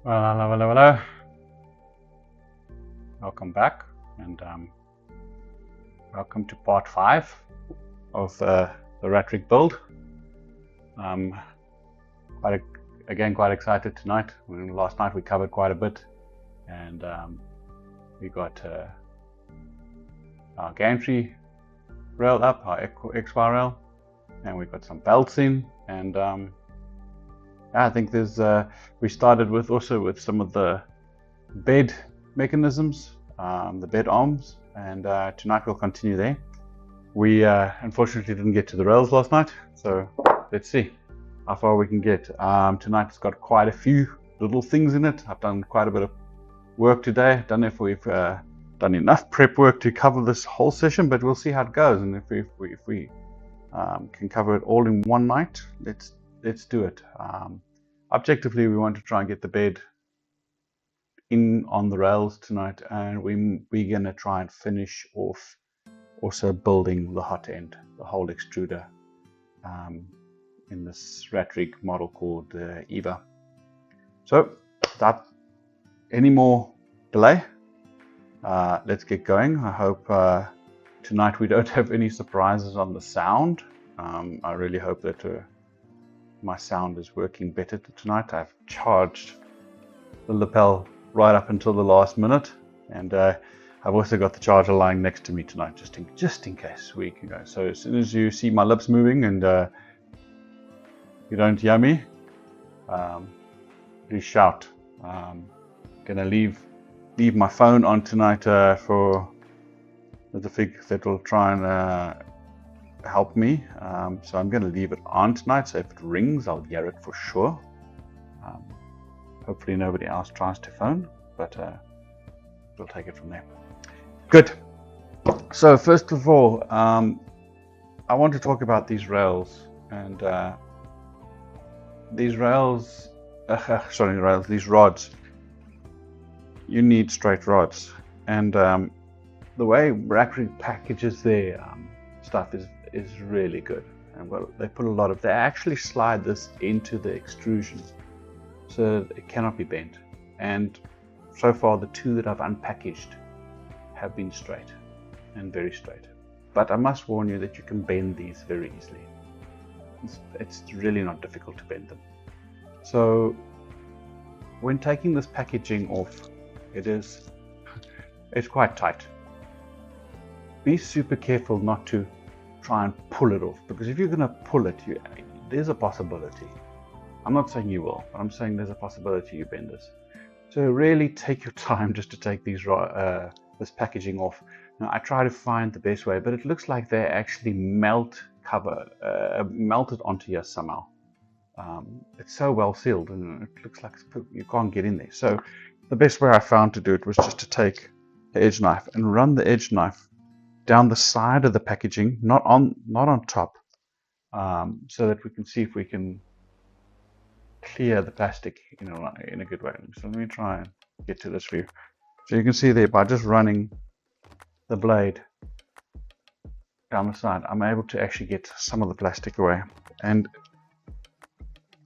Well, hello. Welcome back, and welcome to part 5 of the RatRig build. Quite excited tonight. Last night we covered quite a bit, and we got our gantry rail up, our XY rail, and we got some belts in, and I think there's we started with some of the bed mechanisms, the bed arms, and tonight we'll continue there. We unfortunately didn't get to the rails last night, so let's see how far we can get. Tonight it's got quite a few little things in it. I've done quite a bit of work today. Don't know if we've done enough prep work to cover this whole session, but we'll see how it goes, and if we can cover it all in one night, let's do it. Objectively, we want to try and get the bed in on the rails tonight, and we're going to try and finish off also building the hot end, the whole extruder, in this RatRig model called EVA. So without any more delay, let's get going. I hope tonight we don't have any surprises on the sound. I really hope that my sound is working better tonight. I've charged the lapel right up until the last minute, and I've also got the charger lying next to me tonight, just in case we can go. So as soon as you see my lips moving and you don't hear me, please shout. Gonna leave my phone on tonight for the fig that will try and help me. So I'm going to leave it on tonight, so if it rings I'll hear it for sure. Hopefully nobody else tries to phone, but we'll take it from there. Good. So first of all, I want to talk about these rails, and these rods. You need straight rods, and the way RatRig packages their stuff is really good. And well, they actually slide this into the extrusion so that it cannot be bent. And so far the two that I've unpackaged have been straight, and very straight. But I must warn you that you can bend these very easily. It's really not difficult to bend them. So when taking this packaging off, it's quite tight. Be super careful not to try and pull it off, because if you're going to pull it, there's a possibility. I'm not saying you will, but I'm saying there's a possibility you bend this. So really take your time just to take these this packaging off. Now I try to find the best way, but it looks like they actually melted onto here somehow. It's so well sealed, and it looks like you can't get in there. So the best way I found to do it was just to take the edge knife and run the edge knife down the side of the packaging, not on top, so that we can see if we can clear the plastic in a good way. So let me try and get to this view. So you can see there, by just running the blade down the side, I'm able to actually get some of the plastic away, and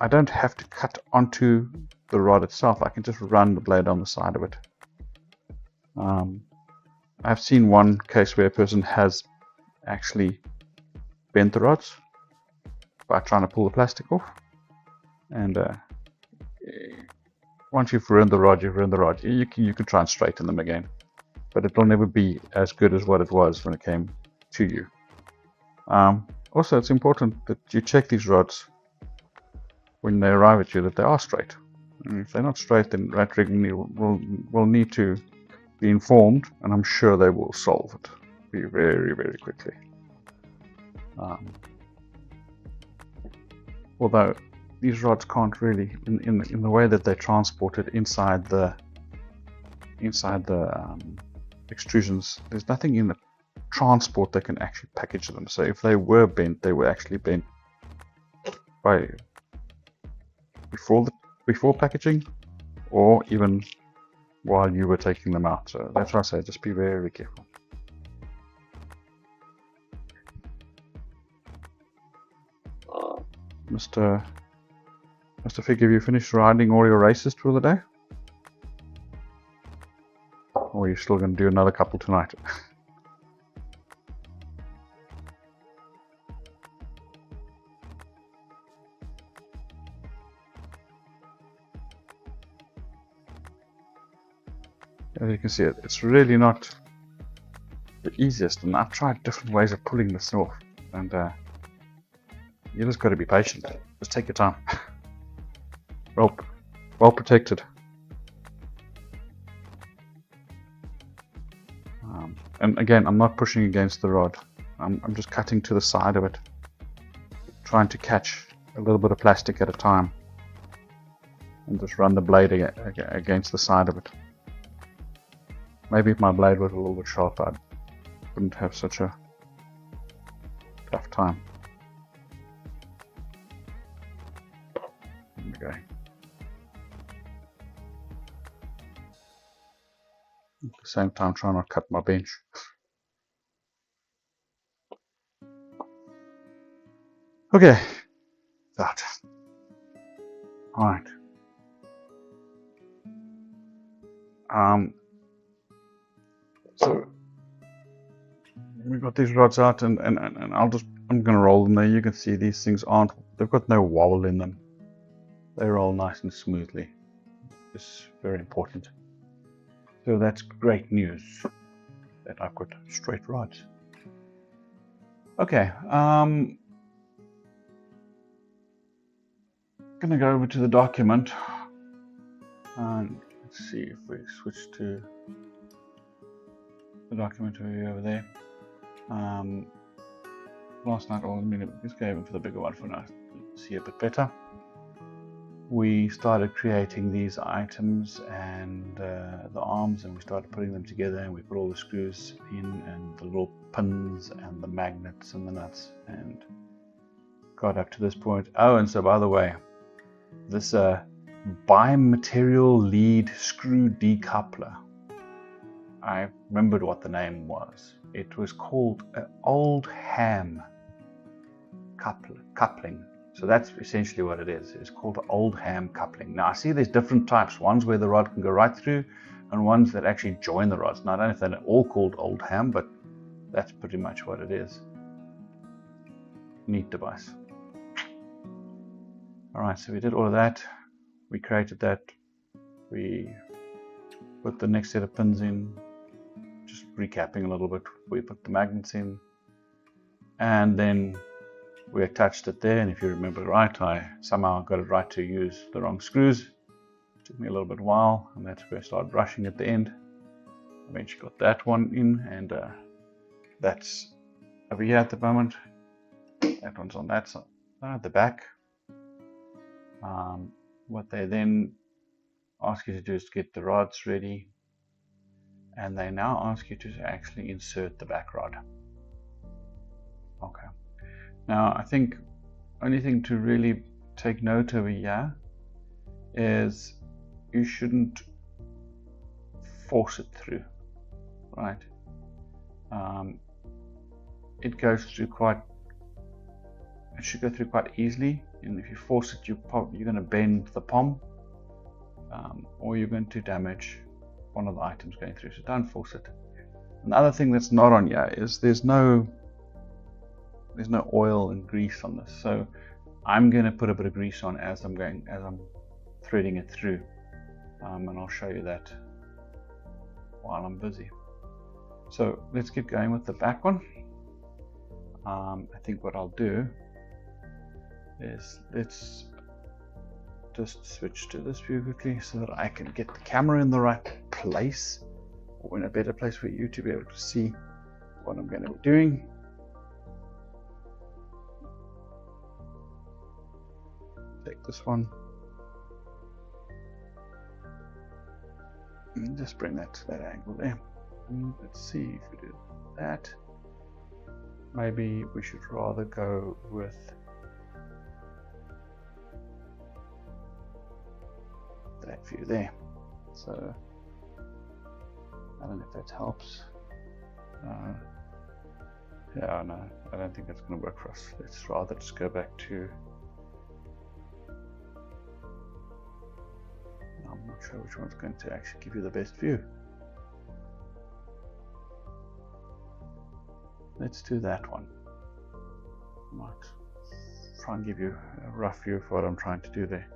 I don't have to cut onto the rod itself. I can just run the blade on the side of it. I've seen one case where a person has actually bent the rods by trying to pull the plastic off, and once you've ruined the rod, you've ruined the rod. You can try and straighten them again, but it will never be as good as what it was when it came to you. Also, it's important that you check these rods when they arrive at you, that they are straight. And if they're not straight, then RatRig will need to be informed, and I'm sure they will solve it very, very quickly. Although these rods can't really, in the way that they're transported inside the extrusions, there's nothing in the transport that can actually package them. So if they were bent, they were actually bent before packaging, or even while you were taking them out. So that's why I say just be very careful. Mr. Fig, have you finished riding all your races for the day? still going to do another couple tonight. As you can see, it's really not the easiest, and I've tried different ways of pulling this off, and you just got to be patient. Just take your time. Well protected. And again, I'm not pushing against the rod. I'm just cutting to the side of it, trying to catch a little bit of plastic at a time, and just run the blade against the side of it. Maybe if my blade was a little bit sharper, I wouldn't have such a tough time. There we go. At the same time, try not to cut my bench. Okay, that. Alright. So we've got these rods out, and I'm gonna roll them there. You can see these things they've got no wobble in them. They roll nice and smoothly. It's very important. So that's great news that I've got straight rods. Okay, gonna go over to the document, and let's see if we switch to the document over there. Last night, just go over for the bigger one for now, see a bit better. We started creating these items and the arms, and we started putting them together, and we put all the screws in and the little pins and the magnets and the nuts, and got up to this point. Oh, and so by the way, this bimaterial lead screw decoupler, I remembered what the name was. It was called old ham coupling. So that's essentially what it is. It's called old ham coupling. Now I see there's different types. Ones where the rod can go right through, and ones that actually join the rods. Now I don't know if they're all called old ham, but that's pretty much what it is. Neat device. Alright, so we did all of that. We created that. We put the next set of pins in. Just recapping a little bit. We put the magnets in, and then we attached it there, and if you remember right, I somehow got it right to use the wrong screws. It took me a little bit while, and that's where I started rushing at the end. Eventually got that one in, and that's over here at the moment. That one's on that side, at the back. What they then ask you to do is to get the rods ready, and they now ask you to actually insert the back rod. Okay. Now I think only thing to really take note over here is you shouldn't force it through, right? It should go through quite easily, and if you force it, you're going to bend the POM, or you're going to damage one of the items going through, so don't force it. Another thing that's not on here is there's no oil and grease on this, so I'm going to put a bit of grease on as I'm threading it through, and I'll show you that while I'm busy. So let's get going with the back one. I think what I'll do is let's just switch to this view quickly so that I can get the camera in the right place, or in a better place for you to be able to see what I'm going to be doing. Take this one and just bring that to that angle there. And let's see if we do that. Maybe we should rather go with that view there. So I don't know if that helps. Yeah, no, I don't think that's going to work for us. Let's rather just go back to, I'm not sure which one's going to actually give you the best view. let's do that one. Might try and give you a rough view of what I'm trying to do there.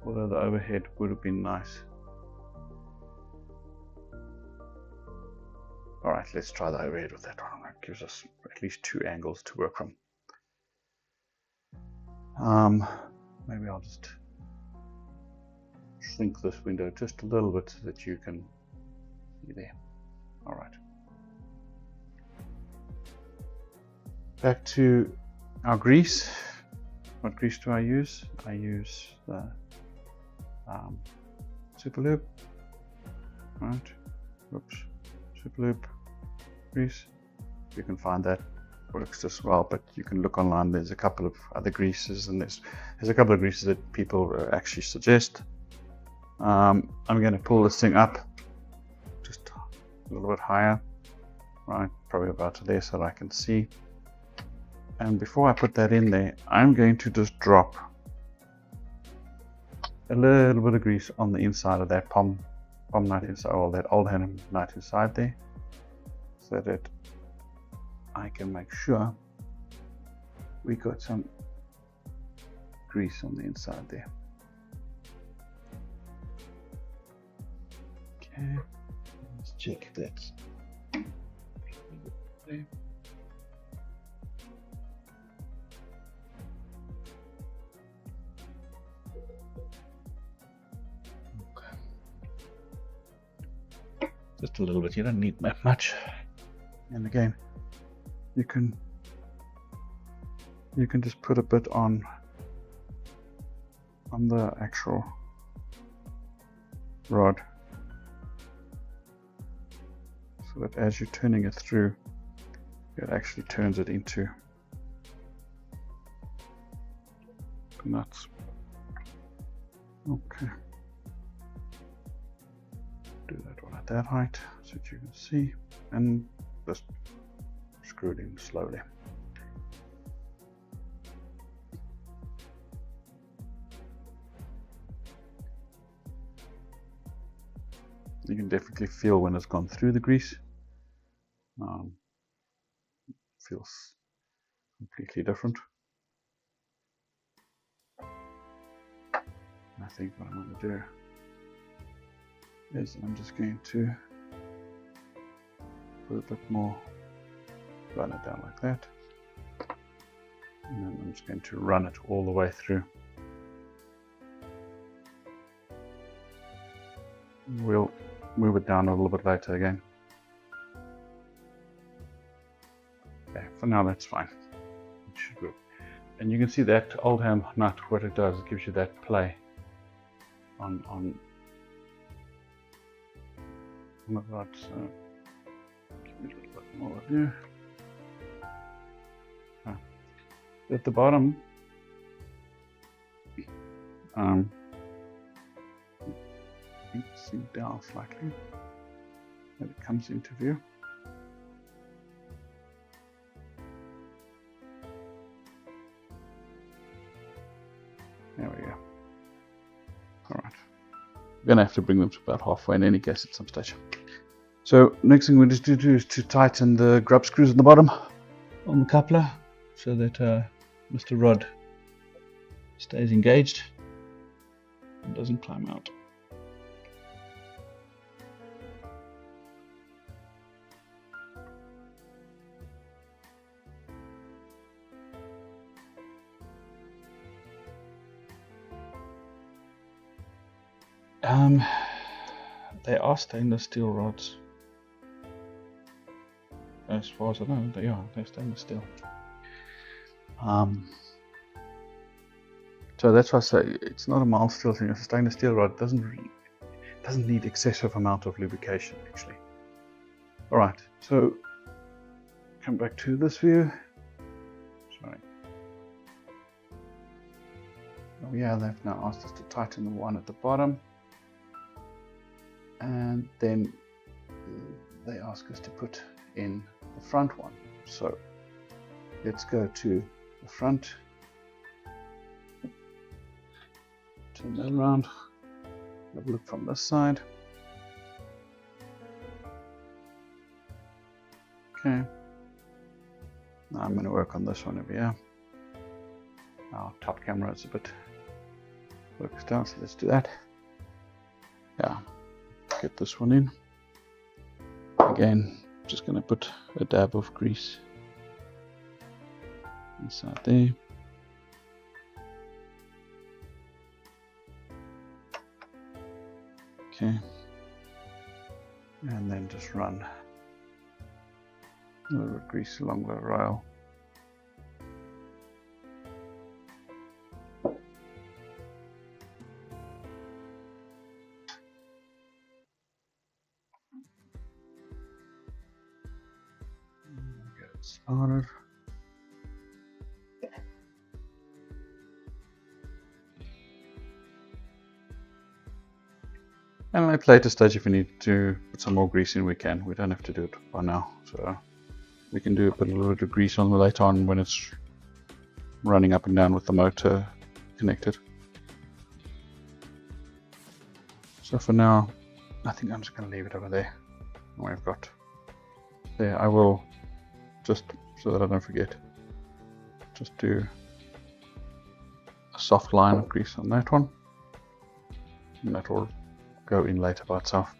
Although the overhead would have been nice. Alright, let's try the overhead with that one. That gives us at least 2 angles to work from. Maybe I'll just shrink this window just a little bit so that you can see there. Alright. Back to our grease. What grease do I use? I use the super lube. Right. Oops. Super lube grease. You can find that works as well, but you can look online. There's a couple of other greases, and there's a couple of greases that people actually suggest. I'm going to pull this thing up just a little bit higher, right? Probably about there so that I can see. And before I put that in there, I'm going to just drop a little bit of grease on the inside of that palm nut inside, or that old hand nut inside there, so that I can make sure we got some grease on the inside there. Okay, let's check if that's there. Just a little bit, you don't need that much. And again, you can just put a bit on the actual rod, so that as you're turning it through, it actually turns it into nuts. Okay. Do that one at that height so that you can see, and just screw it in slowly. You can definitely feel when it's gone through the grease. Feels completely different. I think what I'm going to do is I'm just going to put a bit more, run it down like that, and then I'm just going to run it all the way through. We'll move it down a little bit later again. Okay, for now that's fine. It should work. And you can see that old ham nut, what it does, it gives you that play on the rod. So give me a little bit more of you. At the bottom, sink down slightly, and it comes into view. There we go. Alright. We're going to have to bring them to about halfway in any case at some stage. So next thing we need to do is to tighten the grub screws at the bottom on the coupler so that Mr. Rod stays engaged and doesn't climb out. They are stainless steel rods. As far as I know, they're stainless steel. So that's why I say it's not a mild steel thing. It's a stainless steel rod. It doesn't need excessive amount of lubrication actually. Alright, so come back to this view. Sorry. Oh yeah, they've now asked us to tighten the one at the bottom. And then they ask us to put in the front one. So let's go to the front, turn that around, have a look from this side. Okay, Now I'm going to work on this one over here. Our top camera is a bit works down, so let's do that. Yeah, get this one in. Again, just going to put a dab of grease inside there. Okay, and then just run a little bit of grease along the rail. Get it started. And at a later stage, if we need to put some more grease in, we can. We don't have to do it by now. So we can put a little bit of grease on later on when it's running up and down with the motor connected. So for now, I think I'm just going to leave it over there. And we've got there. I will just, so that I don't forget, just do a soft line of grease on that one. And that will go in later by itself.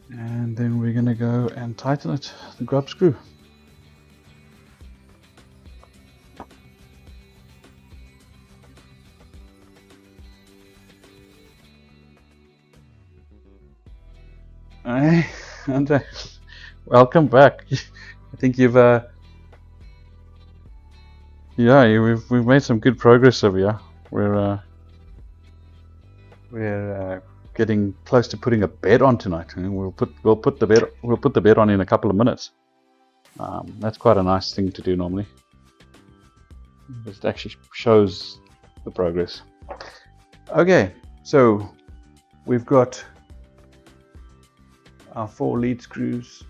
And then we're going to go and tighten it, the grub screw. Hey, Andre, welcome back. I think you've yeah, we've made some good progress over here. We're getting close to putting a bed on tonight, and we'll put the bed on in a couple of minutes. That's quite a nice thing to do normally. It actually shows the progress. Okay, so we've got our 4 lead screws,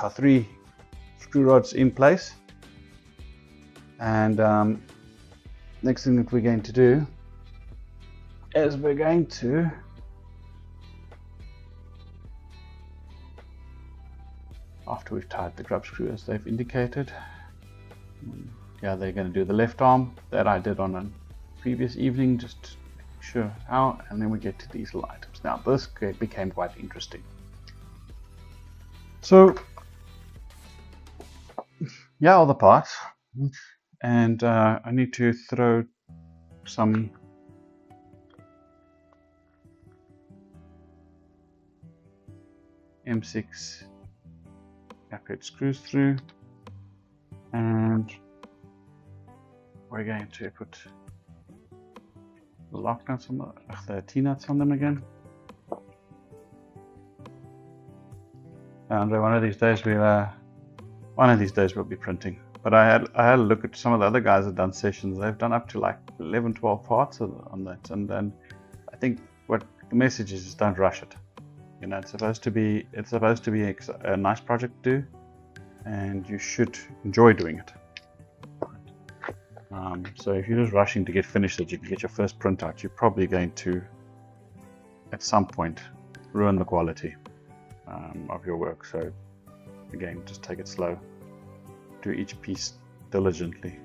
our 3 screw rods in place. And next thing that we're going to do is we're going to after we've tied the grub screw as they've indicated, yeah, they're going to do the left arm that I did on a previous evening, just to make sure how, and then we get to these little items. Now this became quite interesting. So yeah, all the parts. And I need to throw some M6 gap-head screws through, and we're going to put the lock nuts on the T-nuts on them again. And one of these days we'll be printing. But I had a look at some of the other guys that have done sessions. They've done up to like 11, 12 parts on that, and then I think what the message is don't rush it. You know, it's supposed to be a nice project to do, and you should enjoy doing it. So if you're just rushing to get finished that you can get your first print out, you're probably going to, at some point, ruin the quality of your work. So again, just take it slow. Do each piece diligently.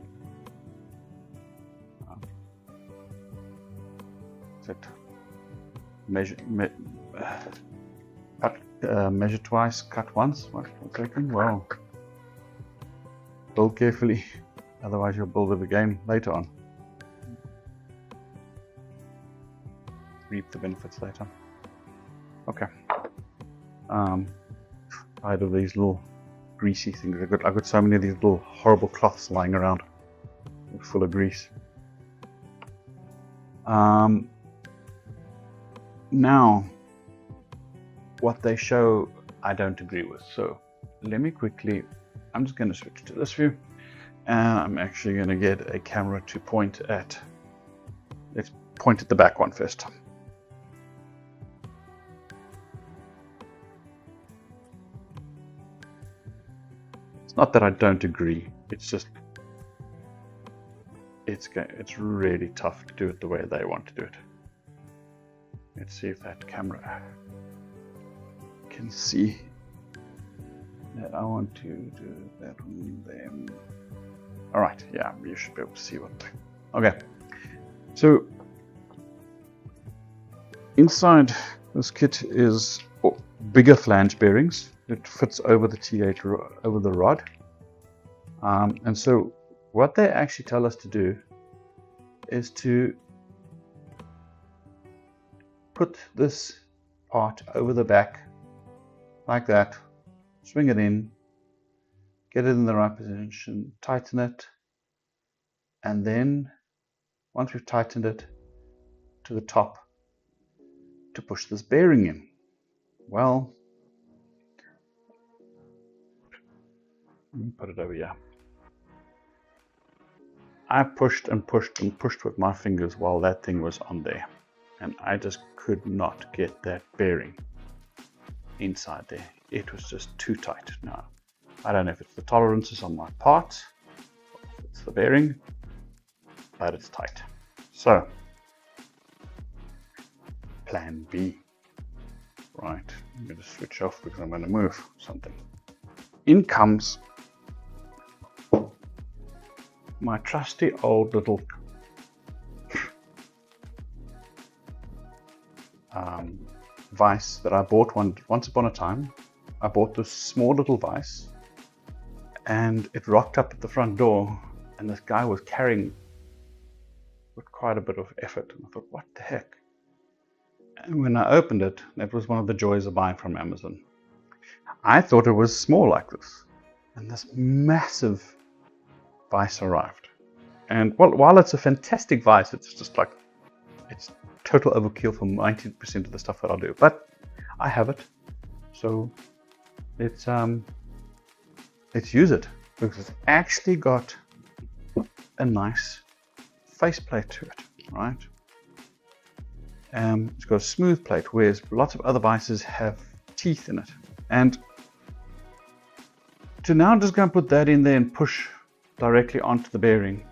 Measure twice, cut once. What's that? Wow. Build carefully, otherwise you'll build it again later on. Reap the benefits later. Okay. Tired of these little greasy things. I've got so many of these little horrible cloths lying around full of grease. Now what they show I don't agree with, so let me quickly, I'm just going to switch to this view, and I'm actually going to get a camera to point at, let's point at the back one first. Not that I don't agree, it's just it's really tough to do it the way they want to do it. Let's see if that camera can see that I want to do that on them. Alright, yeah, you should be able to see what. Okay, so inside this kit is bigger flange bearings. It fits over the T8 over the rod, and so what they actually tell us to do is to put this part over the back like that, swing it in, get it in the right position, tighten it, and then once we've tightened it to the top, to push this bearing in. Well, let me put it over here. I pushed and pushed and pushed with my fingers while that thing was on there, and I just could not get that bearing inside there. It was just too tight. Now, I don't know if it's the tolerances on my part, or if it's the bearing, but it's tight. So, plan B. Right, I'm going to switch off because I'm going to move something. In comes my trusty old little vise that I bought once upon a time. I bought this small little vise and it rocked up at the front door, and this guy was carrying with quite a bit of effort, and I thought, what the heck? And when I opened it, that was one of the joys of buying from Amazon. I thought it was small like this, and this massive vise arrived. And while it's a fantastic vise, it's just like, it's total overkill for 90% of the stuff that I'll do. But I have it, so let's use it, because it's actually got a nice faceplate to it, right? It's got a smooth plate, whereas lots of other vices have teeth in it. And to now just go and put that in there and push directly onto the bearing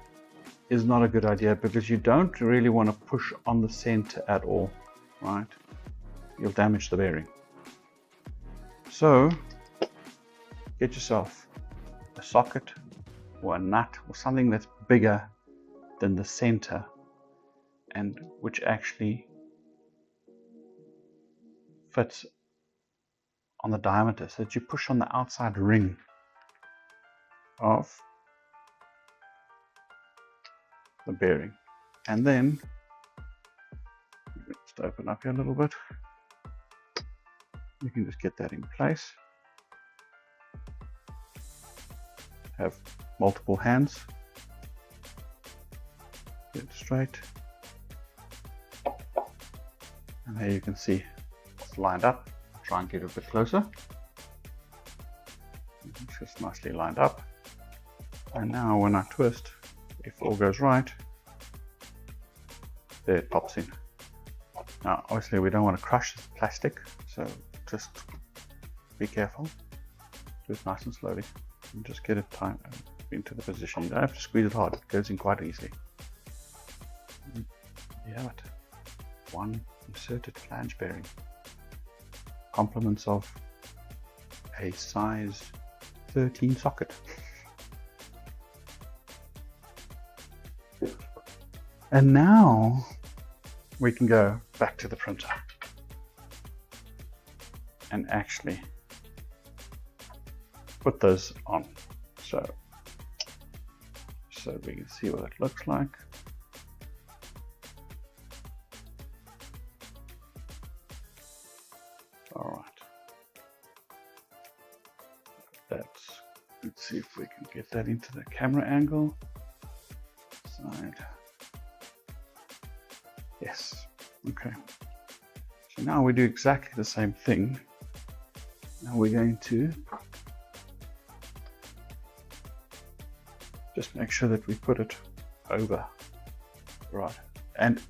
is not a good idea, because you don't really want to push on the center at all, right? You'll damage the bearing. So get yourself a socket or a nut or something that's bigger than the center, and which actually fits on the diameter, so that you push on the outside ring of the bearing. And then just open up here a little bit. You can just get that in place. Have multiple hands. Get it straight. And there you can see it's lined up. I'll try and get it a bit closer. It's just nicely lined up. And now when I twist, if all goes right, there it pops in. Now obviously we don't want to crush the plastic, so just be careful. Do it nice and slowly, and just get it tight into the position. You don't have to squeeze it hard, it goes in quite easily. You have it. One inserted flange bearing. Compliments of a size 13 socket. And now we can go back to the printer and actually put those on, so we can see what it looks like. All right, let's see if we can get that into the camera angle. Side. Yes, okay. So now we do exactly the same thing. Now we're going to just make sure that we put it over, right? And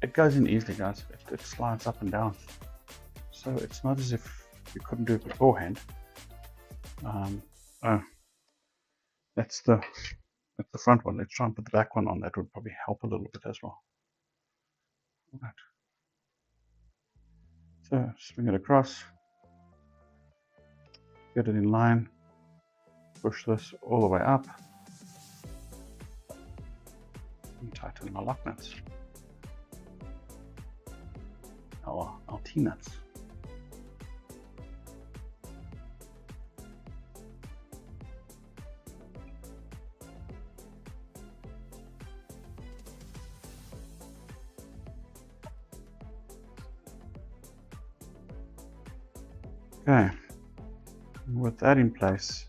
it goes in easily, guys. It slides up and down. So it's not as if you couldn't do it beforehand. Oh, that's the front one. Let's try and put the back one on. That would probably help a little bit as well. Right. So swing it across, get it in line, push this all the way up, and tighten our lock nuts, our T-nuts. Okay, with that in place,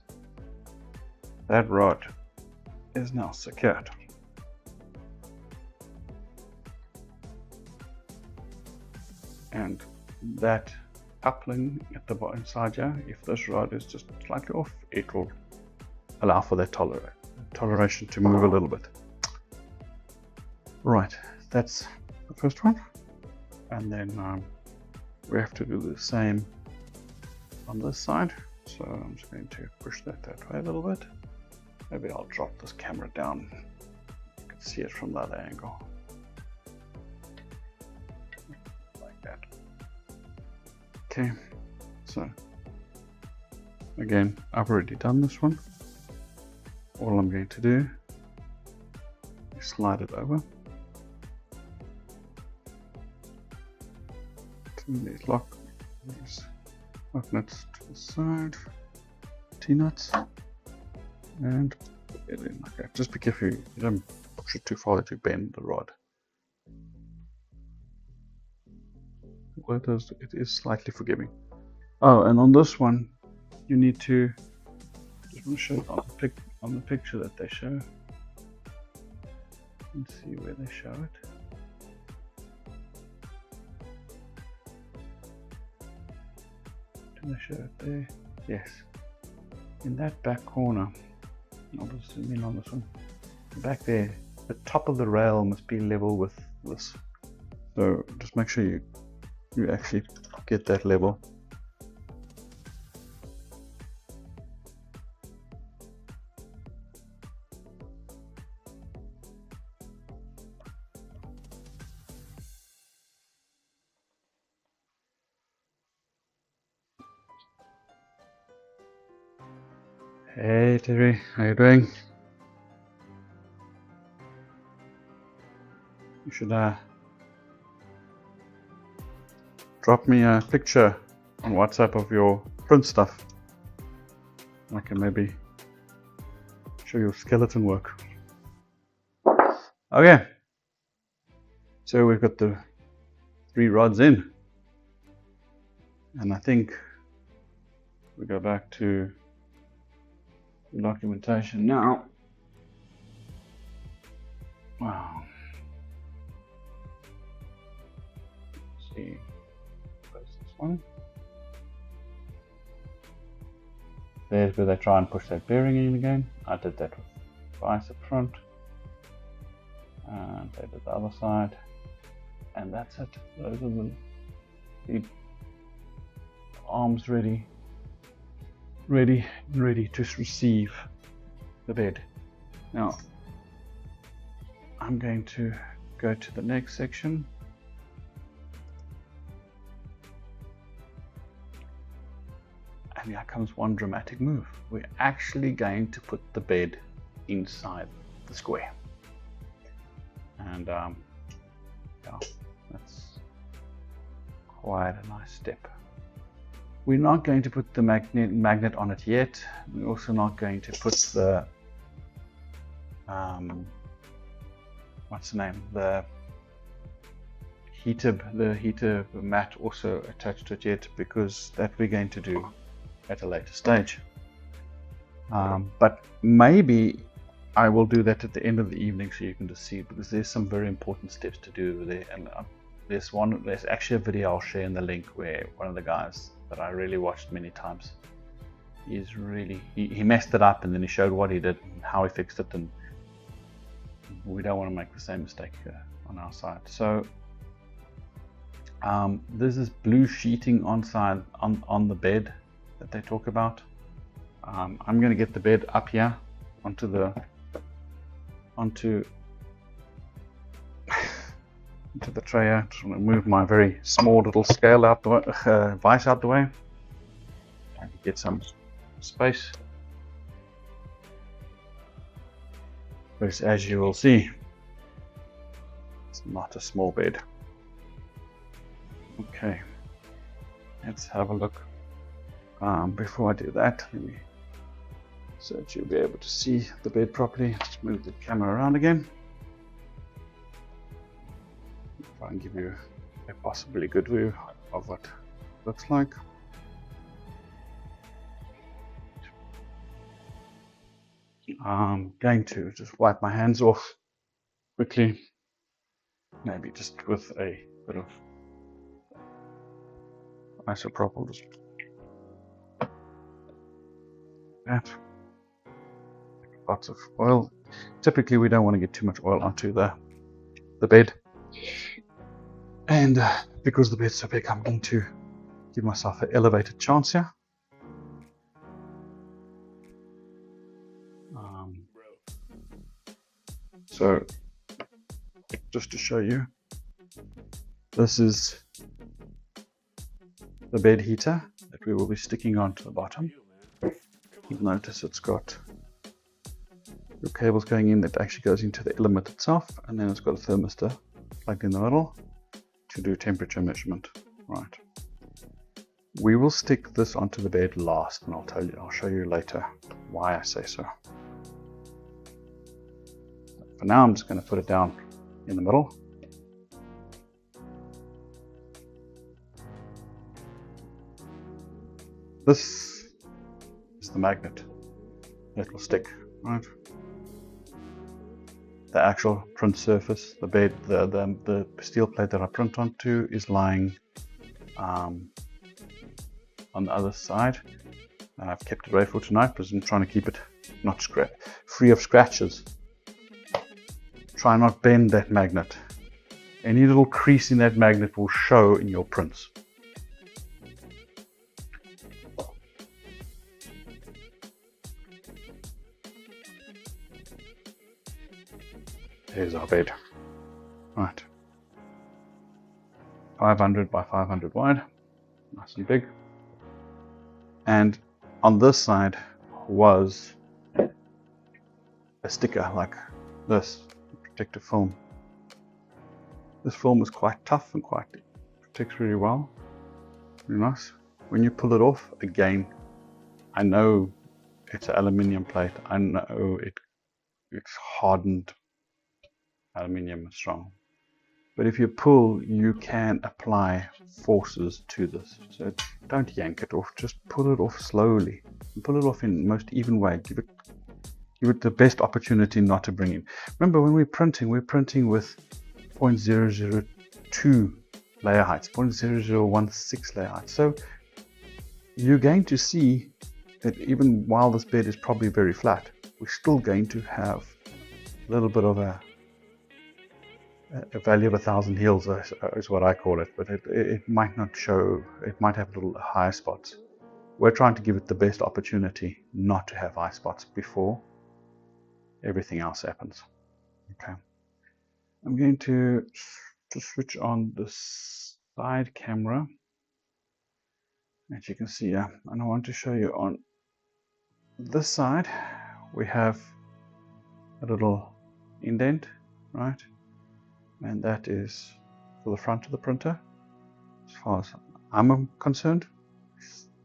that rod is now secured. And that coupling at the bottom side here, if this rod is just slightly off, it will allow for that toleration to move a little bit. Right, that's the first one. And then we have to do the same on this side. So I'm just going to push that way a little bit. Maybe I'll drop this camera down. You can see it from the other angle. Like that. Okay, so again, I've already done this one. All I'm going to do is slide it over. These lock nuts to the side, T-nuts, and put it in like that. Just be careful you don't push it too far that you bend the rod. Well, it is slightly forgiving. Oh, and on this one, you need to just want to show it on the picture that they show. Let's see where they show it. Do they show it there? Yes. In that back corner, I'll just zoom in on this one. Back there, the top of the rail must be level with this. So just make sure you actually get that level. Hey Terry, how you doing? You should drop me a picture on WhatsApp of your print stuff. I can maybe show you skeleton work. Okay, so we've got the 3 rods in, and I think we go back to the documentation now. Wow. Let's see. Where's this one? There's where they try and push that bearing in again. I did that with vice up front. And they did the other side. And that's it. Those are the arms ready to receive the bed. Now I'm going to go to the next section. And here comes one dramatic move. We're actually going to put the bed inside the square. And yeah, that's quite a nice step. We're not going to put the magnet on it yet. We're also not going to put the what's the name? The heater mat also attached to it yet, because that we're going to do at a later stage. But maybe I will do that at the end of the evening so you can just see, because there's some very important steps to do there. And there's actually a video I'll share in the link where one of the guys that I really watched many times, he messed it up, and then he showed what he did and how he fixed it, and we don't want to make the same mistake on our side. So there's this blue sheeting on the bed that they talk about. I'm going to get the bed up here onto the tray. I just want to move my very small little scale out the way, vise out the way, and get some space. But as you will see, it's not a small bed. Okay, let's have a look. Before I do that, let me, so that you'll be able to see the bed properly. Let's move the camera around again. Try and give you a possibly good view of what it looks like. I'm going to just wipe my hands off quickly, maybe just with a bit of isopropyl, just that. Lots of oil. Typically we don't want to get too much oil onto the bed, and because the bed's so big, I'm going to give myself an elevated chance here. So just to show you, this is the bed heater that we will be sticking onto the bottom. You'll notice it's got your cables going in that actually goes into the element itself, and then it's got a thermistor plugged in the middle to do temperature measurement. Right. We will stick this onto the bed last, and I'll show you later why I say so. For now, I'm just going to put it down in the middle. This is the magnet that will stick, right? The actual print surface, the bed, the steel plate that I print onto is lying on the other side. I've kept it away for tonight because I'm trying to keep it not free of scratches. Try not bend that magnet. Any little crease in that magnet will show in your prints. Here's our bed. Right. 500 by 500 wide. Nice and big. And on this side was a sticker like this, protective film. This film is quite tough and protects really well. Really nice. When you pull it off, again, I know it's an aluminium plate. I know it's hardened aluminium is strong. But if you pull, you can apply forces to this. So don't yank it off, just pull it off slowly. And pull it off in the most even way. Give it the best opportunity not to bring in. Remember, when we're printing with 0.002 layer heights, 0.0016 layer heights. So you're going to see that even while this bed is probably very flat, we're still going to have a little bit of a value of 1,000 heels is what I call it, but it might not show, it might have little high spots. We're trying to give it the best opportunity not to have high spots before everything else happens. Okay, I'm going to switch on the side camera, as you can see here, and I want to show you on this side we have a little indent, right? And that is for the front of the printer, as far as I'm concerned.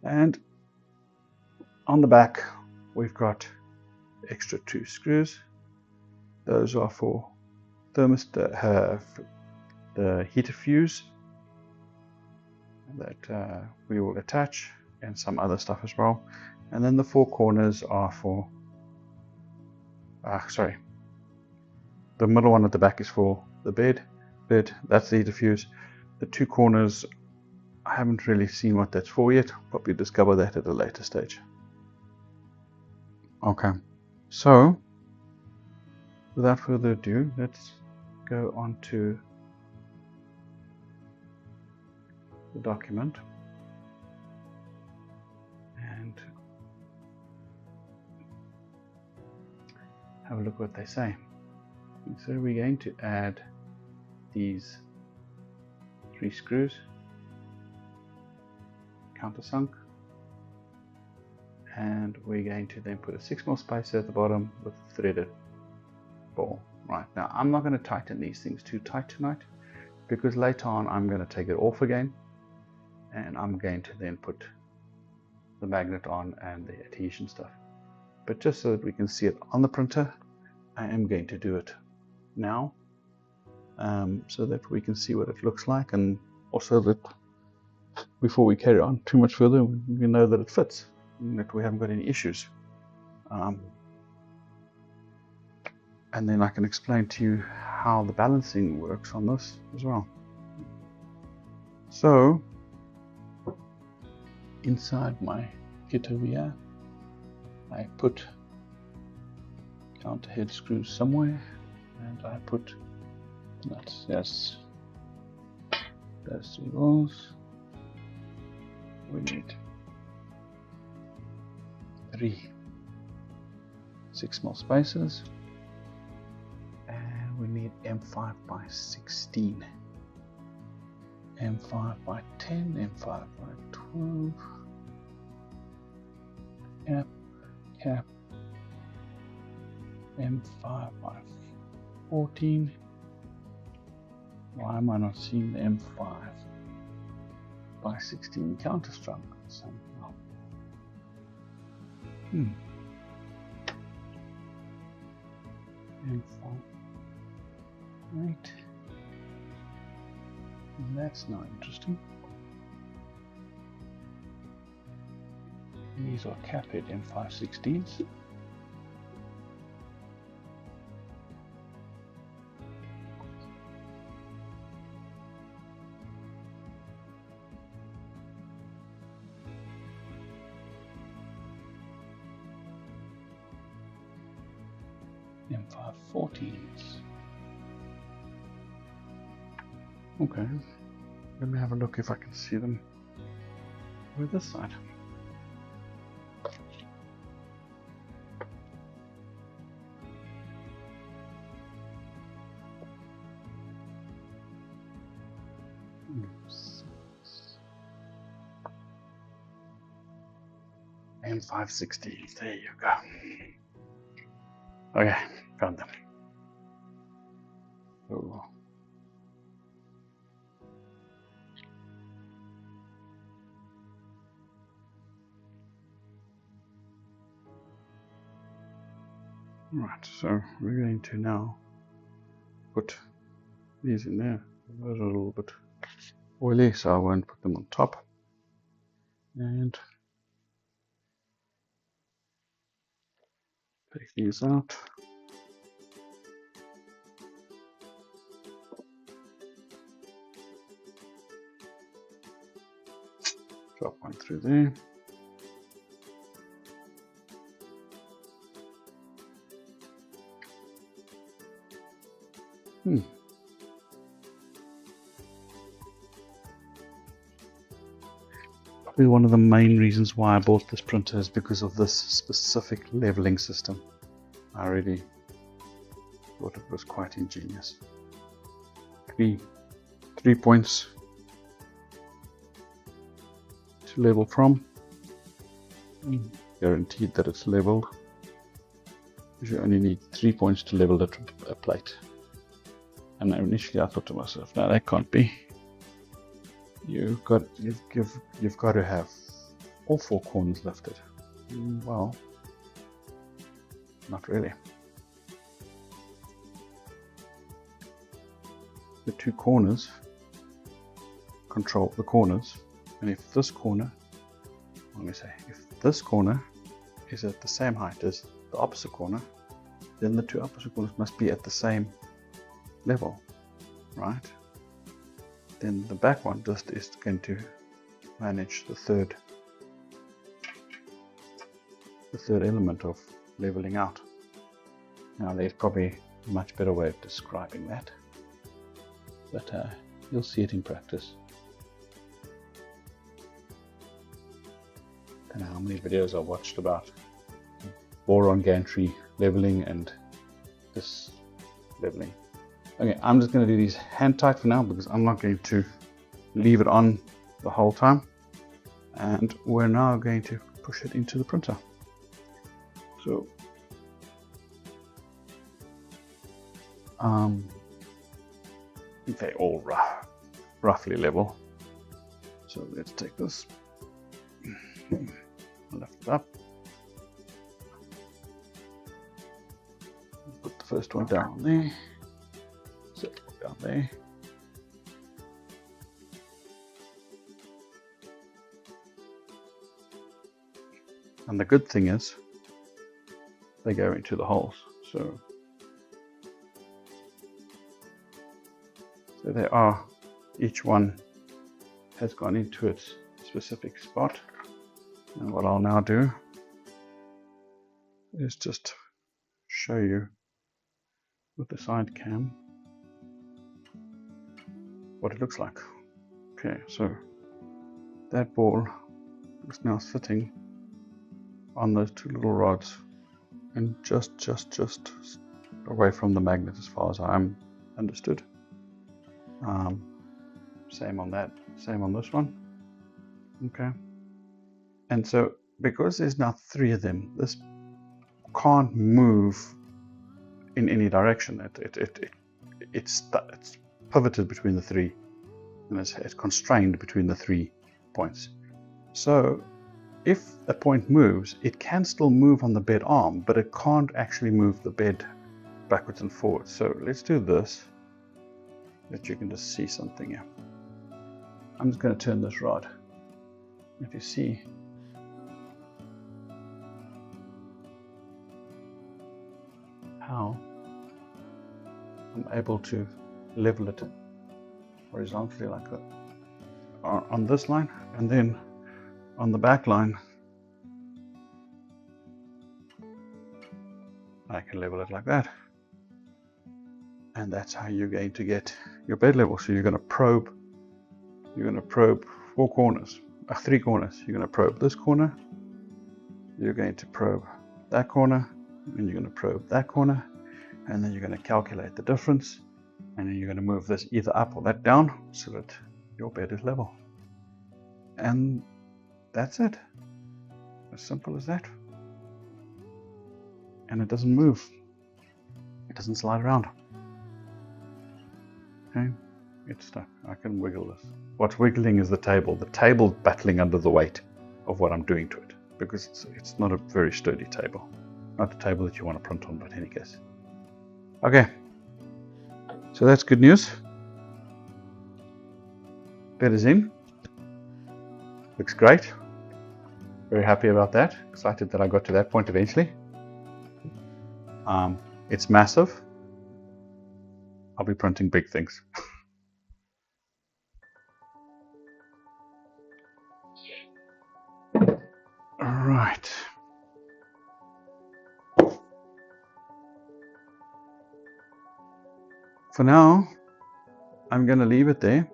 And on the back, we've got extra 2 screws. Those are for thermistor, the heater fuse that we will attach, and some other stuff as well. And then the 4 corners are for, the middle one at the back is for the bed, that's the heater fuse. The 2 corners, I haven't really seen what that's for yet. Probably discover that at a later stage. Okay, so without further ado, let's go on to the document and have a look what they say. So we're going to add these 3 screws, countersunk, and we're going to then put a 6mm spacer at the bottom with a threaded ball. Right, now I'm not going to tighten these things too tight tonight, because later on I'm going to take it off again, and I'm going to then put the magnet on and the adhesion stuff. But just so that we can see it on the printer, I am going to do it now, so that we can see what it looks like, and also that before we carry on too much further, we know that it fits and that we haven't got any issues. And then I can explain to you how the balancing works on this as well. So inside my kit over here, I put counter head screws somewhere, and I put nuts. Yes, those 3 balls. We need 3 6mm spacers, and we need M5 by 16, M5 by 10, M5 by 12, cap, M5 by 14. Why am I not seeing the M5 by 16 counter strung somehow? M5, right? That's not interesting. These are cap head M516s. M514s. Okay, let me have a look if I can see them with this side. M516, there you go. Okay, found them. Oh. Right, so we're going to now put these in there. Those are a little bit oily, so I won't put them on top. And take these out. Drop one through there. Probably one of the main reasons why I bought this printer is because of this specific leveling system. I really thought it was quite ingenious. Three points to level from. Guaranteed that it's leveled. You only need 3 points to level a plate. And initially I thought to myself, no, that can't be. You've got to have all 4 corners lifted. Well, not really. The 2 corners control the corners, and if this corner, if this corner is at the same height as the opposite corner, then the 2 opposite corners must be at the same level, right? Then the back one just is going to manage the third element of leveling out. Now there's probably a much better way of describing that, but you'll see it in practice. I don't know how many videos I watched about boron gantry leveling and this leveling. Okay, I'm just going to do these hand tight for now because I'm not going to leave it on the whole time. And we're now going to push it into the printer. So they're all roughly level. So let's take this, lift it up, put the first one down there, second one down there. And the good thing is they go into the holes. So they are, each one has gone into its specific spot. And what I'll now do is just show you with the side cam what it looks like. Okay, so that ball is now sitting on those two little rods and just away from the magnet as far as I'm understood. Same on that, same on this one. Okay, and so because there's now 3 of them, this can't move in any direction. It's pivoted between the 3, and it's constrained between the 3 points. So if a point moves, it can still move on the bed arm, but it can't actually move the bed backwards and forwards. So let's do this, that you can just see something here. I'm just going to turn this rod. If you see, how I'm able to level it horizontally like that on this line, and then on the back line I can level it like that, and that's how you're going to get your bed level. So you're going to probe 4 corners, 3 corners. You're going to probe this corner, you're going to probe that corner, and you're going to probe that corner, and then you're going to calculate the difference, and then you're going to move this either up or that down so that your bed is level. And that's it. As simple as that. And it doesn't move. It doesn't slide around. Okay, it's stuck. I can wiggle this. What's wiggling is the table. The table battling under the weight of what I'm doing to it, because it's not a very sturdy table. Not a table that you want to print on, but in any case. Okay, so that's good news. Bed is in. Looks great. Very happy about that. Excited that I got to that point eventually. It's massive. I'll be printing big things. All right. For now, I'm going to leave it there.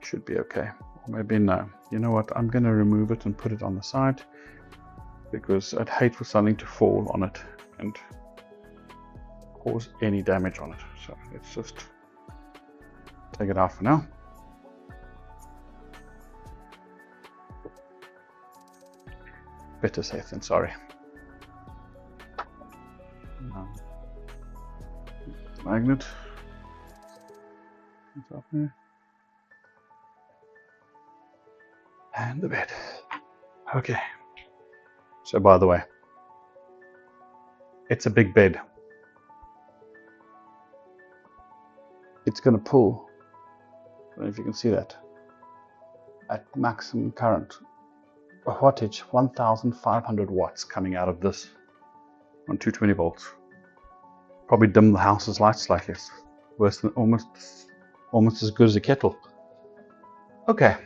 Should be okay. Or maybe no. You know what? I'm going to remove it and put it on the side, because I'd hate for something to fall on it and cause any damage on it. So let's just take it out for now. Better safe than sorry. Magnet. It's up there. And the bed. Okay. So by the way, it's a big bed. It's going to pull, I don't know if you can see that, at maximum current. A wattage, 1500 watts coming out of this on 220 volts. Probably dim the house's lights slightly. It's worse than almost as good as a kettle. Okay.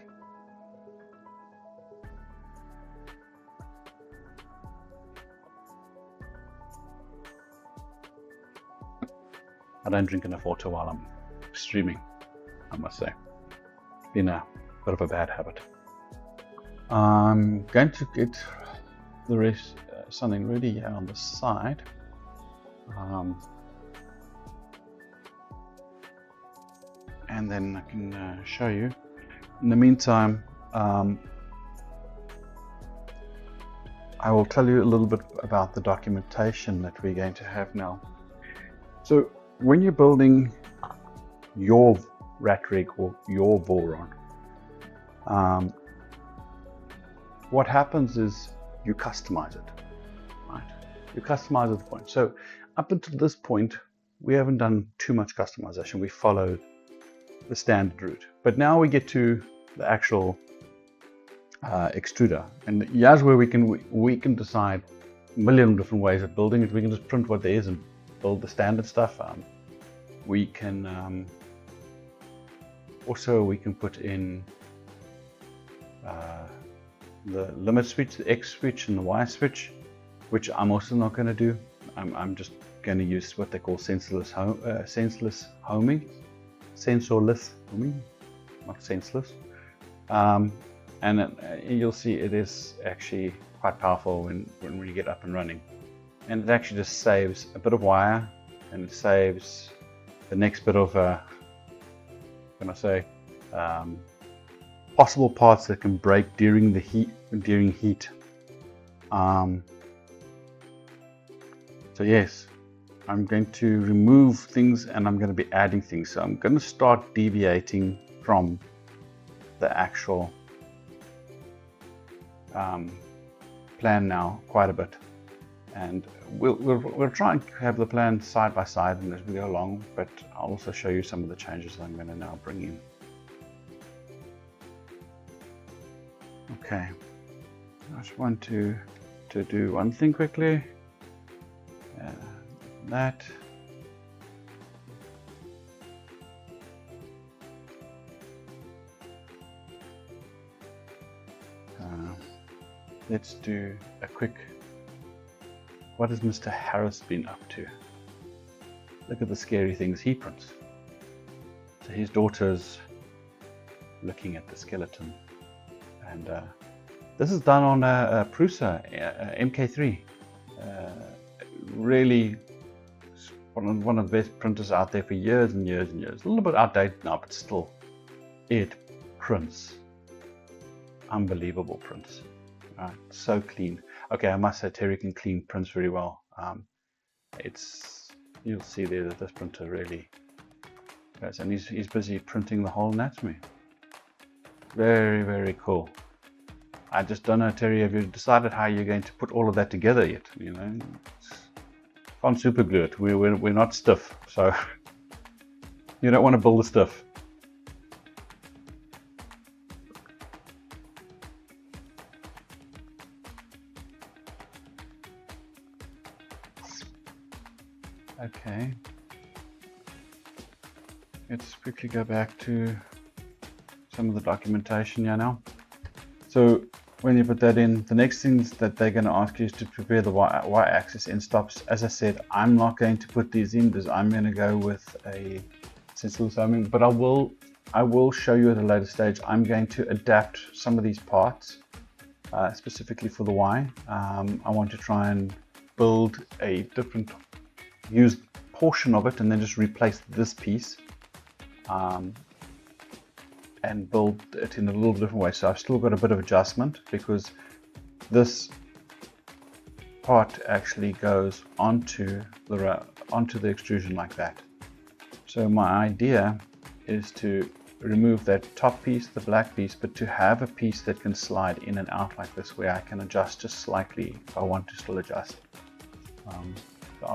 I don't drink enough water while I'm streaming, I must say. It's been a bit of a bad habit. I'm going to get the rest, something ready here on the side. and then I can show you. In the meantime, I will tell you a little bit about the documentation that we're going to have now. So when you're building your RatRig or your Voron, what happens is you customize it, right? You customize at the point. So up until this point, we haven't done too much customization. We followed the standard route, but now we get to the actual extruder, and here's where we can decide a million different ways of building it. We can just print what there is and build the standard stuff. We can also put in the limit switch, the X switch and the Y switch, which I'm also not going to do. I'm just going to use what they call sensorless homing, not senseless. And you'll see it is actually quite powerful when we get up and running. And it actually just saves a bit of wire, and it saves the next bit of, possible parts that can break during heat. So yes, I'm going to remove things and I'm going to be adding things. So I'm going to start deviating from the actual plan now quite a bit, and we'll try and have the plan side by side and as we go along, but I'll also show you some of the changes that I'm going to now bring in. Okay, I just want to do one thing quickly. That. Let's do a quick, what has Mr. Harris been up to? Look at the scary things he prints. So his daughter's looking at the skeleton, and this is done on a Prusa MK3. Really one of the best printers out there for years and years and years. A little bit outdated now, but still, it prints. Unbelievable prints. So clean. Okay, I must say Terry can clean prints very well. You'll see there that this printer really goes, and he's busy printing the whole anatomy. Very, very cool. I just don't know, Terry, have you decided how you're going to put all of that together yet? You know, can't super glue it. We're not stiff, so you don't want to build the stuff. Okay, let's quickly go back to some of the documentation here now. So when you put that in, the next things that they're going to ask you is to prepare the Y-axis end stops. As I said, I'm not going to put these in because I'm going to go with a sensorless homing, but I will show you at a later stage. I'm going to adapt some of these parts specifically for the Y. I want to try and build a different used portion of it and then just replace this piece and build it in a little different way. So I've still got a bit of adjustment because this part actually goes onto the extrusion like that. So my idea is to remove that top piece, the black piece, but to have a piece that can slide in and out like this, where I can adjust just slightly if I want to still adjust. So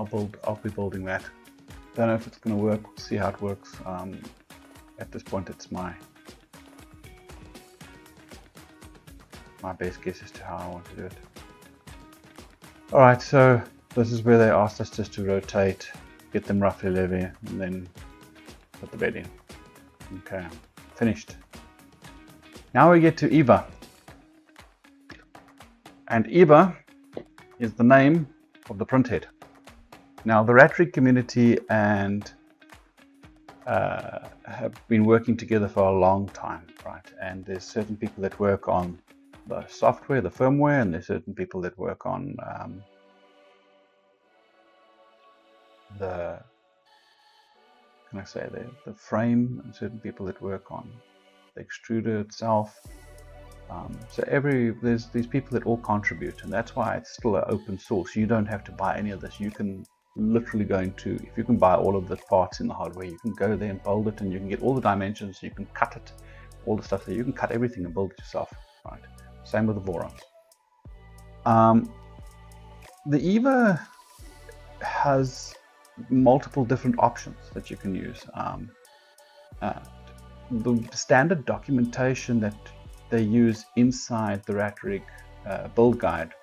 I'll be building that. Don't know if it's going to work. We'll see how it works. At this point, it's my best guess as to how I want to do it. All right, so this is where they asked us just to rotate, get them roughly level, and then put the bed in. Okay, finished. Now we get to EVA, and EVA is the name of the printhead. Now the RatRig community and have been working together for a long time, right? And there's certain people that work on the software, the firmware, and there's certain people that work on the can I say, the frame, and certain people that work on the extruder itself. So there's these people that all contribute, and that's why it's still an open source. You don't have to buy any of this. You can literally go into, if you can buy all of the parts in the hardware, you can go there and build it, and you can get all the dimensions, you can cut it, all the stuff there. You can cut everything and build it yourself, right? Same with the Vorons. The EVA has multiple different options that you can use. The standard documentation that they use inside the RatRig build guide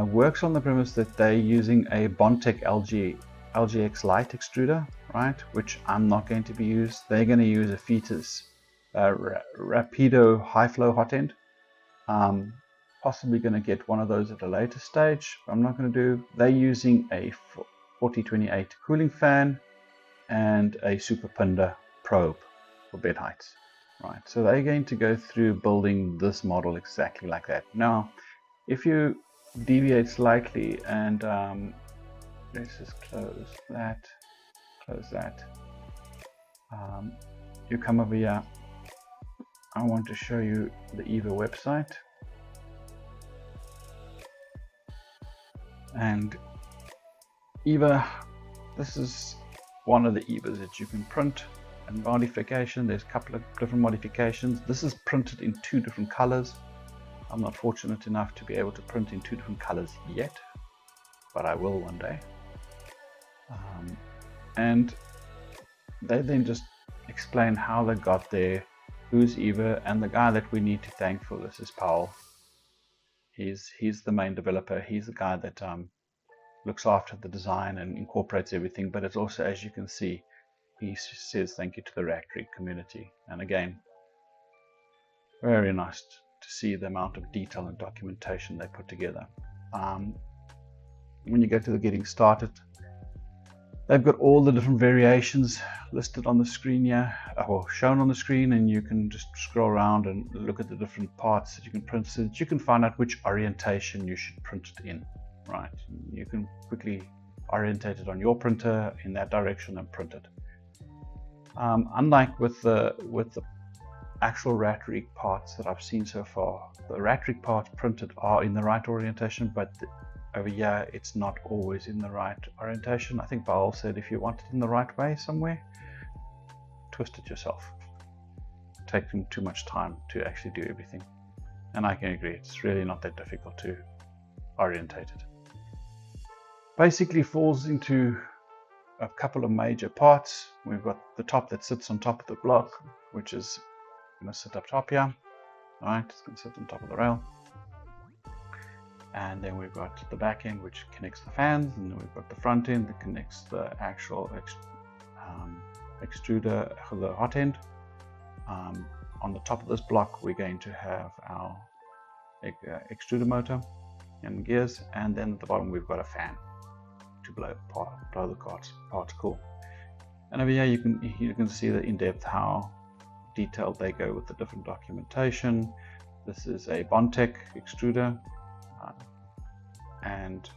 works on the premise that they're using a Bondtech LGX Lite extruder, right? Which I'm not going to be used. They're going to use a Fetus Rapido high flow hot end. Possibly going to get one of those at a later stage. I'm not going to do. They're using a 4028 cooling fan and a Super Pinder probe for bed heights. Right, so they're going to go through building this model exactly like that. Now, if you deviate slightly and let's just close that, you come over here. I want to show you the EVA website, and EVA, this is one of the EVAs that you can print. And modification, there's a couple of different modifications. This is printed in 2 different colors. I'm not fortunate enough to be able to print in 2 different colors yet, but I will one day. And they then just explain how they got there, who's EVA, and the guy that we need to thank for this is Paul. He's the main developer. He's the guy that looks after the design and incorporates everything, but it's also, as you can see, he says thank you to the RatRig community. And again, very nice to see the amount of detail and documentation they put together. When you go to the getting started, they've got all the different variations listed on the screen here, or shown on the screen, and you can just scroll around and look at the different parts that you can print so that you can find out which orientation you should print it in, right? You can quickly orientate it on your printer in that direction and print it. Unlike with the actual RatRig parts that I've seen so far, the RatRig parts printed are in the right orientation, but over here it's not always in the right orientation. I think Baal said if you want it in the right way somewhere, twist it yourself. Taking too much time to actually do everything. And I can agree, it's really not that difficult to orientate it. Basically falls into a couple of major parts. We've got the top that sits on top of the block, which is going to sit up top here. All right, it's going to sit on top of the rail. And then we've got the back end, which connects the fans, and then we've got the front end that connects the actual extruder, the hot end. On the top of this block, we're going to have our extruder motor and gears, and then at the bottom we've got a fan to blow the particle. And over here you can see the in-depth how detailed they go with the different documentation. This is a Bondtech extruder, and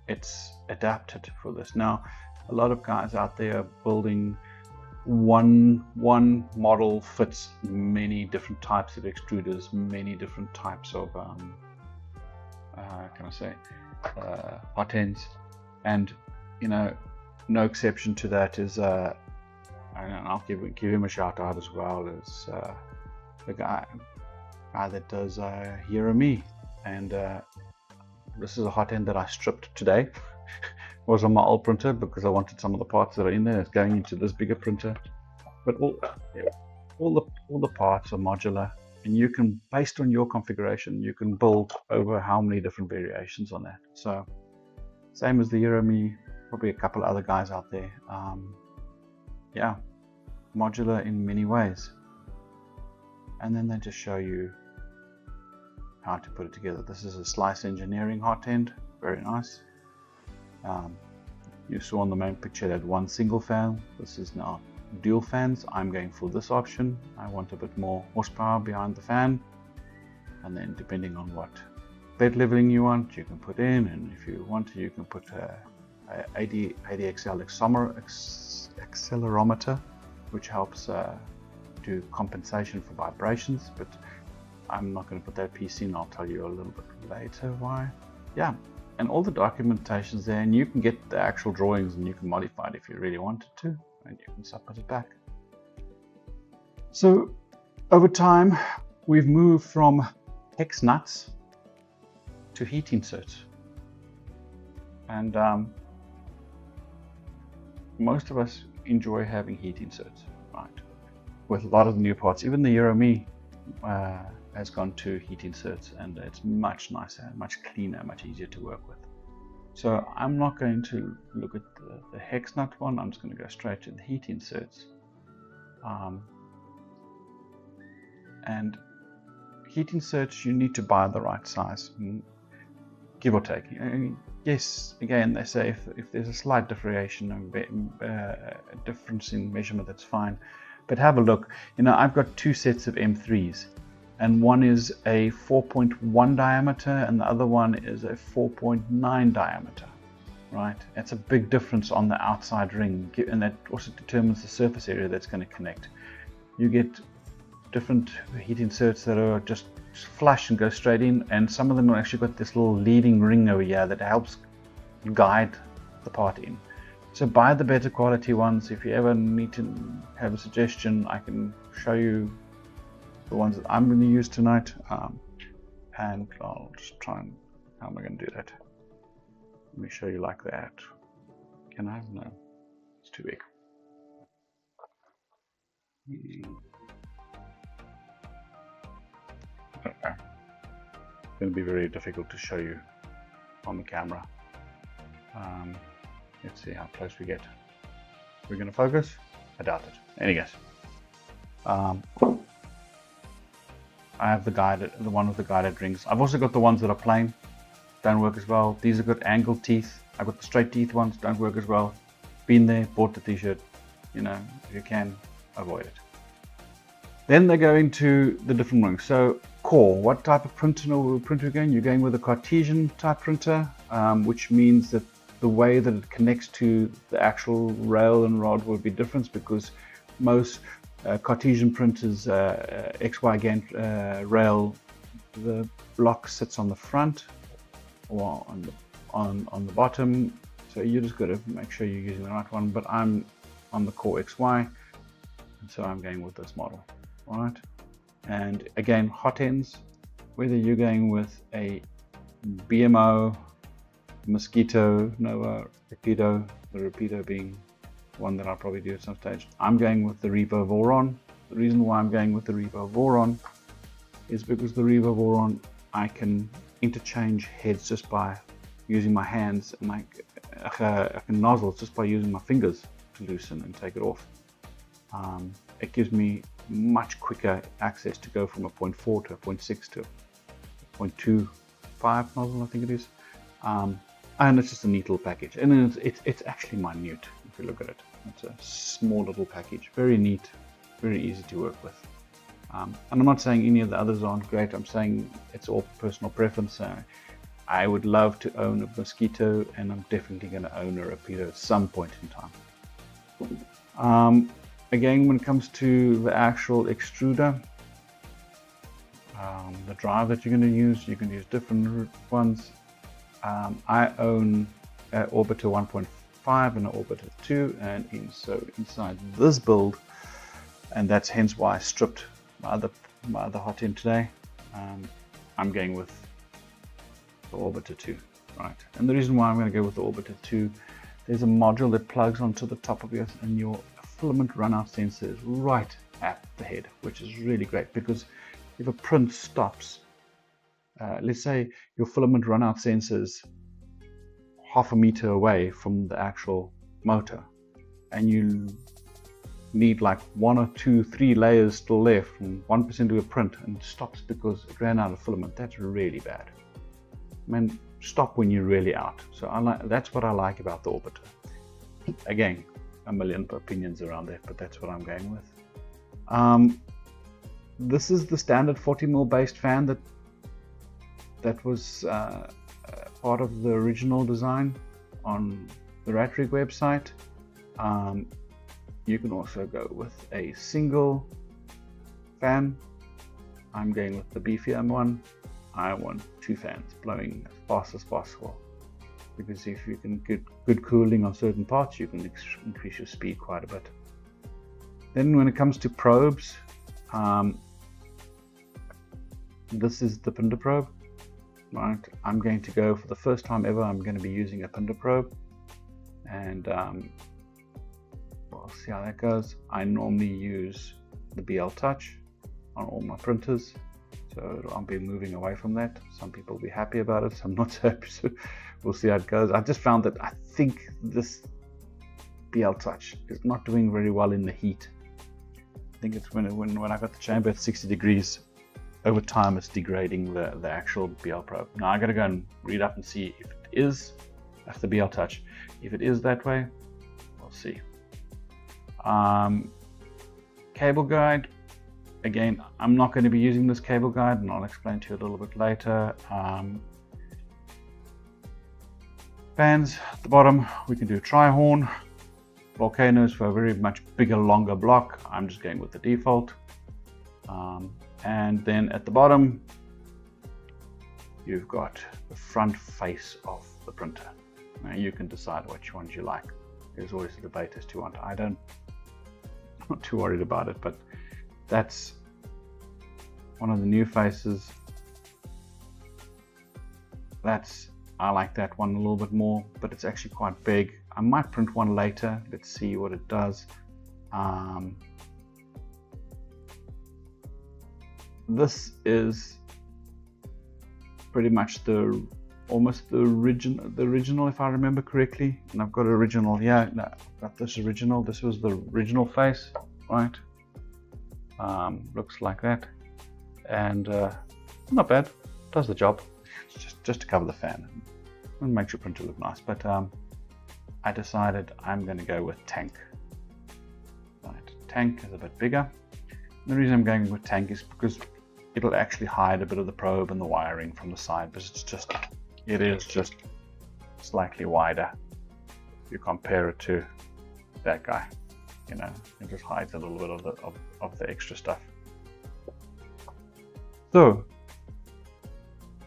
it's adapted for this. Now, a lot of guys out there are building one model fits many different types of extruders, many different types of hot ends. And no exception to that is I'll give him a shout out as well, as the guy that does EVA. And this is a hot end that I stripped today. Was on my old printer because I wanted some of the parts that are in there. It's going into this bigger printer, but all the parts are modular, and you can, based on your configuration, you can build over how many different variations on that. So same as the EVA, probably a couple other guys out there. Yeah, modular in many ways. And then they just show you how to put it together. This is a Slice Engineering hot end, very nice. You saw on the main picture that one single fan. This is now dual fans. I'm going for this option. I want a bit more horsepower behind the fan, and then depending on what bed leveling you want, you can put in, and if you want to, you can put ADXL accelerometer, which helps do compensation for vibrations, but I'm not going to put that piece in. I'll tell you a little bit later why. Yeah, and all the documentation's there, and you can get the actual drawings and you can modify it if you really wanted to, and you can submit it back. So over time, we've moved from hex nuts to heat inserts, and most of us enjoy having heat inserts, right? With a lot of the new parts, even the EuroMe has gone to heat inserts, and it's much nicer, much cleaner, much easier to work with. So I'm not going to look at the hex nut one. I'm just going to go straight to the heat inserts. And heat inserts, you need to buy the right size, give or take. Yes, again, they say if there's a slight differentiation, a difference in measurement, that's fine. But have a look. You know, I've got two sets of M3s, and one is a 4.1 diameter and the other one is a 4.9 diameter, right? That's a big difference on the outside ring, and that also determines the surface area that's going to connect. You get different heat inserts that are just flush and go straight in, and some of them have actually got this little leading ring over here that helps guide the part in. So buy the better quality ones. If you ever need to have a suggestion, I can show you the ones that I'm going to use tonight, and I'll just try and, how am I going to do that? Let me show you like that. Can I? No, it's too big. Okay. It's going to be very difficult to show you on the camera. Let's see how close we get. We're going to focus? I doubt it. Any guess? I have the one with the guided rings. I've also got the ones that are plain, don't work as well. These have got angled teeth. I've got the straight teeth ones, don't work as well. Been there, bought the t-shirt. You know, if you can, avoid it. Then they go into the different rings. So core, what type of printer are we going? You're going with a Cartesian type printer, which means that the way that it connects to the actual rail and rod will be different, because most Cartesian printers, XY Gantt rail, the block sits on the front or on the bottom. So you just got to make sure you're using the right one. But I'm on the Core XY, and so I'm going with this model. All right, and again, hot ends, whether you're going with a BMO, Mosquito, Nova, Rapido, the Rapido being one that I'll probably do at some stage. I'm going with the Revo Voron. The reason why I'm going with the Revo Voron is because the Revo Voron, I can interchange heads just by using my hands, and I can nozzle just by using my fingers to loosen and take it off. It gives me much quicker access to go from a 0.4 to a 0.6 to a 0.25 nozzle, I think it is. And it's just a neat little package, and it's actually minute if you look at it. It's a small little package, very neat, very easy to work with. And I'm not saying any of the others aren't great. I'm saying it's all personal preference. I would love to own a Mosquito, and I'm definitely going to own a Rapido at some point in time. Again, when it comes to the actual extruder, the drive that you're going to use, you can use different ones. I own an Orbiter 1.5 and an Orbiter 2, and so inside this build, and that's hence why I stripped my other hot end today, I'm going with the Orbiter 2, right? And the reason why I'm going to go with the Orbiter 2, there's a module that plugs onto the top of yours, and your filament runout sensor is right at the head, which is really great, because if a print stops, let's say your filament runout sensor is half a meter away from the actual motor, and you need like 1 or 2, 3 layers still left from 1% of your print, and it stops because it ran out of filament. That's really bad. I mean, stop when you're really out. So that's what I like about the Orbiter. Again, a million opinions around that, but that's what I'm going with. This is the standard 40mm based fan that was part of the original design on the RatRig website. You can also go with a single fan. I'm going with the beefier one. I want 2 fans blowing as fast as possible, because if you can get good cooling on certain parts, you can increase your speed quite a bit. Then when it comes to probes, this is the Pinder probe, right? I'm going to go, for the first time ever, I'm going to be using a Pinder probe, and we'll see how that goes. I normally use the BL Touch on all my printers, so I'll be moving away from that. Some people will be happy about it, some not so happy, so we'll see how it goes. I just found that I think this BL Touch is not doing very well in the heat. I think it's when I got the chamber at 60 degrees, over time it's degrading the actual BL probe. Now I gotta go and read up and see if it is, that's the BL Touch. If it is that way, we'll see. Cable guide, again, I'm not going to be using this cable guide, and I'll explain to you a little bit later. Fans at the bottom, we can do tri-horn. Volcanoes for a very much bigger, longer block. I'm just going with the default. And then at the bottom, you've got the front face of the printer. Now you can decide which ones you like. There's always a debate as to what I'm not too worried about it, but that's one of the new faces. I like that one a little bit more, but it's actually quite big. I might print one later. Let's see what it does. This is pretty much almost the original, if I remember correctly. And I've got original, yeah, no, I've got this original. This was the original face, right? Looks like that, and not bad. Does the job. Just to cover the fan and makes your printer look nice. But I decided I'm going to go with Tank. Right, Tank is a bit bigger. And the reason I'm going with Tank is because it'll actually hide a bit of the probe and the wiring from the side, but it is just slightly wider. If you compare it to that guy, you know, it just hides a little bit of the extra stuff. So,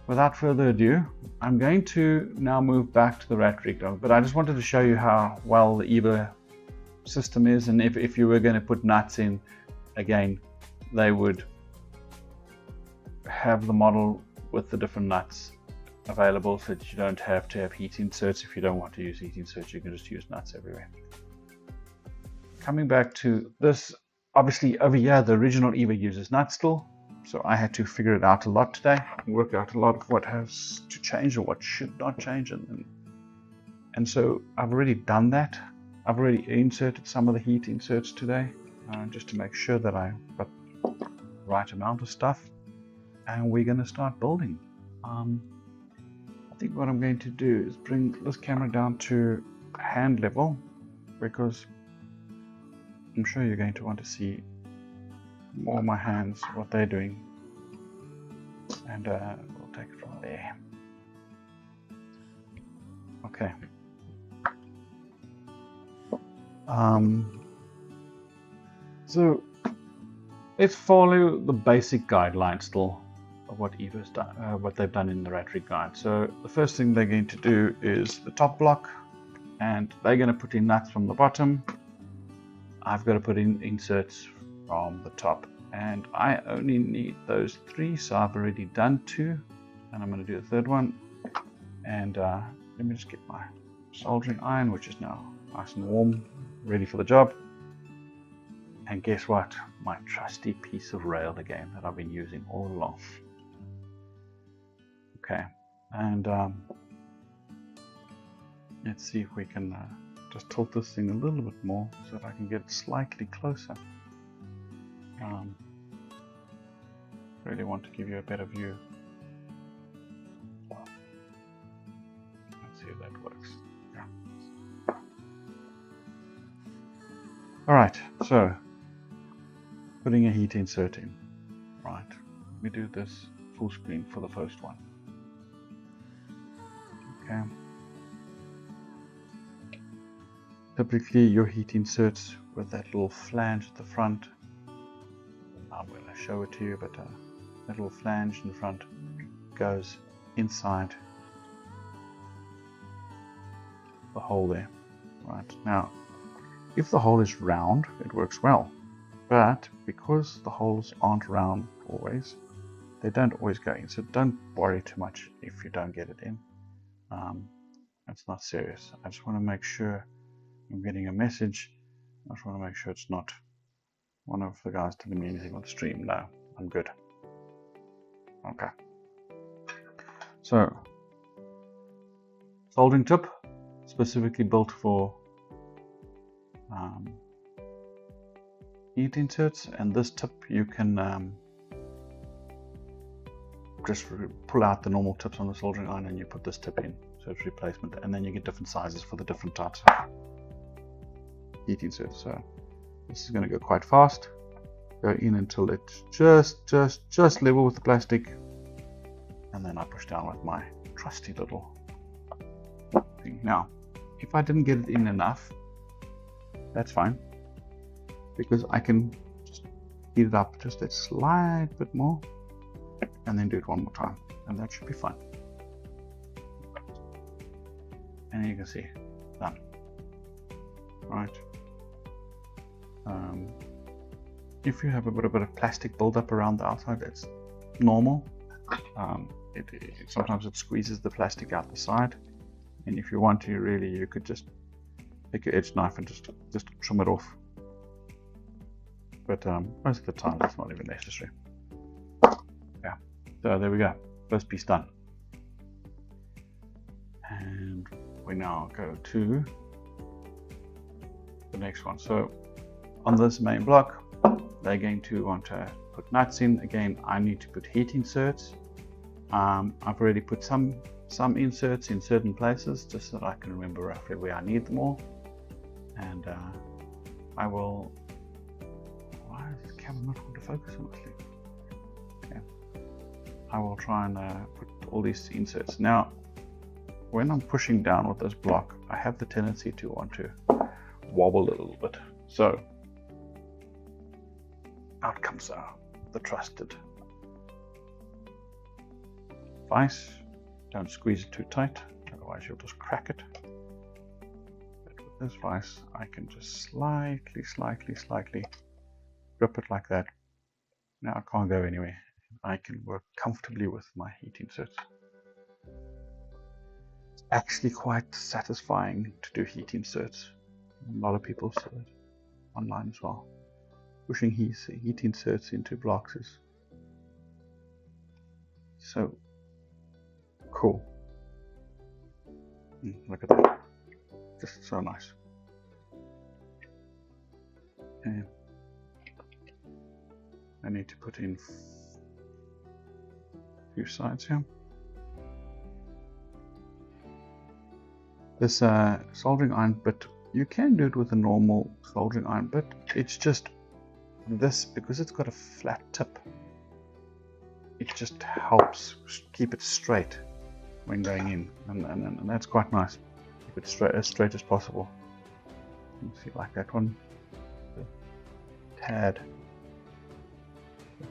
without further ado, I'm going to now move back to the RatRig, but I just wanted to show you how well the EVA system is, and if you were going to put nuts in, again, they would have the model with the different nuts available, so that you don't have to have heat inserts. If you don't want to use heat inserts, you can just use nuts everywhere. Coming back to this, obviously over here the original EVA uses nuts still, so I had to figure it out a lot today, work out a lot of what has to change or what should not change, and so I've already done that. I've already inserted some of the heat inserts today, just to make sure that I got the right amount of stuff, and we're going to start building. I think what I'm going to do is bring this camera down to hand level, because I'm sure you're going to want to see more of my hands, what they're doing, and we'll take it from there. Okay. So let's follow the basic guidelines still of what EVA's done, what they've done in the RatRig guide. So the first thing they're going to do is the top block, and they're going to put in nuts from the bottom. I've got to put in inserts from the top, and I only need those 3, so I've already done 2, and I'm going to do the third one. And let me just get my soldering iron, which is now nice and warm, ready for the job. And guess what? My trusty piece of rail again that I've been using all along. Okay, and let's see if we can just tilt this thing a little bit more so that I can get it slightly closer. Really want to give you a better view. Let's see if that works. Yeah. Alright, so putting a heat insert in. Right, let me do this full screen for the first one. Okay. typically your heat inserts with that little flange at the front, I'm going to show it to you, but that little flange in the front goes inside the hole there. Right, now if the hole is round, it works well, but because the holes aren't round always, they don't always go in, so don't worry too much if you don't get it in. It's not serious. I just want to make sure I'm getting a message. I just want to make sure it's not one of the guys telling me anything on the stream. No, I'm good. Okay. So, soldering tip, specifically built for heat inserts, and this tip you can just pull out the normal tips on the soldering iron and you put this tip in, so it's replacement, and then you get different sizes for the different types of heat inserts. So this is going to go quite fast. Go in until it's just level with the plastic, and then I push down with my trusty little thing. Now if I didn't get it in enough, that's fine, because I can just heat it up just a slight bit more and then do it one more time, and that should be fine. And you can see, done. Right. If you have a bit of plastic buildup around the outside, that's normal. Sometimes it squeezes the plastic out the side, and if you want to, really, you could just take your edge knife and just trim it off. But most of the time, it's not even necessary. Yeah. So there we go. First piece done. And we now go to the next one. So on this main block, they're going to want to put nuts in. Again, I need to put heat inserts. I've already put some inserts in certain places just so that I can remember roughly where I need them all. And I will. Why is the camera not going to focus on this thing? Okay. I will try and put all these inserts. Now, when I'm pushing down with this block, I have the tendency to want to wobble a little bit. So out comes the trusted vise. Don't squeeze it too tight, otherwise you'll just crack it. But with this vise, I can just slightly grip it like that. Now I can't go anywhere. I can work comfortably with my heat inserts. It's actually quite satisfying to do heat inserts. A lot of people say it online as well. Pushing heat inserts into blocks is so cool. Look at that. Just so nice. And I need to put in a few sides here. This soldering iron bit, you can do it with a normal soldering iron bit. It's just this, because it's got a flat tip, it just helps keep it straight when going in, and that's quite nice. Keep it straight as possible. You can see, like that one, the tad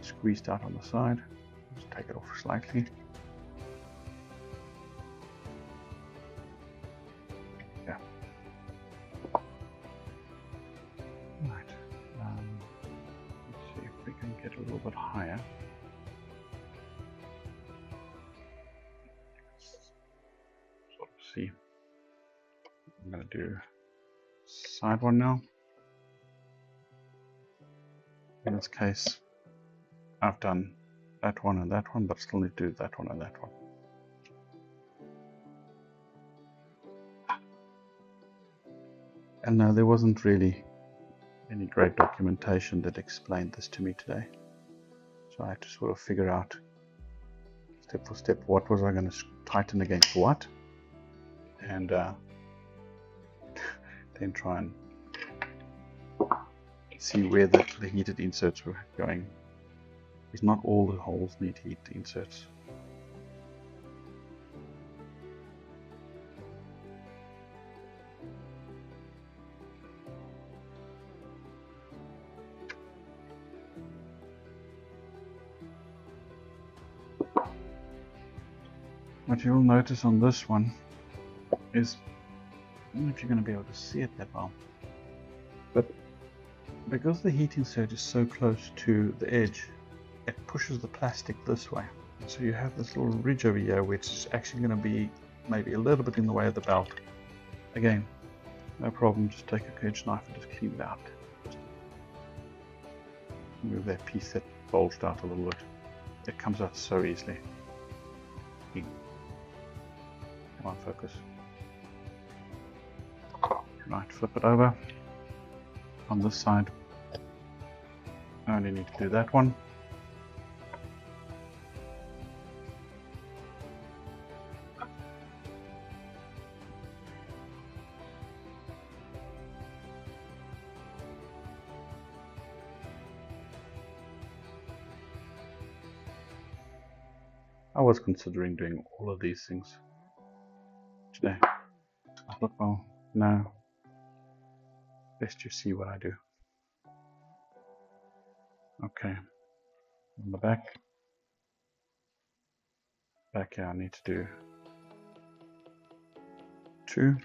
squeezed out on the side. Just take it off slightly. Yeah. Right. Let's see if we can get a little bit higher. Sort of see. I'm going to do side one now. In this case, I've done that one and that one, but still need to do that one and that one. And no, there wasn't really any great documentation that explained this to me today. So I had to sort of figure out step for step what was I going to tighten against what, and then try and see where the heated inserts were going. Because not all the holes need heat inserts. What you'll notice on this one is, I don't know if you're going to be able to see it that well, but because the heat insert is so close to the edge, it pushes the plastic this way. So you have this little ridge over here which is actually going to be maybe a little bit in the way of the belt. Again, no problem, just take a edge knife and just clean it out. Move that piece that bulged out a little bit. It comes out so easily. Come on, focus. Right, flip it over. On this side, I only need to do that one. I was considering doing all of these things today. I thought, well, no, best you see what I do. Okay, on the back here I need to do 2.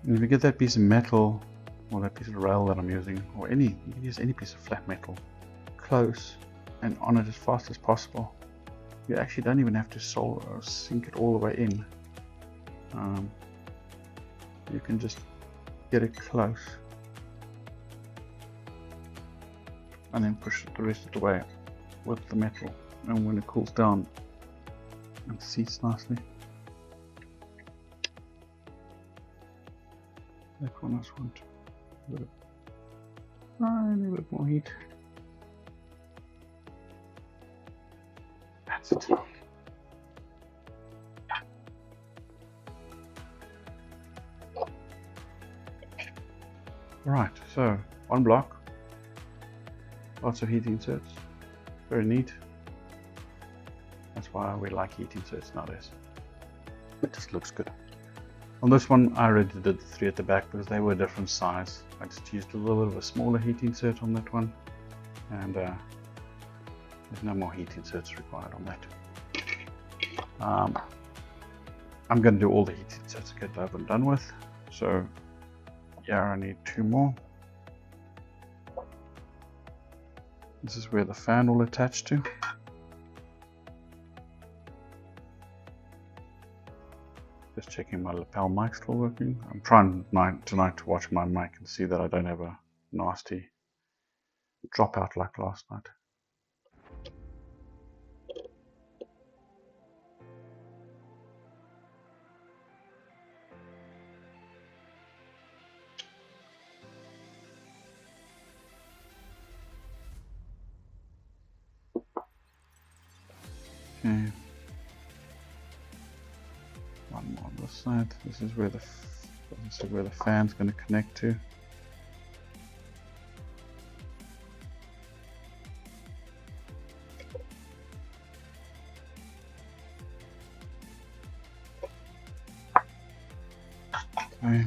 And if you get that piece of metal, or that piece of rail that I'm using, or you can use any piece of flat metal, close and on it as fast as possible. You actually don't even have to solder or sink it all the way in. You can just get it close and then push it the rest of the way with the metal, and when it cools down, it seats nicely. That one I just want a tiny bit more heat. That's it. Right, so one block, lots of heat inserts, very neat. That's why we like heat inserts nowadays. It just looks good. On this one I already did the 3 at the back because they were a different size. I just used a little bit of a smaller heat insert on that one, and there's no more heat inserts required on that. I'm going to do all the heat inserts to get over and done with, so yeah, I need 2 more. This is where the fan will attach to. Just checking my lapel mic still working. I'm trying tonight to watch my mic and see that I don't have a nasty dropout like last night. Okay. One more on this side. This is where the fan's going to connect to. Okay.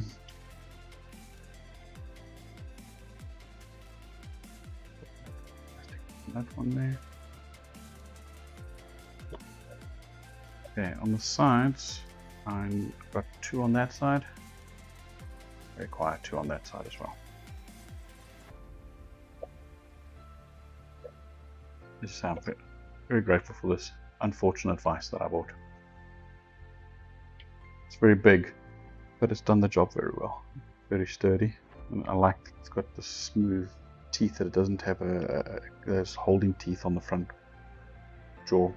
That one there. Okay, on the sides, I've got 2 on that side. I require 2 on that side as well. I'm very grateful for this unfortunate vise that I bought. It's very big, but it's done the job very well. Very sturdy, and I like that it's got the smooth teeth, that it doesn't have those holding teeth on the front jaw.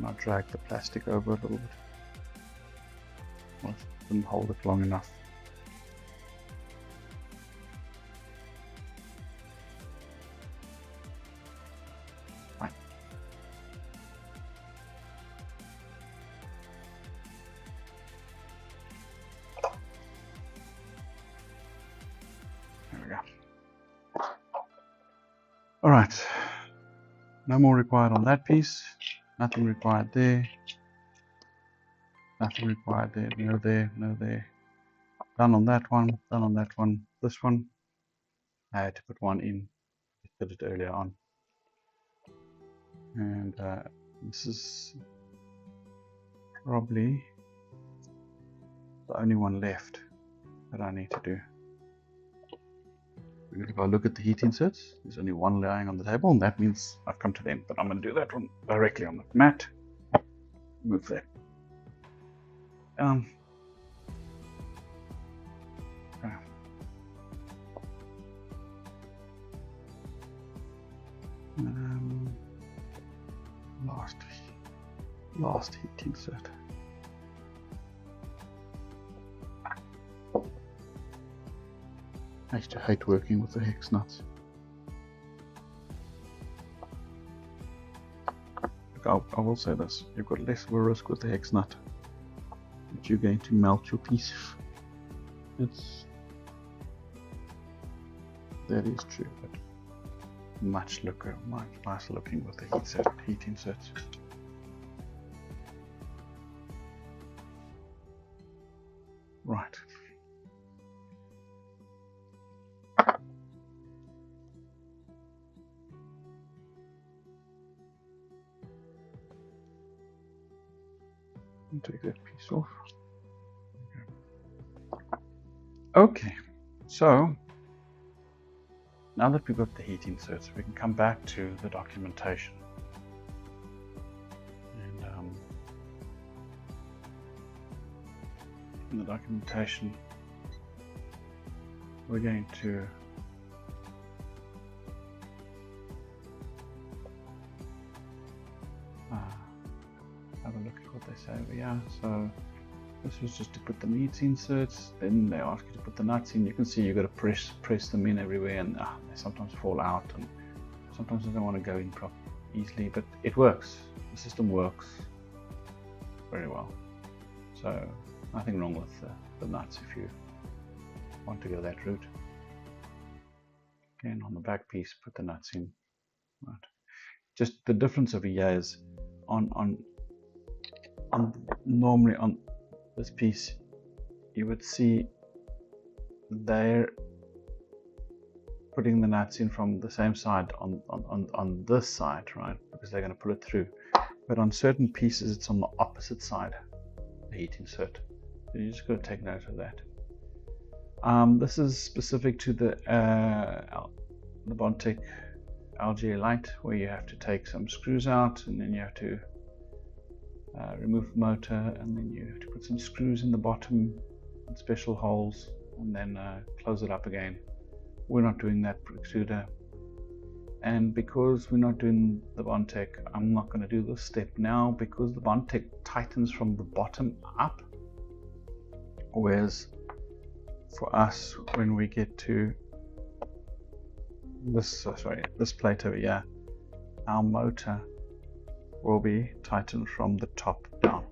and I dragged the plastic over a little bit. Well, didn't hold it long enough. Right. There we go. All right. No more required on that piece. Nothing required there. Nothing required there. No there. No there. Done on that one. Done on that one. This one, I had to put one in. I did it earlier on. And this is probably the only one left that I need to do. If I look at the heat inserts, there's only one lying on the table, and that means I've come to the end. But I'm going to do that one directly on the mat. Move that. Last heat insert. I used to hate working with the hex nuts. Look, I will say this, you've got less of a risk with the hex nut that you're going to melt your piece. That is true, but much nicer looking with the heat inserts. Right. Take that piece off. Okay, so now that we've got the heat inserts, we can come back to the documentation. And in the documentation, we're going to have a look at what they say over here. So this was just to put the heat inserts, then they ask you to put the nuts in. You can see you've got to press them in everywhere, and they sometimes fall out, and sometimes they don't want to go in easily, but it works. The system works very well. So nothing wrong with the nuts if you want to go that route. Again, on the back piece, put the nuts in. Right. Just the difference over here is normally on this piece, you would see they're putting the nuts in from the same side on this side, right? Because they're going to pull it through. But on certain pieces, it's on the opposite side, the heat insert. So you just got to take note of that. This is specific to the Bondtech LGA Lite, where you have to take some screws out, and then you have to remove the motor, and then you have to put some screws in the bottom and special holes, and then close it up again. We're not doing that for extruder, and because we're not doing the Bondtech, I'm not going to do this step now, because the Bondtech tightens from the bottom up, whereas for us, when we get to this plate over here, our motor will be tightened from the top down.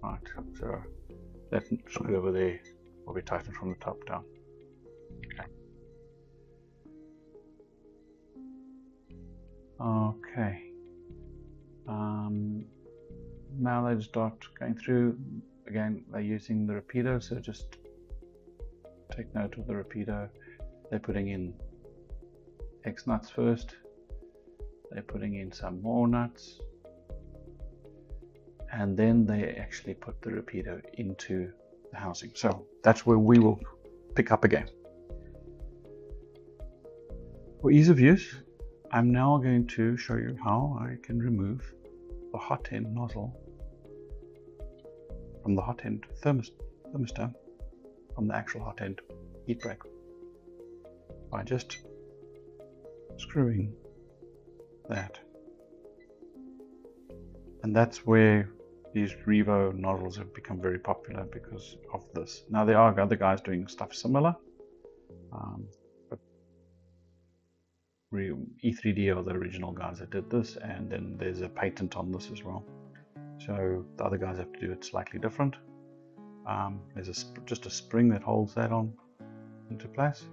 Right, so that screw over there will be tightened from the top down. Okay. Now they start going through. Again, they're using the repeater, so just take note of the repeater. They're putting in X nuts first. They're putting in some more nuts, and then they actually put the repeater into the housing. So that's where we will pick up again. For ease of use, I'm now going to show you how I can remove the hot end nozzle from the hot end thermistor from the actual hot end heat break by just screwing that And that's where these Revo nozzles have become very popular because of this. Now there are other guys doing stuff similar, but E3D are the original guys that did this, and then there's a patent on this as well. So the other guys have to do it slightly different. There's just a spring that holds that on into place.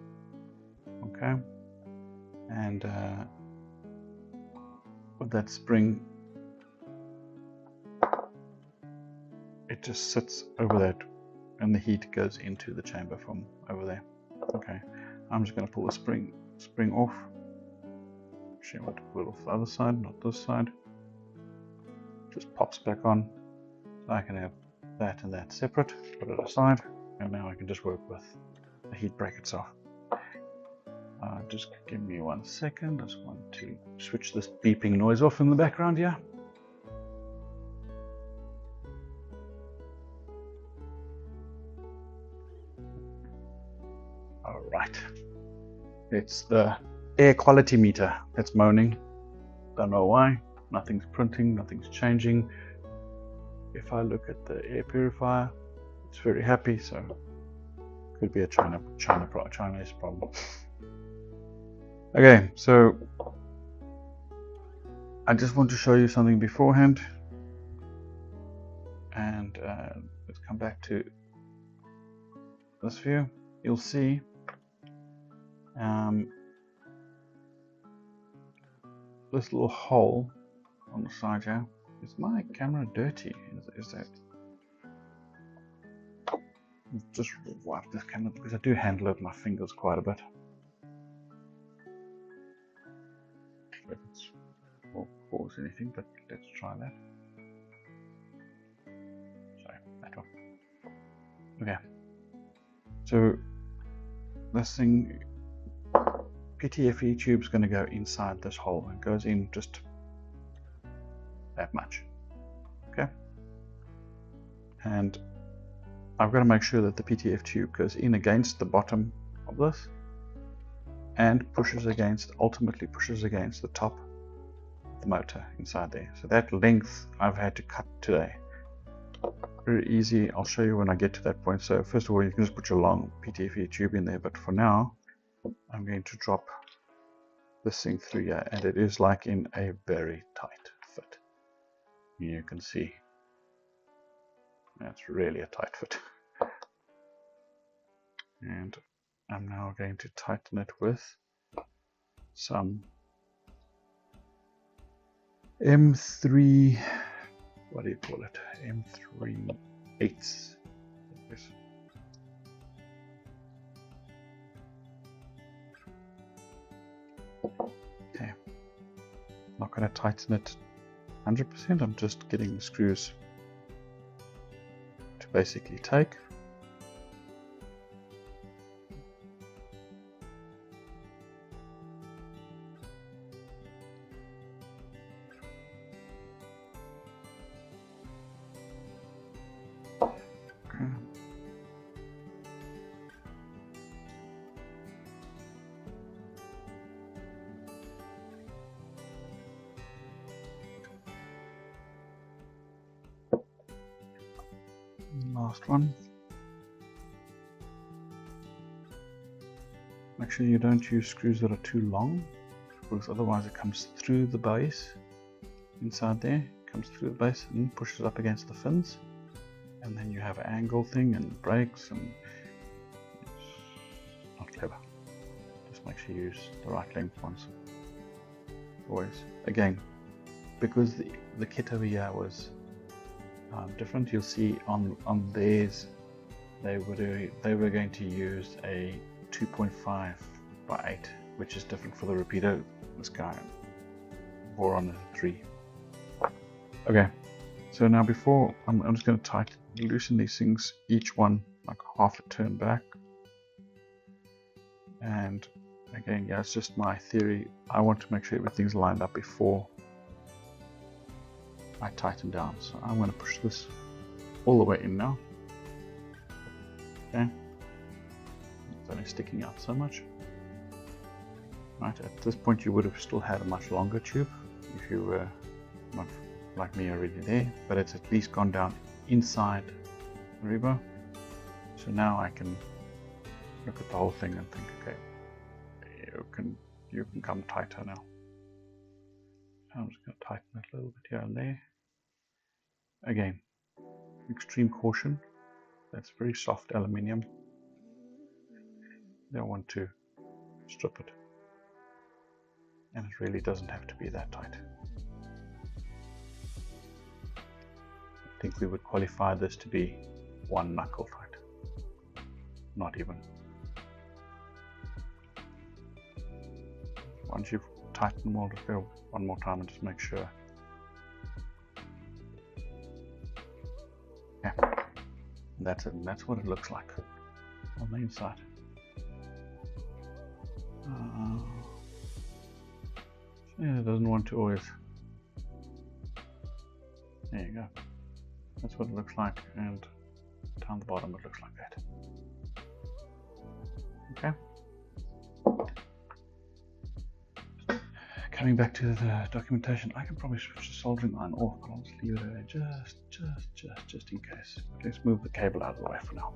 Okay, and with that spring, it just sits over that, and the heat goes into the chamber from over there. Okay, I'm just going to pull the spring off. Actually, I want to pull it off the other side, not this side. Just pops back on, so I can have that and that separate. Put it aside, and now I can just work with the heat break itself. Just give me 1 second. I just want to switch this beeping noise off in the background here. Alright, it's the air quality meter that's moaning. Don't know why. Nothing's printing, nothing's changing. If I look at the air purifier, it's very happy, so could be a Chinese problem. Okay, so I just want to show you something beforehand, and let's come back to this view. You'll see this little hole on the side here. Is my camera dirty? Is that? Just wipe this camera because I do handle it with my fingers quite a bit. If it's won't cause anything, but let's try that. Sorry, that one. Okay. So this thing, PTFE tube is going to go inside this hole, and goes in just that much. Okay. And I've got to make sure that the PTFE tube goes in against the bottom of this and ultimately pushes against the top of the motor inside there. So that length I've had to cut today. Very easy. I'll show you when I get to that point. So first of all, you can just put your long PTFE tube in there, but for now I'm going to drop this thing through here, and it is like in a very tight fit. You can see that's really a tight fit. And I'm now going to tighten it with some M3, what do you call it? M3/8. Yes. Okay. Not going to tighten it 100%. I'm just getting the screws to basically take. Last one. Make sure you don't use screws that are too long, because otherwise it comes through the base inside there, comes through the base and pushes up against the fins, and then you have an angle thing and breaks, and it's not clever. Just make sure you use the right length ones. Always. Again, because the kit over here was different, you'll see on theirs they were going to use a 2.5 by 8, which is different for the repeater. This guy bore on a 3. Okay, so now before I'm just going to loosen these things, each one like half a turn back. And again, yeah, it's just my theory. I want to make sure everything's lined up before I tighten down. So I'm going to push this all the way in now. Okay, it's only sticking out so much. Right, at this point you would have still had a much longer tube if you were not like me already there, but it's at least gone down inside the rebar. So now I can look at the whole thing and think, okay, you can come tighter now. I'm just going to tighten it a little bit here and there. Again, extreme caution. That's very soft aluminium. You don't want to strip it. And it really doesn't have to be that tight. I think we would qualify this to be 1 knuckle tight. Not even. Once you've tightened them all, just go one more time and just make sure. Yeah, that's it. And that's what it looks like on the inside. Yeah, it doesn't want to always. There you go. That's what it looks like, and down the bottom it looks like that. Okay. Coming back to the documentation, I can probably switch the soldering iron off, but I'll just leave it there just in case. Let's move the cable out of the way for now.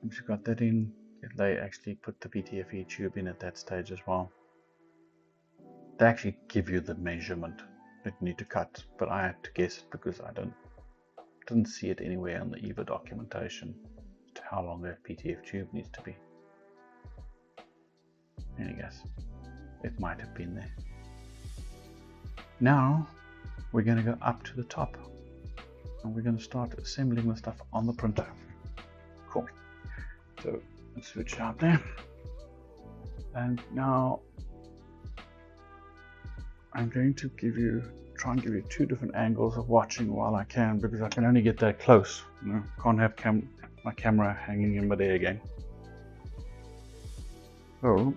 Once you've got that in, they actually put the PTFE tube in at that stage as well. They actually give you the measurement that you need to cut, but I had to guess it because I didn't see it anywhere on the EVA documentation as to how long that PTF tube needs to be. Any guess? It might have been there. Now we're going to go up to the top and we're going to start assembling the stuff on the printer. Cool. So let's switch out there. And now I'm going to try and give you 2 different angles of watching while I can, because I can only get that close. You know, can't have my camera hanging in midair again. So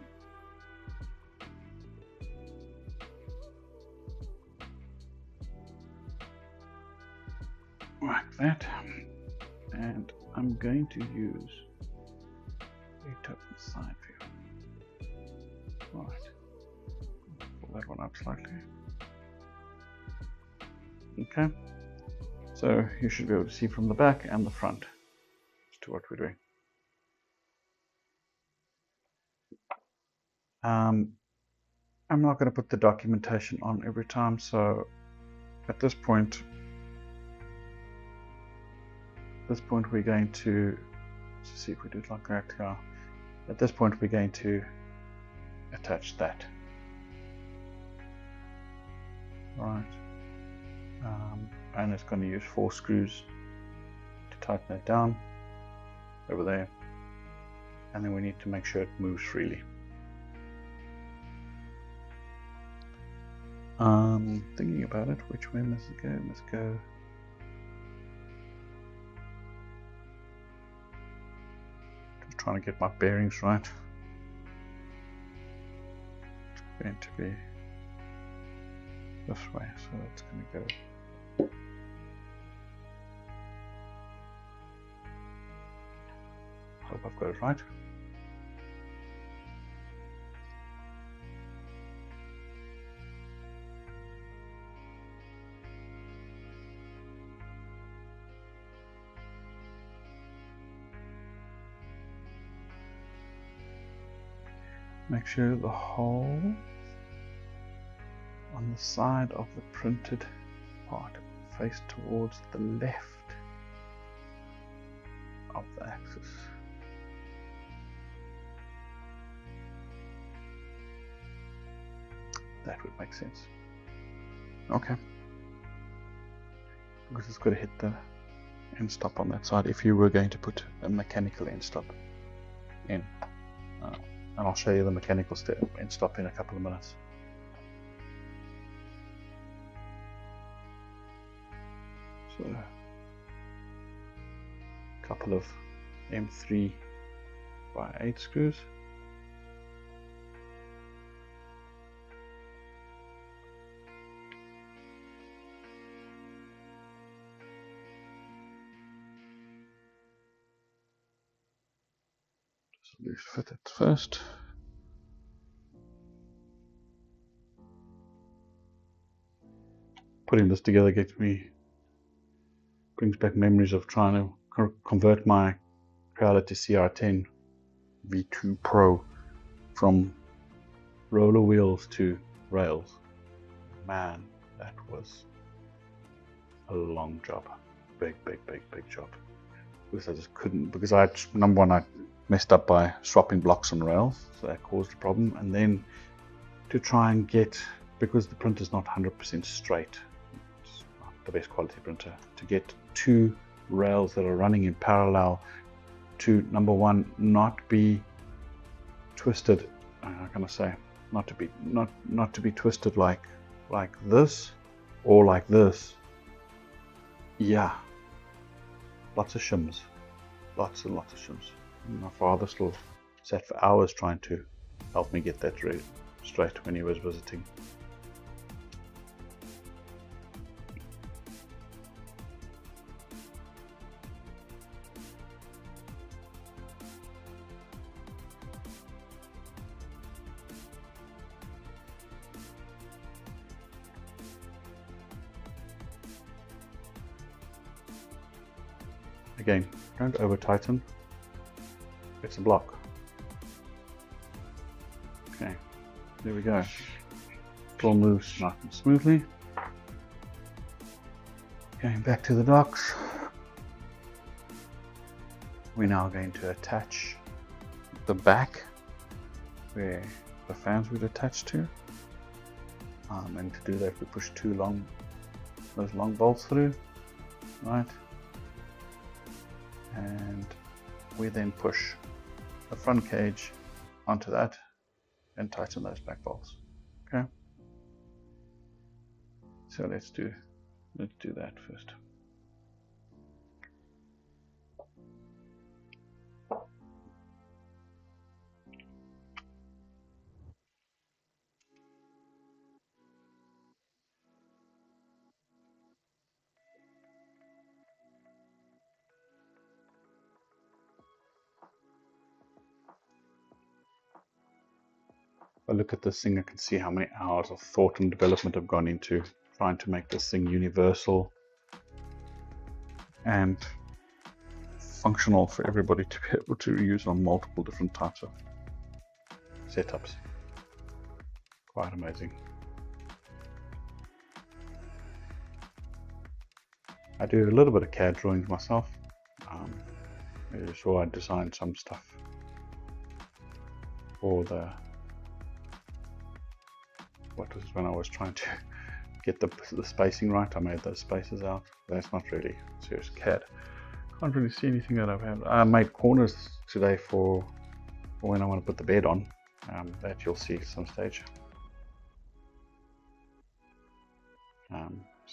like that, and I'm going to use a top side view. Right. Pull that one up slightly. Okay, so you should be able to see from the back and the front as to what we're doing. I'm not going to put the documentation on every time, so at this point we're going to, let's see if we do it like that. At this point we're going to attach that. Right. And it's going to use 4 screws to tighten it down over there, and then we need to make sure it moves freely. Thinking about it, which way must it go? It must go just trying to get my bearings right. It's going to be this way, so it's going to go hope I've got it right. Make sure the hole on the side of the printed part face towards the left of the axis. That would make sense. Okay. Because it's got to hit the end stop on that side if you were going to put a mechanical end stop in. And I'll show you the mechanical end stop in a couple of minutes. So, a couple of M3 by 8 screws. Just loose fit it first. putting this together brings back memories of trying to convert my Reality CR10 V2 Pro from roller wheels to rails. Man, that was a long job. Big job. Because I just couldn't, because number one, I messed up by swapping blocks on rails, so that caused a problem. And then to try and get, because the printer's not 100% straight, it's not the best quality printer, to get two rails that are running in parallel to, number one, not be twisted, how can I say, not to be twisted like this or like this. Yeah, lots of shims, lots and lots of shims. My father still sat for hours trying to help me get that straight when he was visiting. Again, don't over tighten, it's a block. Okay, there we go. It all moves nice and smoothly. Going back to the docks, we're now going to attach the back where the fans would attach to. And to do that, we push those long bolts through, right? And we then push the front cage onto that and tighten those back bolts. Okay. So let's do that first. If I look at this thing, I can see how many hours of thought and development have gone into trying to make this thing universal and functional for everybody to be able to use on multiple different types of setups. Quite amazing. I do a little bit of CAD drawings myself. You saw I designed some stuff for when I was trying to get the spacing right. I made those spaces out. That's not really serious CAD. Can't really see anything that I've had. I made corners today for when I want to put the bed on. That you'll see at some stage.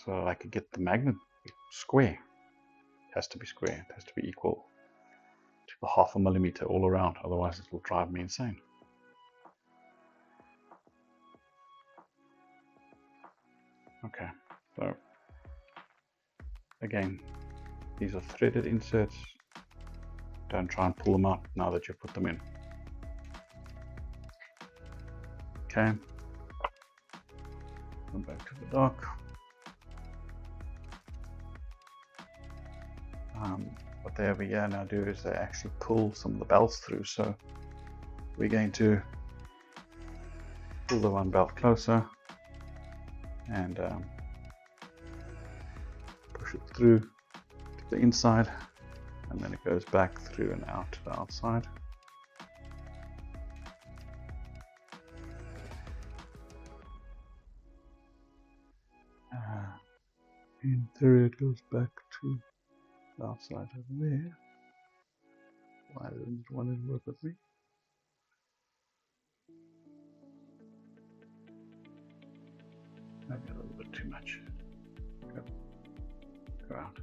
So I could get the magnet square. It has to be square. It has to be equal to the 0.5 millimeter all around. Otherwise, it will drive me insane. Okay, so again, these are threaded inserts. Don't try and pull them out now that you've put them in. Okay, come back to the dock. What they over here now do is they actually pull some of the belts through. So we're going to pull the one belt closer and push it through to the inside, and then it goes back through and out to the outside. In theory it goes back to the outside over there. Why doesn't it want to work with me? Maybe a little bit too much. Go out.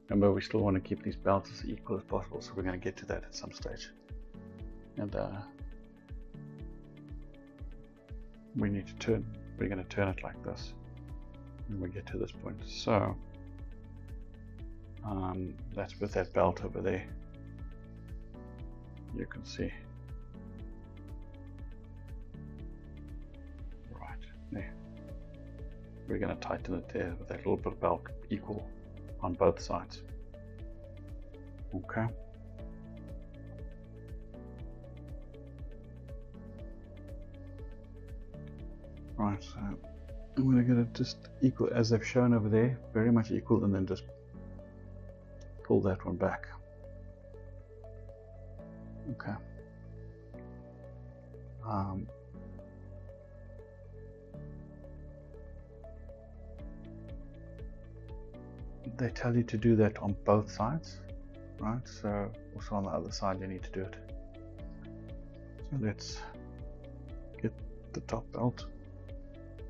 Remember, we still want to keep these belts as equal as possible, so we're going to get to that at some stage. And we need to turn. We're going to turn it like this when we get to this point. So that's with that belt over there. You can see. There. We're going to tighten it there with that little bit of belt equal on both sides. Okay. Right, so I'm going to get it just equal as they've shown over there, very much equal, and then just pull that one back. Okay. They tell you to do that on both sides, right? So also on the other side you need to do it. So let's get the top belt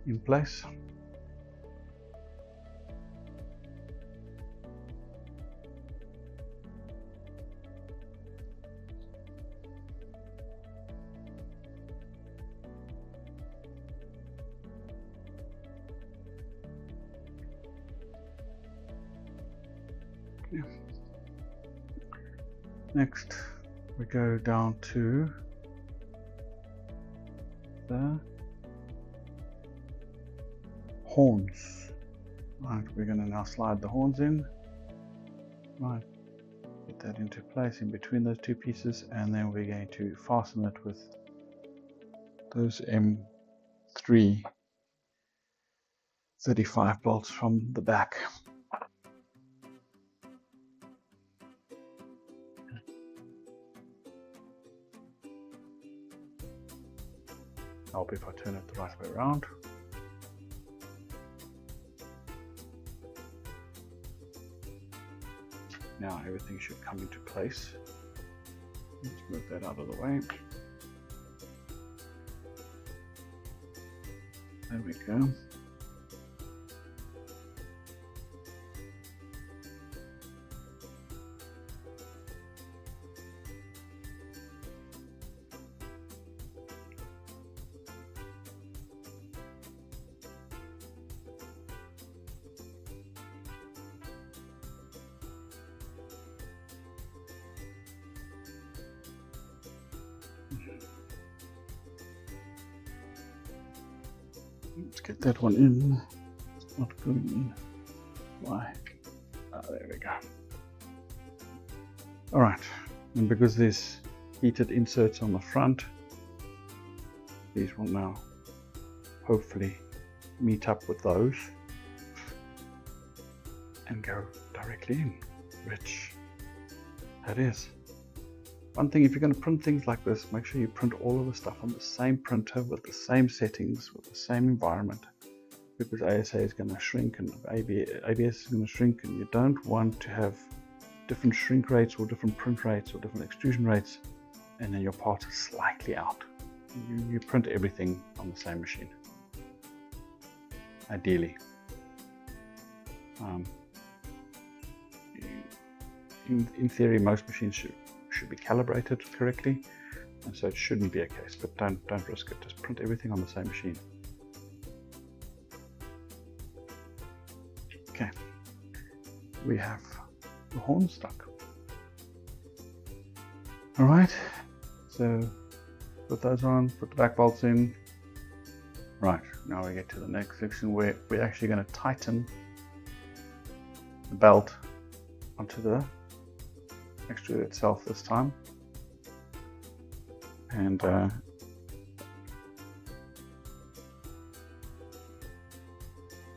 in place. Yeah. Next we go down to the horns. Right, we're going to now slide the horns in. Right, get that into place in between those two pieces, and then we're going to fasten it with those M3 35 bolts from the back. I hope if I turn it the right way around. Now everything should come into place. Let's move that out of the way. There we go. Let's get that one in. It's not going in. Why? There we go. Alright, and because there's heated inserts on the front, these will now hopefully meet up with those and go directly in, which that is. One thing, if you're going to print things like this, make sure you print all of the stuff on the same printer with the same settings, with the same environment, because ASA is going to shrink and ABS is going to shrink, and you don't want to have different shrink rates or different print rates or different extrusion rates, and then your part is slightly out. You print everything on the same machine, ideally. In theory, most machines should be calibrated correctly, and so it shouldn't be a case, but don't risk it. Just print everything on the same machine. Okay, we have the horn stuck. All right, so put those on, put the back bolts in. Right, now we get to the next section where we're actually going to tighten the belt onto the extruder itself this time, and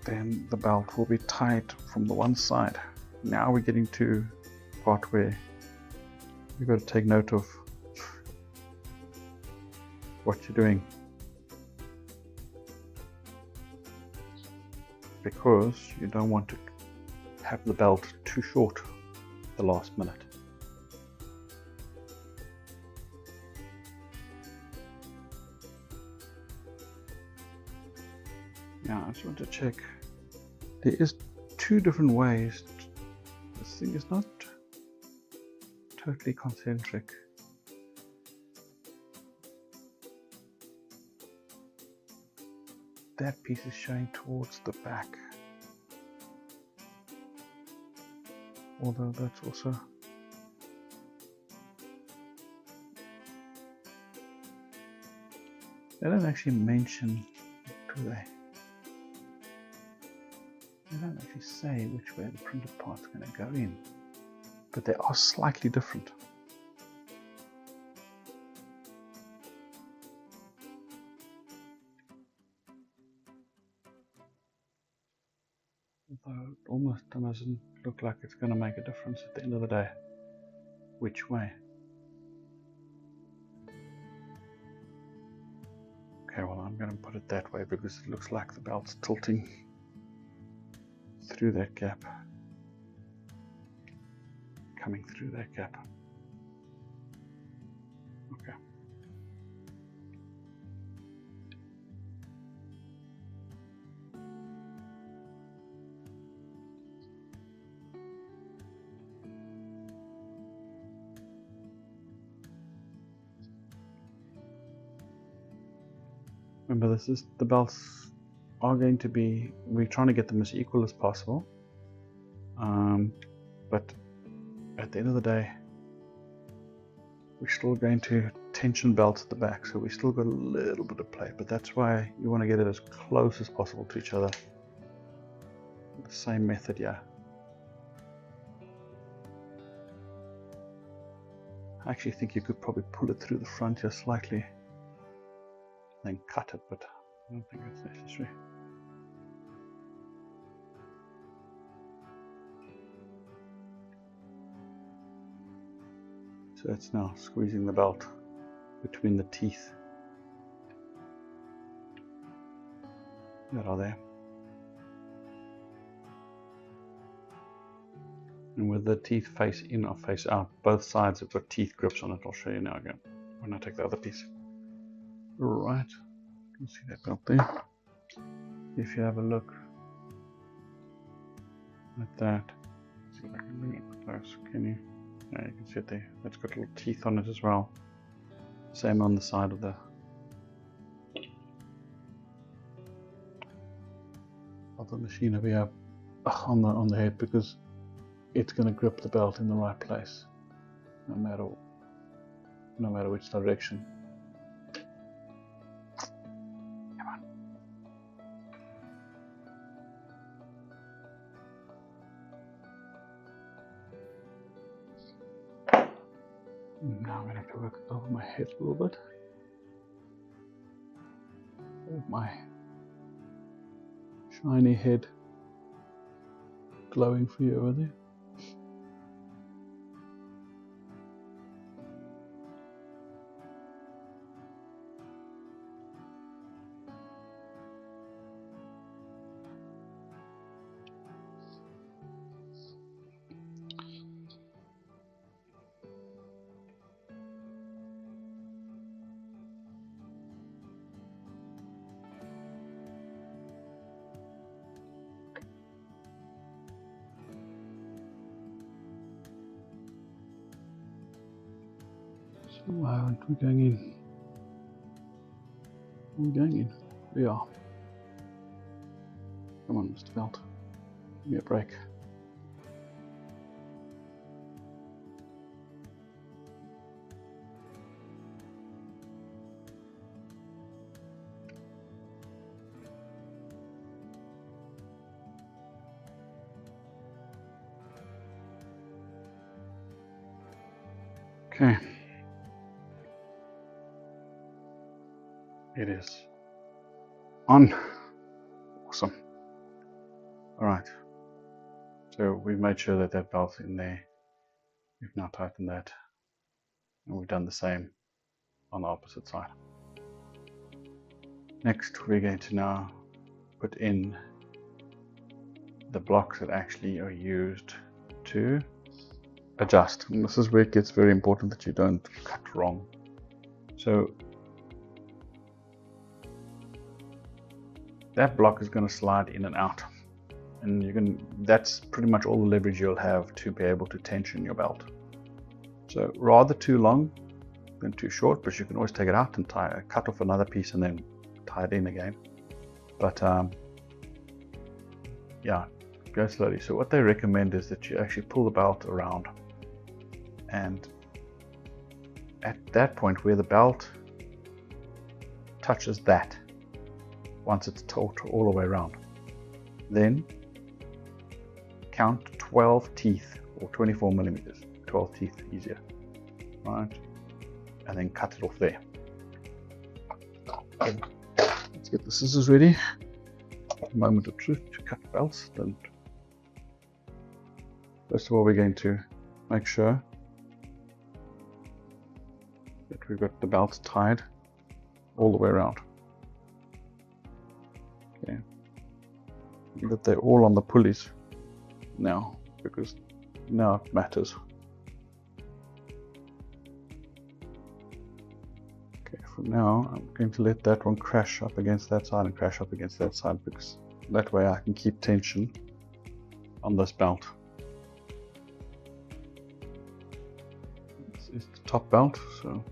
then the belt will be tight from the one side. Now we're getting to the part where you've got to take note of what you're doing, because you don't want to have the belt too short at the last minute. Now I just want to check, there is two different ways. This thing is not totally concentric. That piece is showing towards the back, although that's also they don't actually mention do they? They don't actually say which way the printed part's going to go in, but they are slightly different. Although it almost doesn't look like it's going to make a difference at the end of the day, which way. Okay, well, I'm going to put it that way because it looks like the belt's tilting through that gap, coming through that gap. Okay. Remember, the belts are going to be, we're trying to get them as equal as possible, but at the end of the day, we're still going to tension belts at the back, so we still got a little bit of play, but that's why you want to get it as close as possible to each other. The same method, yeah. I actually think you could probably pull it through the front here slightly, then cut it, but I don't think it's necessary. So it's now squeezing the belt between the teeth that are there. And with the teeth face in or face out, both sides have got teeth grips on it. I'll show you now again when I take the other piece. Right, you can see that belt there. If you have a look at that, see if I can bring it close. Can you? Yeah, you can see it there. That's got little teeth on it as well. Same on the side of the machine over here on the head, because it's going to grip the belt in the right place, no matter which direction. Come on. Now I'm going to have to work over my head a little bit. With my shiny head glowing for you over there. So why aren't we going in? Are we going in? We are. Come on, Mr. Belt. Give me a break. Okay. It is on. Awesome. All right. So we've made sure that that belt's in there. We've now tightened that, and we've done the same on the opposite side. Next, we're going to now put in the blocks that actually are used to adjust. And this is where it gets very important that you don't cut wrong. So that block is going to slide in and out, and that's pretty much all the leverage you'll have to be able to tension your belt. So rather too long than too short, but you can always take it out and cut off another piece and then tie it in again. But yeah, go slowly. So what they recommend is that you actually pull the belt around, and at that point where the belt touches that, once it's taut all the way around. Then count 12 teeth, or 24 millimeters. 12 teeth easier, right? And then cut it off there. Let's get the scissors ready. Moment of truth to cut belts. First of all, we're going to make sure that we've got the belts tied all the way around. Okay. That they're all on the pulleys now, because now it matters. Okay, for now I'm going to let that one crash up against that side and crash up against that side, because that way I can keep tension on this belt. This is the top belt, so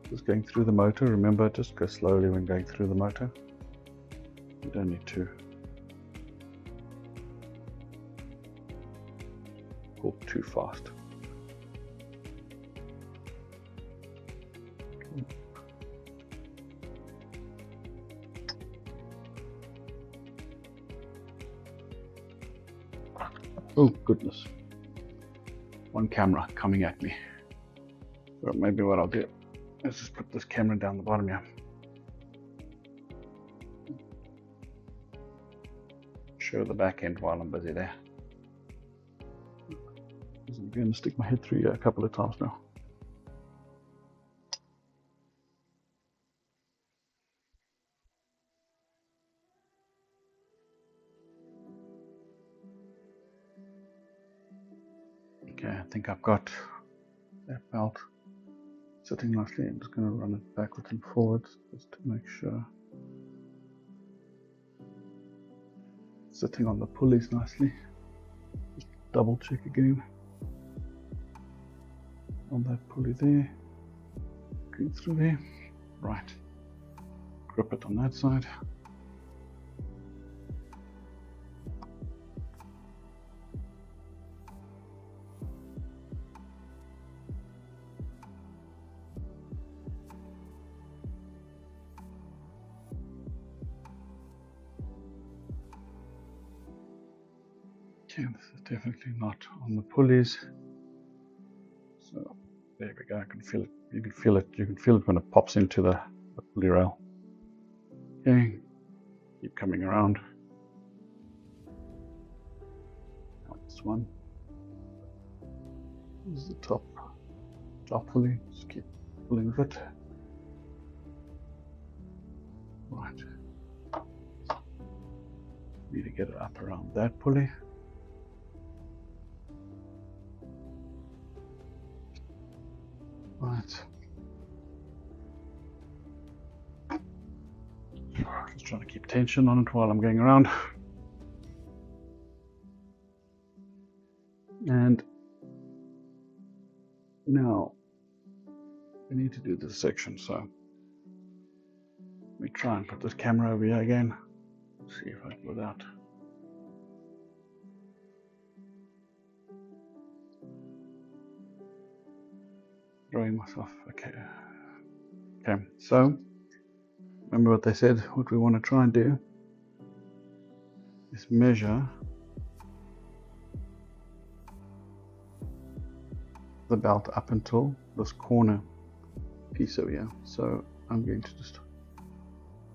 just going through the motor. Remember, just go slowly when going through the motor. You don't need to pull too fast. Okay. Oh goodness, one camera coming at me. So maybe what I'll do, let's just put this camera down the bottom here. Show the back end while I'm busy there. I'm going to stick my head through here a couple of times now. Okay, I think I've got that belt sitting nicely. I'm just going to run it backwards and forwards just to make sure. Sitting on the pulleys nicely. Just double check again. On that pulley there. Going through there. Right. Grip it on that side. Okay, this is definitely not on the pulleys. So there we go. I can feel it. You can feel it. You can feel it when it pops into the pulley rail. Okay, keep coming around. This one. This is the top pulley. Just keep pulling with it. Right. Need to get it up around that pulley. Right. Just trying to keep tension on it while I'm going around. And now we need to do this section, so let me try and put this camera over here again. See if I can without. Drawing myself. Okay, so remember what they said. What we want to try and do is measure the belt up until this corner piece over here. So I'm going to just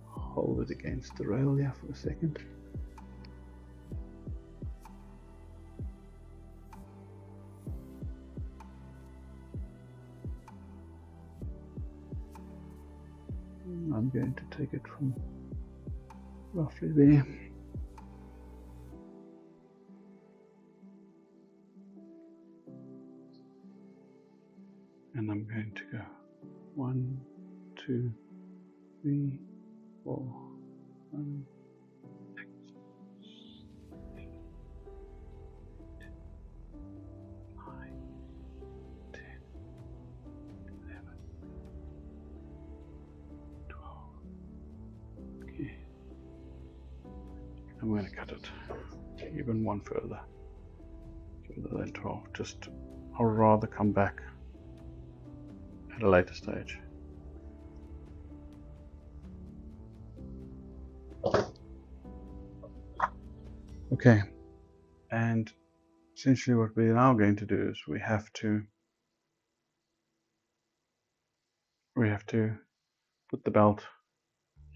hold it against the rail here for a second. I'm going to take it from roughly there. And I'm going to go 1, 2, 3, 4, 5, 6, 7, 8, 9, 10, 11, 12. Okay. I'm going to cut it even one further than 12. Just, I'll rather come back at a later stage. Okay, and essentially what we're now going to do is we have to put the belt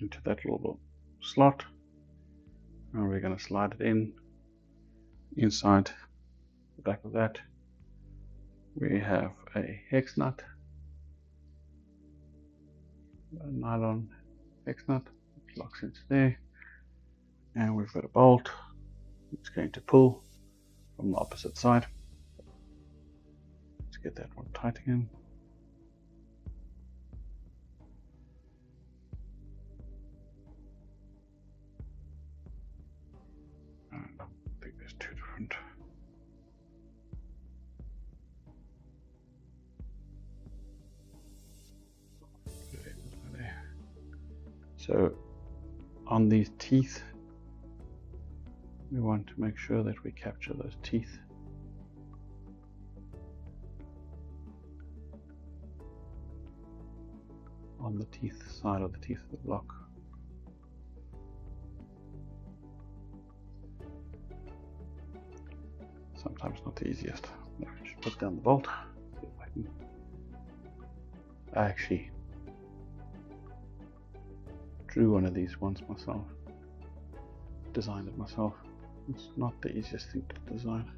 into that little slot, and we're going to slide it inside the back of that. We have a hex nut, a nylon hex nut, it locks into there, and we've got a bolt. It's going to pull from the opposite side. Let's get that one tight again. And I think there's two different. So on these teeth, we want to make sure that we capture those teeth. On the teeth side of the teeth of the block. Sometimes not the easiest. Just put down the bolt. See if I can. I actually drew one of these once myself. Designed it myself. It's not the easiest thing to design.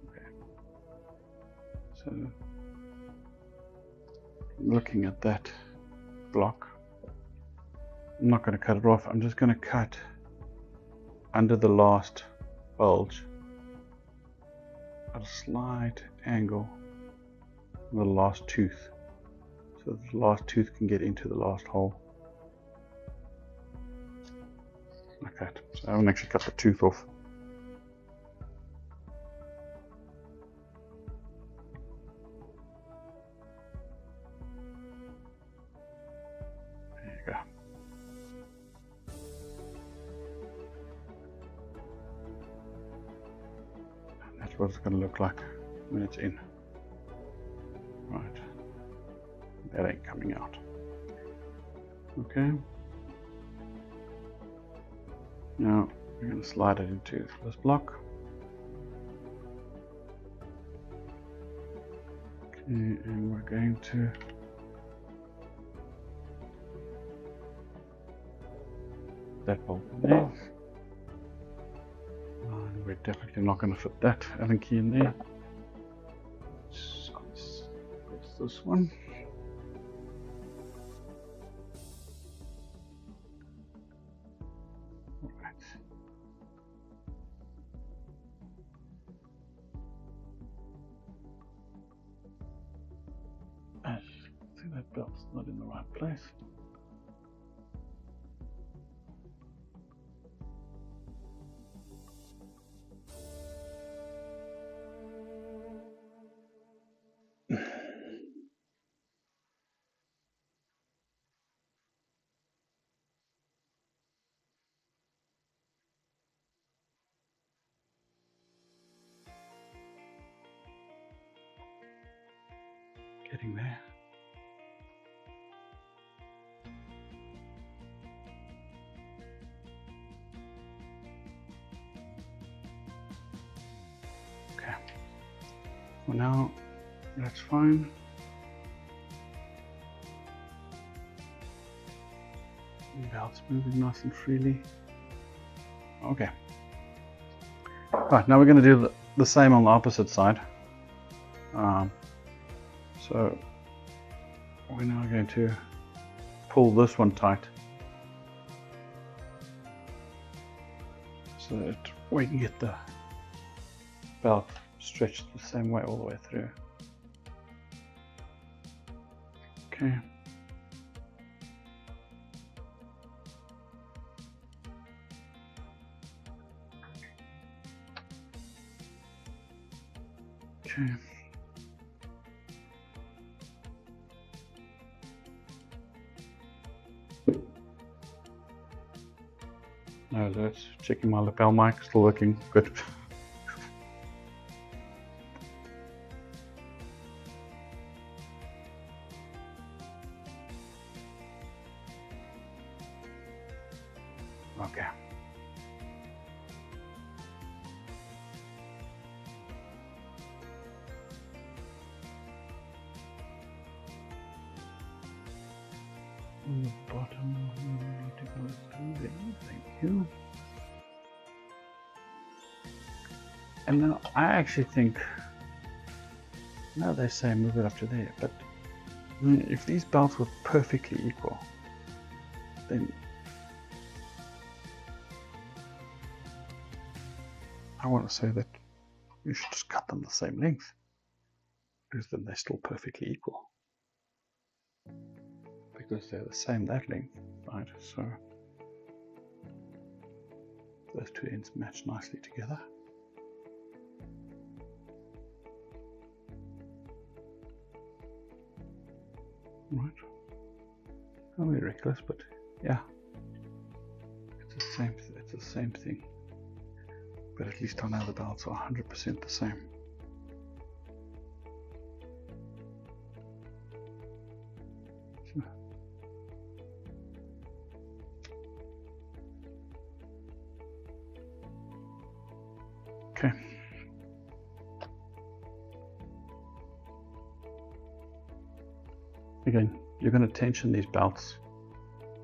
Okay. So, looking at that block, I'm not going to cut it off. I'm just going to cut under the last bulge at a slight angle on the last tooth, so the last tooth can get into the last hole. Like that. So I haven't actually cut the tooth off. There you go. And that's what it's going to look like when it's in. Right. That ain't coming out. Okay. Now we're going to slide it into this block. Okay, and we're going to that bolt in there. And we're definitely not going to fit that Allen key in there. So it's this one. I think that belt's not in the right place. Getting there. Okay. For now, that's fine. The belt's moving nice and freely. Okay. Right, now we're going to do the same on the opposite side. So we're now going to pull this one tight so that we can get the belt stretched the same way all the way through. Okay. Okay. No alerts. Checking my lapel mic, still working. Good. Okay. On the bottom, we need to go through there. Thank you. And now I actually think, now they say move it up to there, but if these belts were perfectly equal, then I want to say that you should just cut them the same length, because then they're still perfectly equal. Because they're the same that length, right? So those two ends match nicely together. Right. Not very reckless, but yeah, it's the same thing. But at least I know the belts are 100% the same. So. Okay. Again, you're going to tension these belts,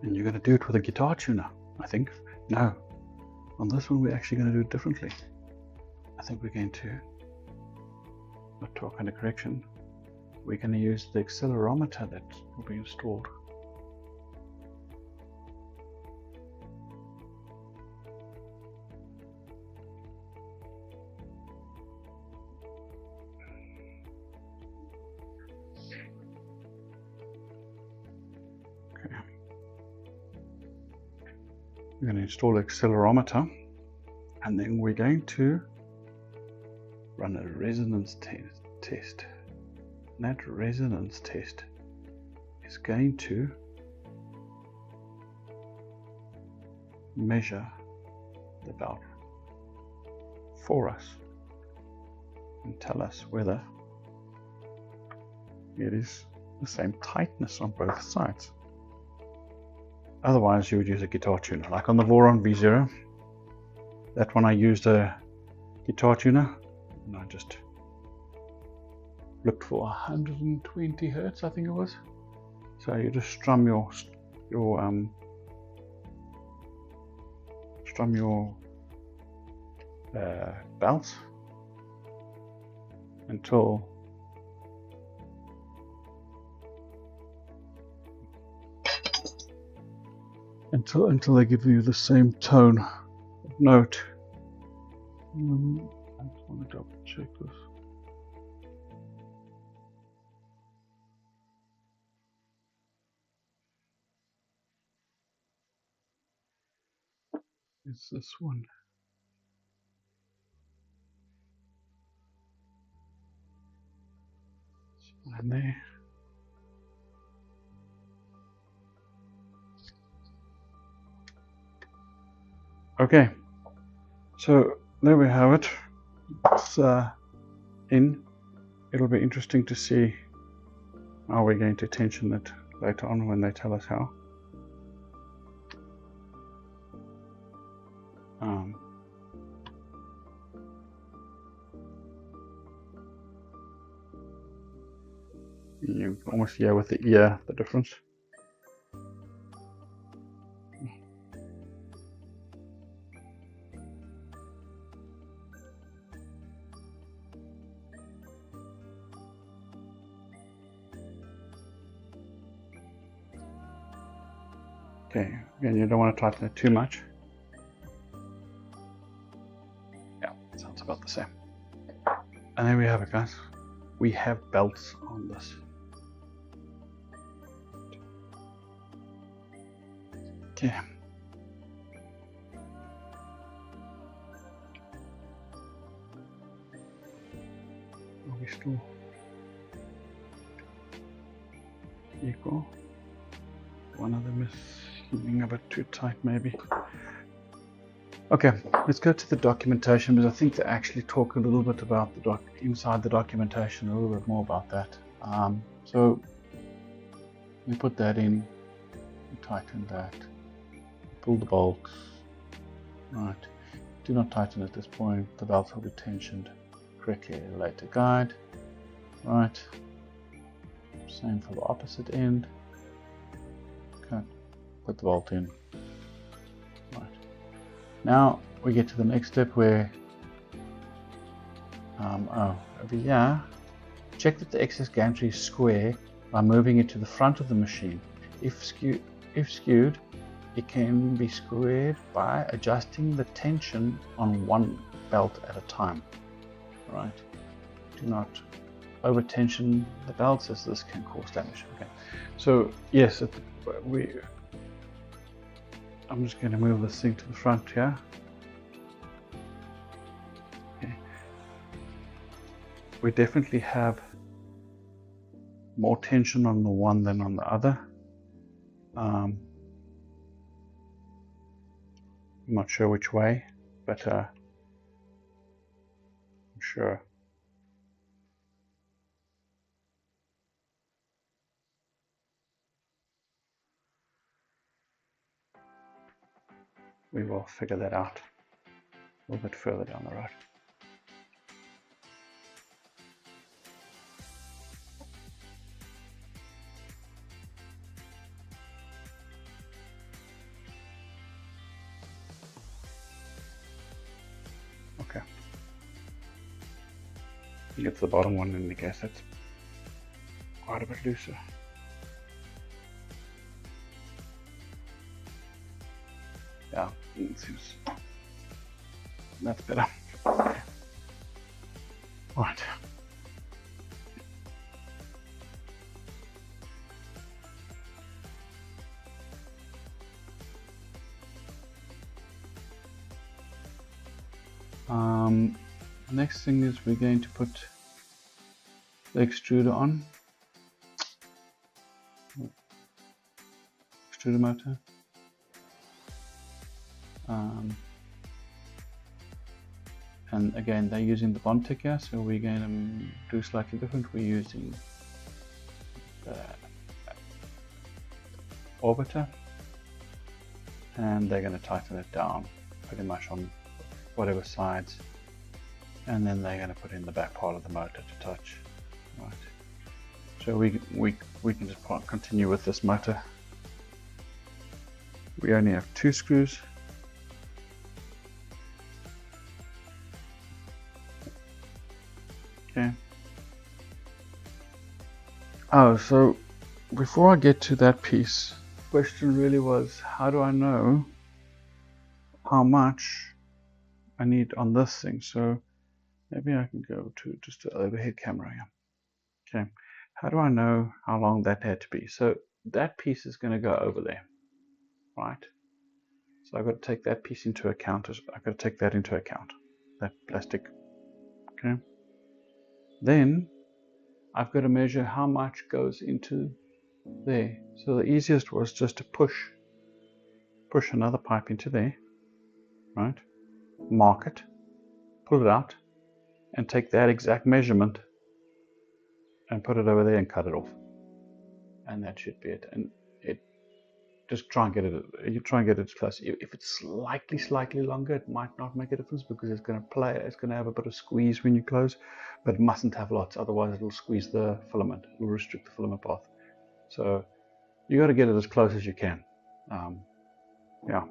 and you're going to do it with a guitar tuner, I think. No, on this one we're actually going to do it differently. I think we're going to, not talk under correction, we're going to use the accelerometer that will be installed. We're going to install the accelerometer, and then we're going to run a resonance test. And that resonance test is going to measure the belt for us and tell us whether it is the same tightness on both sides. Otherwise you would use a guitar tuner, like on the Voron V0. That one I used a guitar tuner, and I just looked for 120 hertz, I think it was. So you just strum your belts until they give you the same tone of note. I just want to double check this. It's this one. And there. Okay, so there we have it. It's in. It'll be interesting to see how we're going to tension it later on when they tell us how. You can almost hear with the ear the difference. Okay, again, you don't want to tighten it too much. Yeah, sounds about the same. And there we have it, guys. We have belts on this. Okay. Are we still equal? One of them is feeling a bit too tight, maybe. Okay, let's go to the documentation, because I think they actually talk a little bit about the inside the documentation, a little bit more about that. So we put that in, we tighten that, pull the bolts, Right. Do not tighten at this point. The belts will be tensioned correctly. Later guide. Right. Same for the opposite end. Okay. Put the bolt in. Right. Now we get to the next step where over here, check that the excess gantry is square by moving it to the front of the machine. If skewed, it can be squared by adjusting the tension on one belt at a time. Right. Do not over tension the belts, as this can cause damage. Okay. So yes, I'm just going to move this thing to the front here. Okay. We definitely have more tension on the one than on the other. I'm not sure which way, but I'm sure. We will figure that out a little bit further down the road. Okay. You get to the bottom one, and I guess that's quite a bit looser. Yeah, it seems that's better. Right. Next thing is we're going to put the extruder on. Extruder motor. And again, they're using the Bondtech here, so we're going to do slightly different. We're using the orbiter, and they're going to tighten it down pretty much on whatever sides, and then they're going to put in the back part of the motor to touch. Right. So we can just continue with this motor. We only have 2 screws. Okay. Oh, so before I get to that piece, the question really was, how do I know how much I need on this thing? So maybe I can go to just an overhead camera here. Okay. How do I know how long that had to be? So that piece is going to go over there, right? So I've got to take that piece into account. I've got to take that into account, that plastic. Okay. Then I've got to measure how much goes into there. So the easiest was just to push another pipe into there, right? Mark it, pull it out, and take that exact measurement and put it over there and cut it off. And that should be it. And just try and get it. You try and get it as close. If it's slightly longer, it might not make a difference because it's going to have a bit of squeeze when you close, but it mustn't have lots. Otherwise, it'll squeeze the filament. It'll restrict the filament path. So you got to get it as close as you can. Yeah.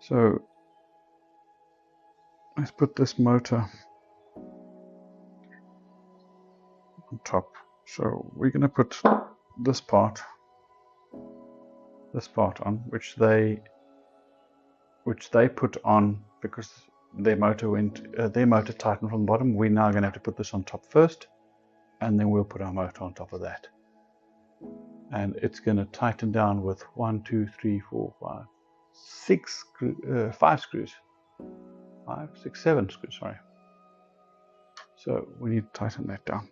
So let's put this motor on top. So we're going to put this part on, which they put on because their motor tightened from the bottom. We're now going to have to put this on top first, and then we'll put our motor on top of that. And it's going to tighten down with 1, 2, 3, 4, 5, 6, 5 screws. 5, 6, 7 screws, sorry. So we need to tighten that down.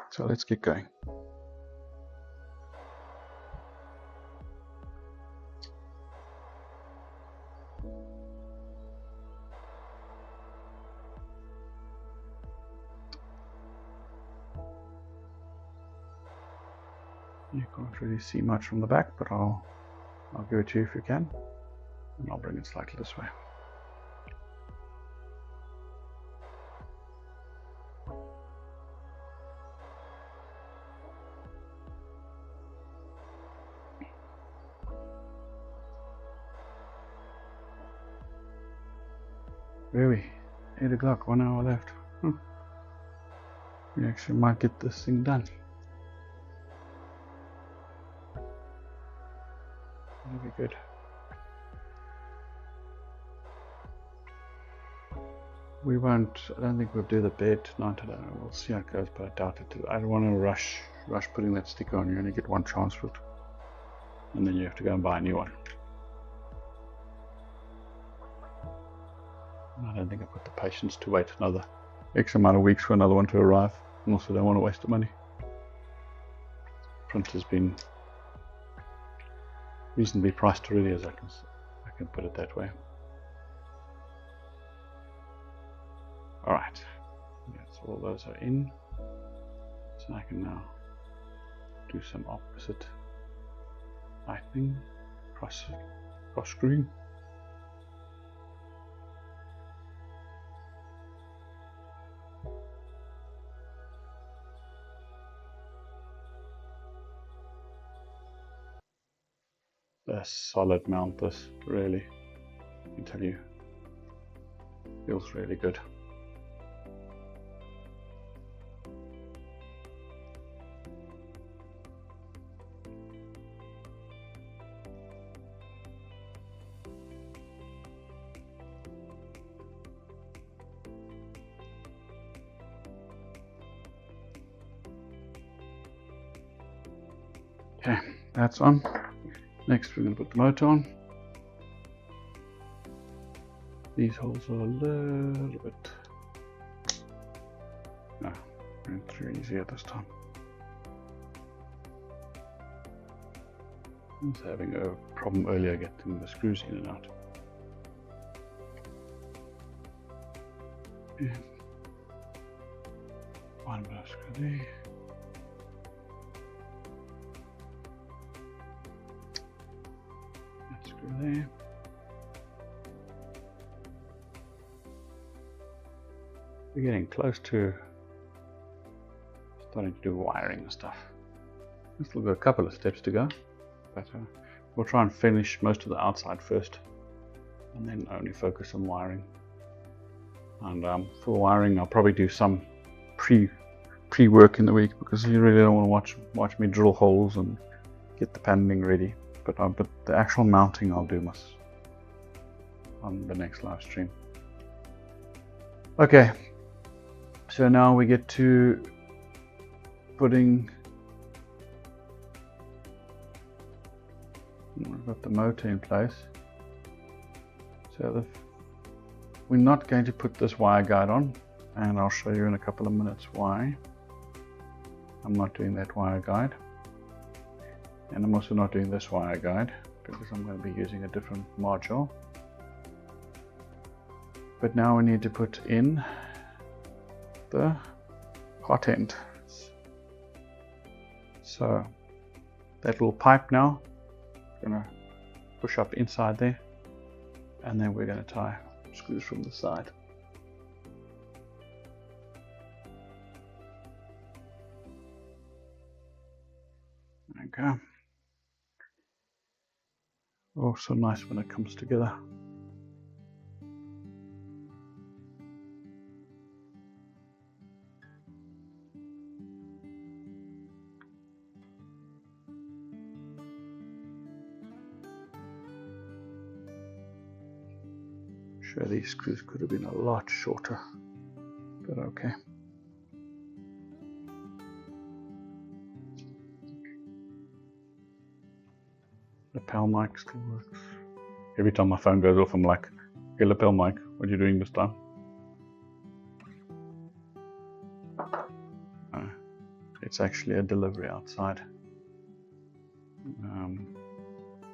So let's get going. You can't really see much from the back, but I'll give it to you if you can. And I'll bring it slightly this way. Really? 8 o'clock, 1 hour left. We actually might get this thing done. That'll be good. We won't, I don't think we'll do the bed tonight. I don't know, we'll see how it goes, but I doubt it. I don't want to rush putting that sticker on. You only get one chance for it. And then you have to go and buy a new one. I don't think I've got the patience to wait another X amount of weeks for another one to arrive. And also don't want to waste the money. Printer's been reasonably priced already, as I can put it that way. Alright, yes, all those are in. So I can now do some opposite lightning, cross screwing. A solid mount, this really, I can tell you, feels really good. Okay, that's on. Next we're going to put the motor on. These holes are a little bit, no, went through easier this time. I was having a problem earlier getting the screws in and out. And one more screw there. There. We're getting close to starting to do wiring and stuff. We've still got a couple of steps to go, but we'll try and finish most of the outside first and then only focus on wiring. And for wiring I'll probably do some pre-work in the week, because you really don't want to watch me drill holes and get the paneling ready. But the actual mounting I'll do on the next live stream. Okay, so now we get to putting, we've got the motor in place. So we're not going to put this wire guide on, and I'll show you in a couple of minutes why I'm not doing that wire guide. And I'm also not doing this wire guide because I'm going to be using a different module. But now we need to put in the hot end. So that little pipe now, I'm going to push up inside there, and then we're going to tie screws from the side. Okay. Oh, so nice when it comes together. Sure, these screws could have been a lot shorter, but okay. Lapel mic still works. Every time my phone goes off, I'm like, hey, lapel mic, what are you doing this time? It's actually a delivery outside.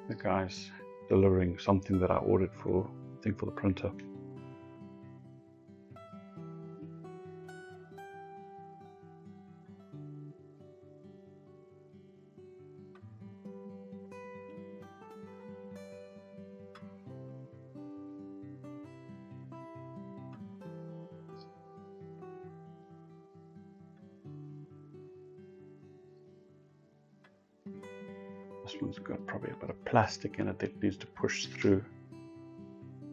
The guy's delivering something that I ordered for, I think, for the printer. this one's got probably a bit of plastic in it that needs to push through.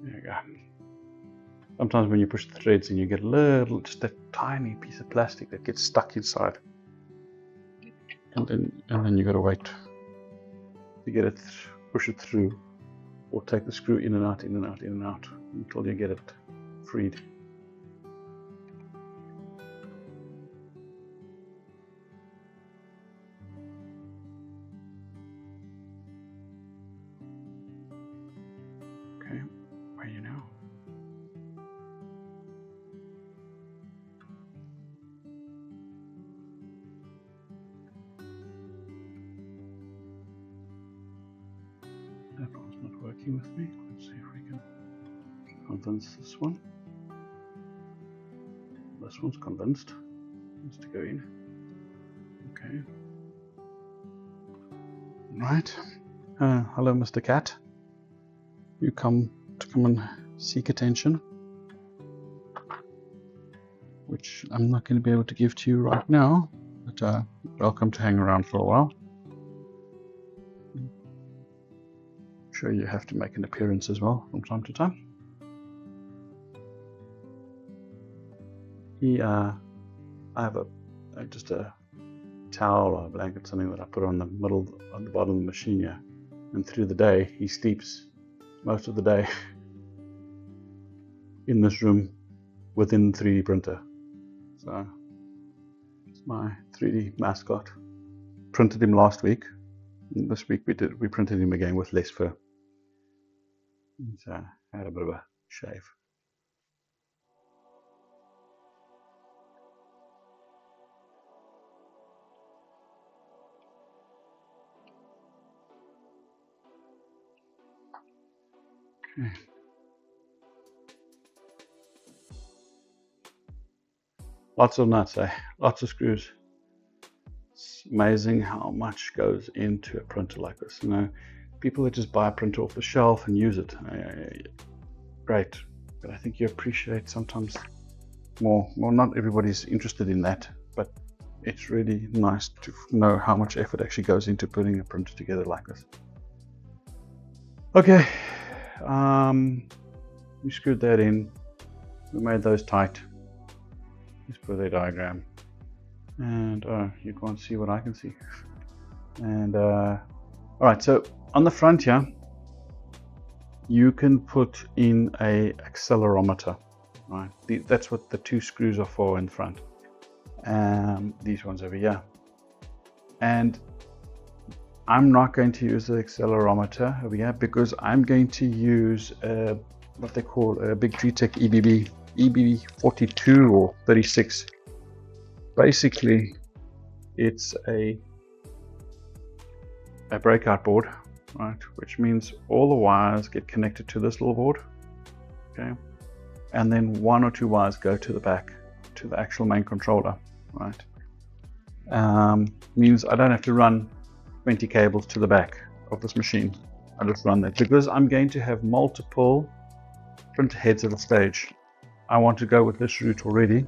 There you go. Sometimes when you push the threads in, you get a little, just a tiny piece of plastic that gets stuck inside. And then you got to wait to get it, push it through, or take the screw in and out, in and out, in and out, until you get it freed. Okay, where are you now? That one's not working with me. Let's see if we can convince this one. This one's convinced. Needs to go in. Okay. Right. Hello, Mr. Cat. You come and seek attention, which I'm not going to be able to give to you right now, but welcome to hang around for a while. I'm sure you have to make an appearance as well from time to time. I have just a towel or a blanket, something that I put on the bottom of the machine here, and through the day he sleeps most of the day in this room within the 3D printer. So it's my 3D mascot. Printed him last week. This week we printed him again with less fur. So I had a bit of a shave. Okay. Lots of nuts, lots of screws. It's amazing how much goes into a printer like this. You know, people that just buy a printer off the shelf and use it, great. But I think you appreciate sometimes more. Well, not everybody's interested in that, but it's really nice to know how much effort actually goes into putting a printer together like this. Okay. We screwed that in, we made those tight. Let's put their diagram, and you can't see what I can see. And alright, so on the front here you can put in a accelerometer, right? That's what the two screws are for in front, these ones over here. And I'm not going to use the accelerometer over here because I'm going to use what they call a Big Tree Tech EBB 42 or 36. Basically, it's a breakout board, right? Which means all the wires get connected to this little board, okay? And then one or two wires go to the back to the actual main controller, right? Means I don't have to run 20 cables to the back of this machine. I just run that because I'm going to have multiple printer heads at a stage. I want to go with this route already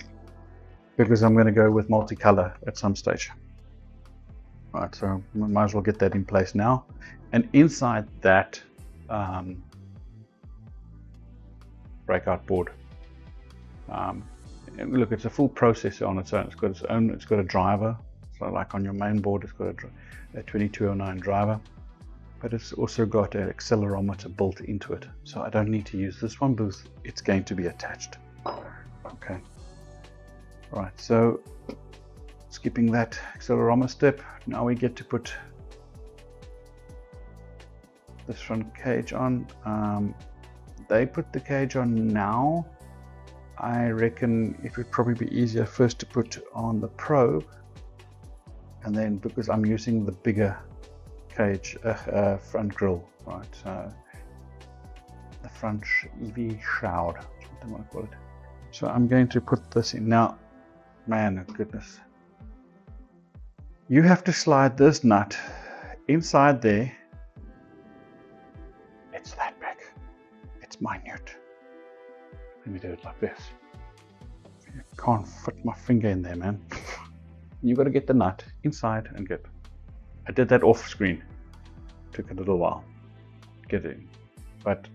because I'm going to go with multicolor at some stage. Right, so we might as well get that in place now. And inside that breakout board, look, it's a full processor on its own. It's got a driver. So like on your main board, it's got a 2209 driver, but it's also got an accelerometer built into it. So I don't need to use this one because it's going to be attached. Okay. Right, so skipping that accelerometer step, now we get to put this front cage on. They put the cage on now. I reckon it would probably be easier first to put on the probe, and then because I'm using the bigger cage front grille, right? The front EVA shroud, that's what they want to call it. So I'm going to put this in now. Man, goodness, you have to slide this nut inside there. It's that big. It's minute. Let me do it like this. You can't fit my finger in there, man. You got to get the nut inside and get. I did that off screen. took a little while to get in, but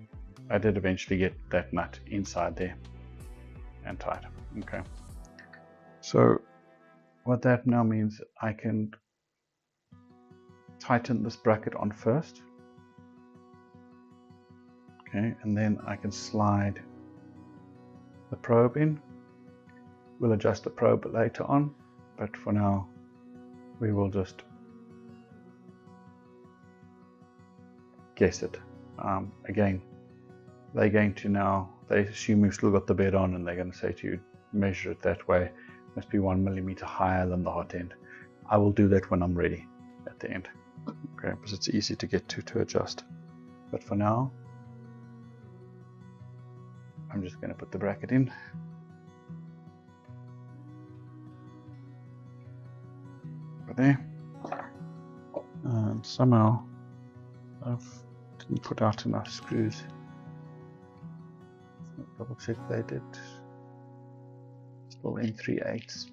I did eventually get that nut inside there and tight. Okay, so what that now means, I can tighten this bracket on first, okay, and then I can slide the probe in. We'll adjust the probe later on, but for now we will just guess it. Again, they're going to now, they assume you've still got the bed on, and they're going to say to you, measure it that way, it must be 1 millimeter higher than the hot end. I will do that when I'm ready at the end, okay, because it's easy to get to adjust. But for now, I'm just going to put the bracket in. There, and somehow I didn't put out enough screws. Double check they did. Still in 3/8.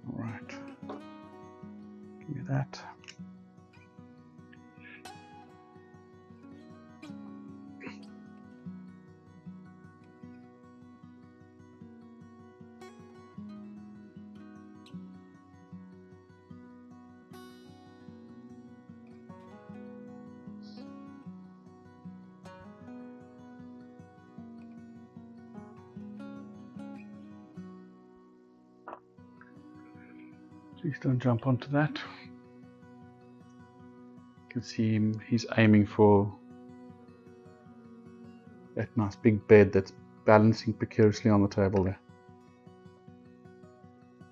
All right, give me that. Please don't jump onto that. You can see him, he's aiming for that nice big bed that's balancing precariously on the table there.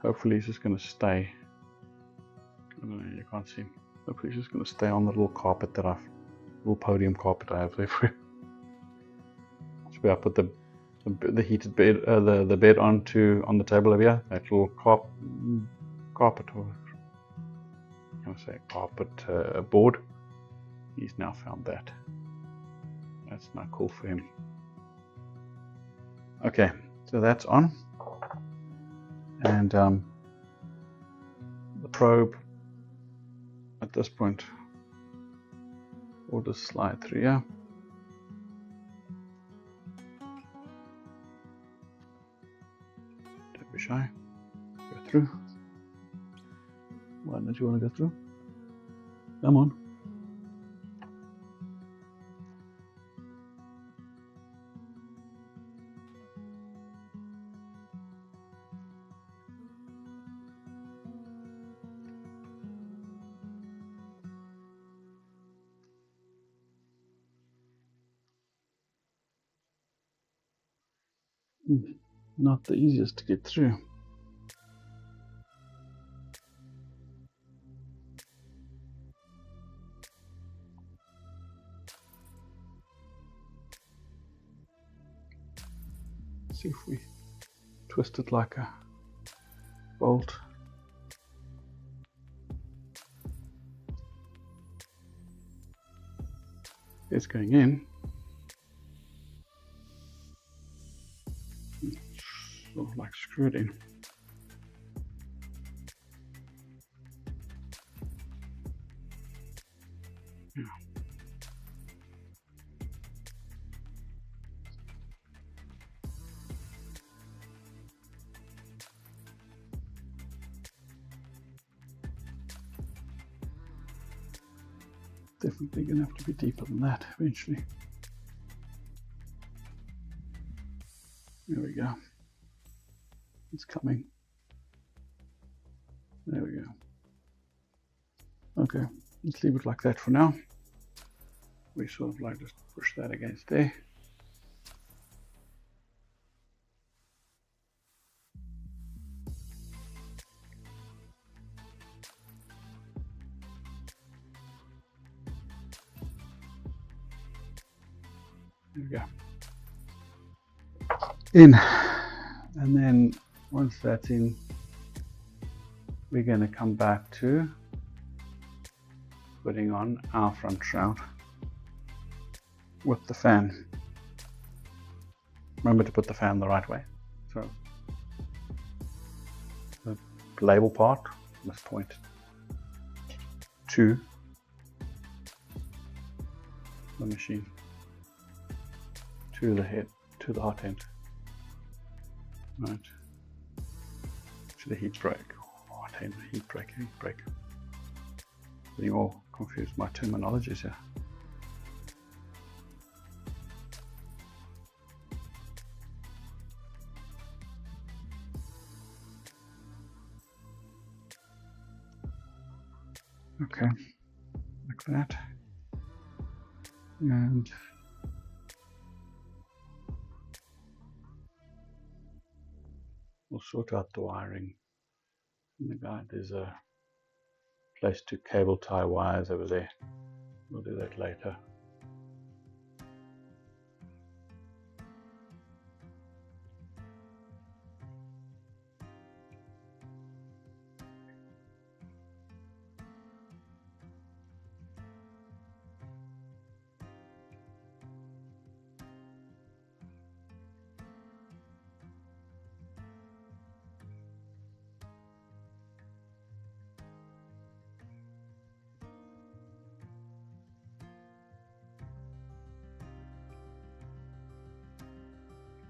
Hopefully he's just going to stay, I don't know, you can't see him. Hopefully he's just going to stay on the little carpet that little podium carpet I have there for him. So I put the heated bed, the bed on the table over here, that little carpet, or I want to say carpet board. He's now found that. That's not cool for him. Okay, so that's on, and the probe at this point will just slide through here. Don't be shy. Go through. Why don't you want to go through? Come on. Not the easiest to get through. See if we twist it like a bolt. It's going in. Sort of like screwed in. Yeah. Definitely going to have to be deeper than that eventually. There we go. It's coming. There we go. Okay, let's leave it like that for now. We sort of like just push that against there. There we go. In. And then once that's in, we're going to come back to putting on our front shroud with the fan. Remember to put the fan the right way. So label part, this point to the machine, to the head, to the hot end, right, to the heat break, hot end, heat break. Getting all confused my terminologies here. Okay, like that, and we'll sort out the wiring in the guide. There's a place to cable tie wires over there. We'll do that later.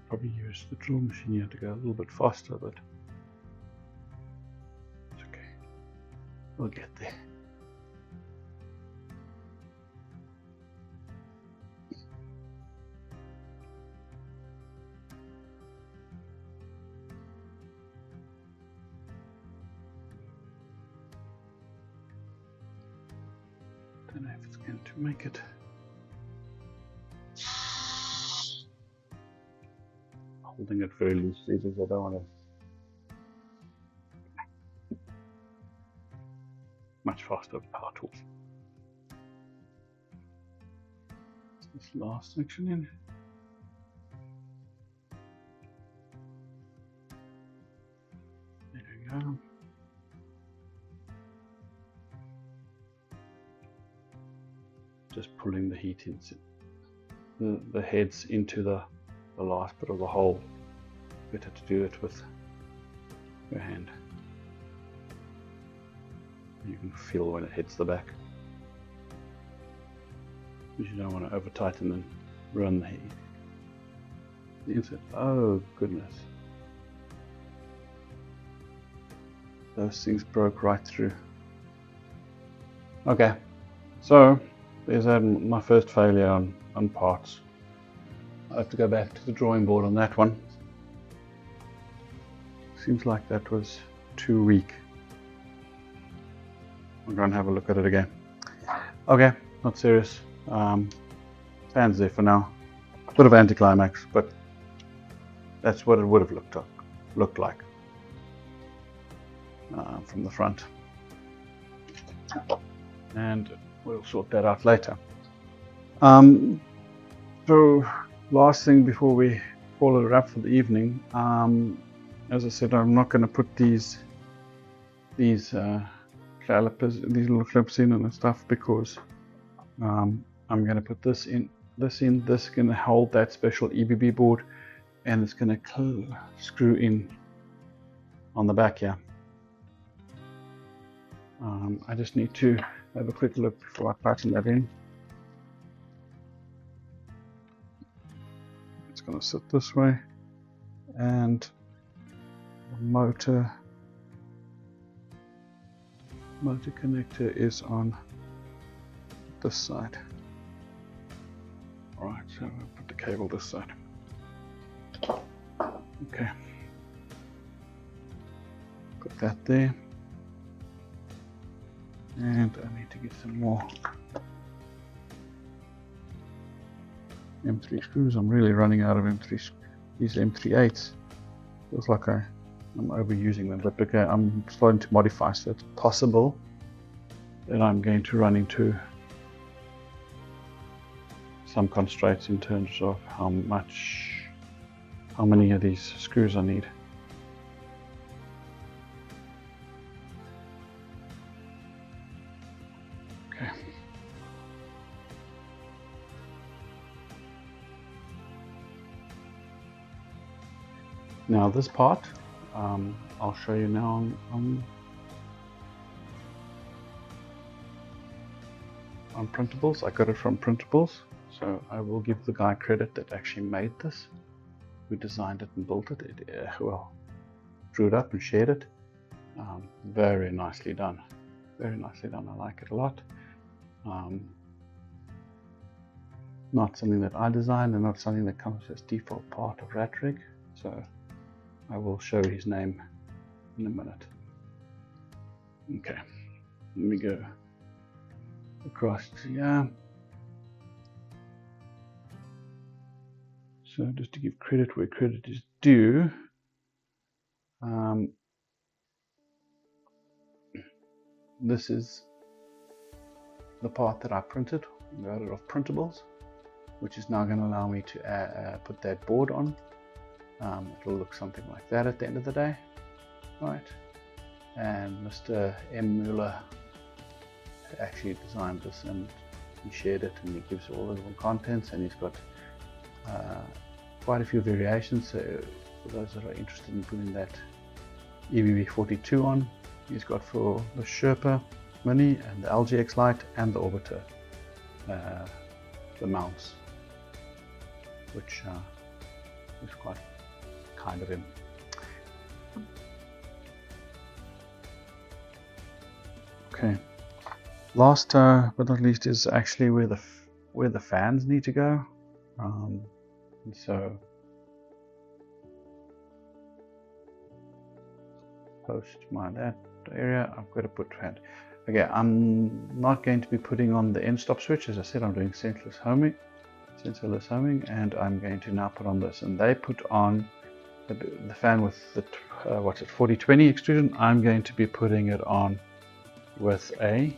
Probably use the drill machine here to go a little bit faster, but it's okay. We'll get there. Don't know if it's going to make it. Holding it very loosely because I don't want to. Much faster with power tools. This last section in. There we go. Just pulling the heat into the heads into the last bit of the hole. Better to do it with your hand. You can feel when it hits the back. Because you don't want to over tighten and run the insert. Oh goodness. Those things broke right through. Okay, so there's my first failure on parts. I have to go back to the drawing board on that one. Seems like that was too weak. I'm going to have a look at it again. Okay, not serious. Stands there for now. A bit of anticlimax, but that's what it would have looked like from the front. And we'll sort that out later. So last thing before we call it a wrap for the evening, as I said, I'm not going to put these calipers, these little clips in and stuff, because I'm going to put this in. This is going to hold that special EBB board, and it's going to screw in on the back here. I just need to have a quick look before I tighten that in. It's going to sit this way, and the motor connector is on this side. Alright, so I'll put the cable this side. Okay. Put that there. And I need to get some more M3 screws. I'm really running out of these M38s. Feels like I'm overusing them, but okay, I'm starting to modify, so it's possible that I'm going to run into some constraints in terms of how many of these screws I need. Okay. Now this part I'll show you now on Printables. I got it from Printables, so I will give the guy credit that actually made this, who designed it and built it. Well, drew it up and shared it. Very nicely done. Very nicely done. I like it a lot. Not something that I designed and not something that comes as default part of RatRig. So I will show his name in a minute. Okay, let me go across to here. So just to give credit where credit is due, this is the part that I printed. I got it off Printables, which is now going to allow me to put that board on. It'll look something like that at the end of the day, right? And Mr. M. Mueller actually designed this, and he shared it, and he gives all the little contents, and he's got quite a few variations. So for those that are interested in putting that EVA 42 on, he's got for the Sherpa Mini and the LGX Lite and the Orbiter, the mounts, which is quite kind of him. Okay, last but not least is actually where the fans need to go. And so post that area, I've got to put fan. Okay, I'm not going to be putting on the end stop switch. As I said, I'm doing sensorless homing, and I'm going to now put on this. And they put on the fan with the 40-20 extrusion. I'm going to be putting it on with a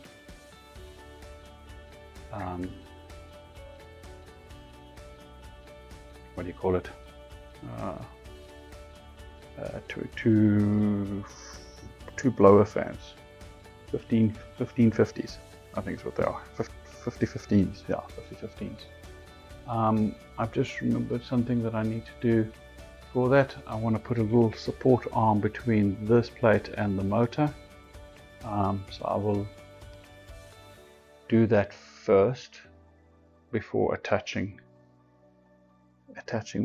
what do you call it? Two blower fans, 1550s, I think is what they are, 5015s, yeah, 5015s. I've just remembered something that I need to do for that. I want to put a little support arm between this plate and the motor. So I will do that first before attaching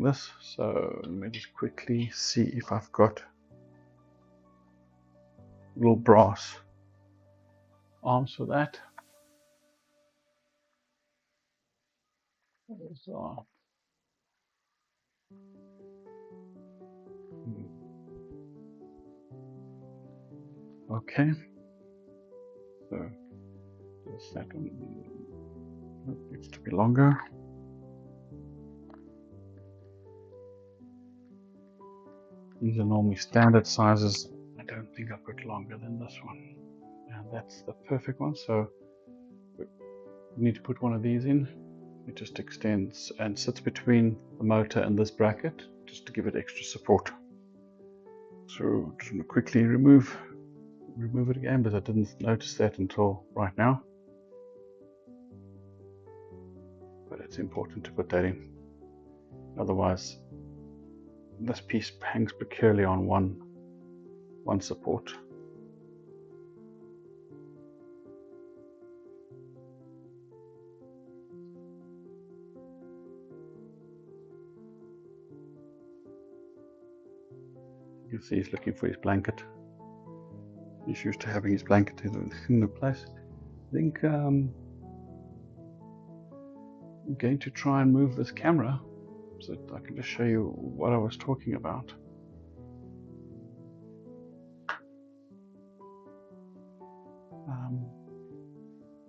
this. So let me just quickly see if I've got little brass arms for that. So, okay, so that one needs to be longer. These are normally standard sizes. I don't think I've got longer than this one, and that's the perfect one. So we need to put one of these in. It just extends and sits between the motor and this bracket, just to give it extra support. So just going to quickly remove it again, but I didn't notice that until right now. But it's important to put that in, otherwise this piece hangs precarely on one support. You see he's looking for his blanket. He's used to having his blanket in the place. I think I'm going to try and move this camera so that I can just show you what I was talking about.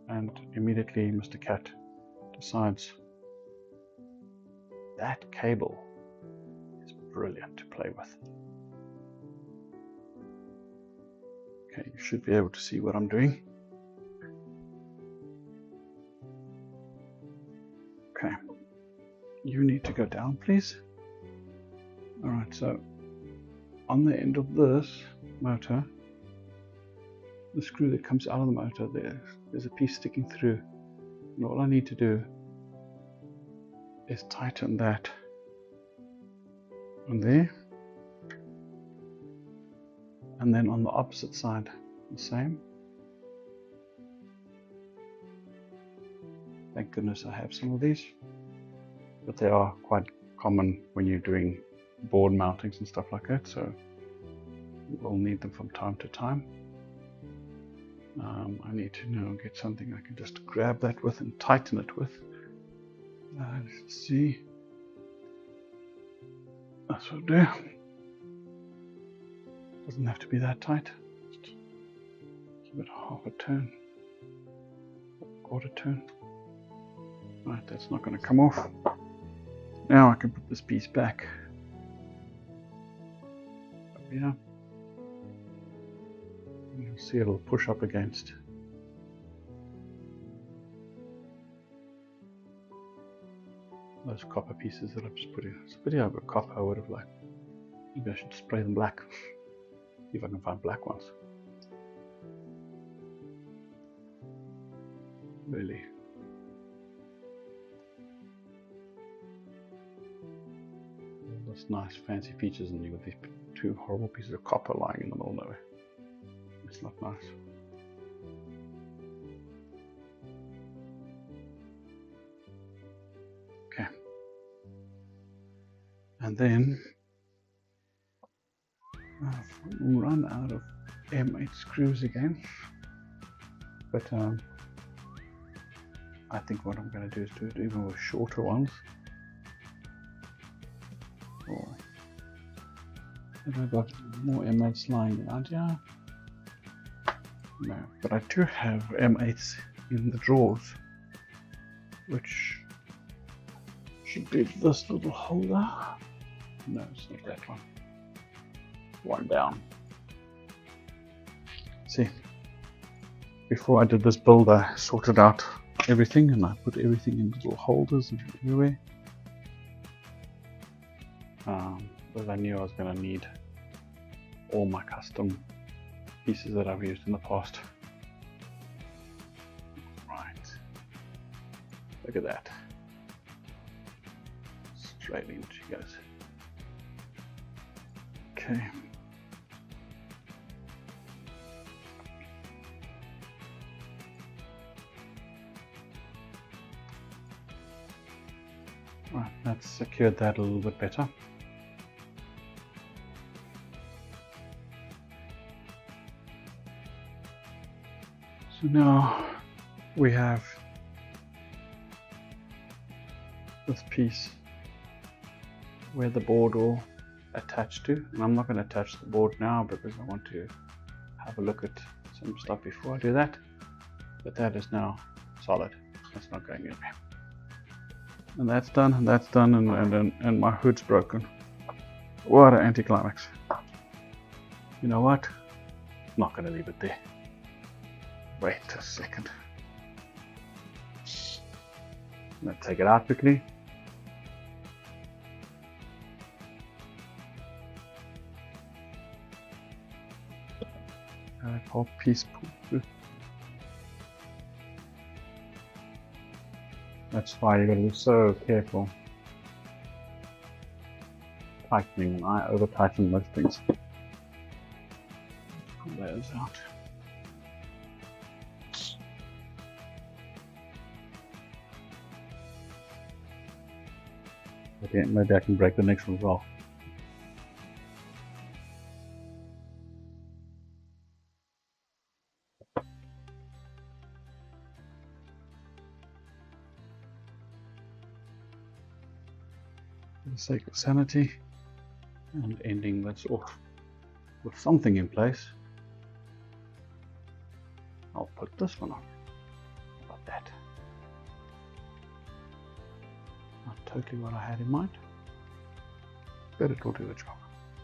And immediately Mr. Cat decides that cable is brilliant to play with. Okay, you should be able to see what I'm doing. Okay, you need to go down, please. Alright, so on the end of this motor, the screw that comes out of the motor, there's a piece sticking through, and all I need to do is tighten that on there, And then on the opposite side, the same. Thank goodness I have some of these, but they are quite common when you're doing board mountings and stuff like that, so we'll need them from time to time. I need to now get something I can just grab that with and tighten it with. Let's see. That's what I'll do. Doesn't have to be that tight. Just give it half a turn, quarter turn. Right, that's not going to come off. Now I can put this piece back up here. You'll see it'll push up against. Those copper pieces that I've just put in. It's a pity I've got copper. I would have liked. Maybe I should spray them black. See if I can find black ones. Really. Those nice fancy features, and you've got these two horrible pieces of copper lying in the middle of nowhere. It's not nice. Okay. And then I've run out of M8 screws again. But I think what I'm going to do is do it even with shorter ones. Or have I got more M8s lying around here? No, but I do have M8s in the drawers, which should be this little holder. No, it's not that one. One down. See, before I did this build, I sorted out everything and I put everything in little holders and everywhere. But I knew I was going to need all my custom pieces that I've used in the past. Right, look at that. Straight in she goes. Okay. Right, that's secured that a little bit better. So now we have this piece where the board will attach to, and I'm not going to attach the board now because I want to have a look at some stuff before I do that, but that is now solid. That's not going anywhere. And that's done, and my hood's broken. What an anticlimax. You know what? I'm not going to leave it there. Wait a second. I'm going to take it out quickly. Whole piece pulled through. That's why you got to be so careful tightening, and I over tighten most things. Pull those out. Okay, maybe I can break the next one as well. For the sake of sanity, and ending this off with something in place, I'll put this one on. How about that? Not totally what I had in mind, but it will do the job.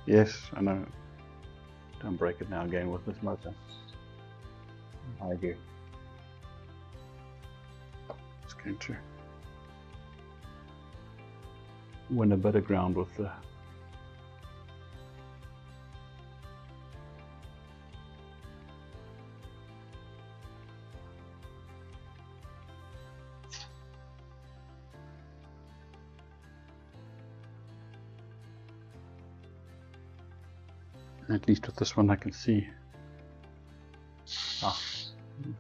Yes, I know. Don't break it now again with this motor. I agree. It's going to win a bit of ground with the At least with this one I can see how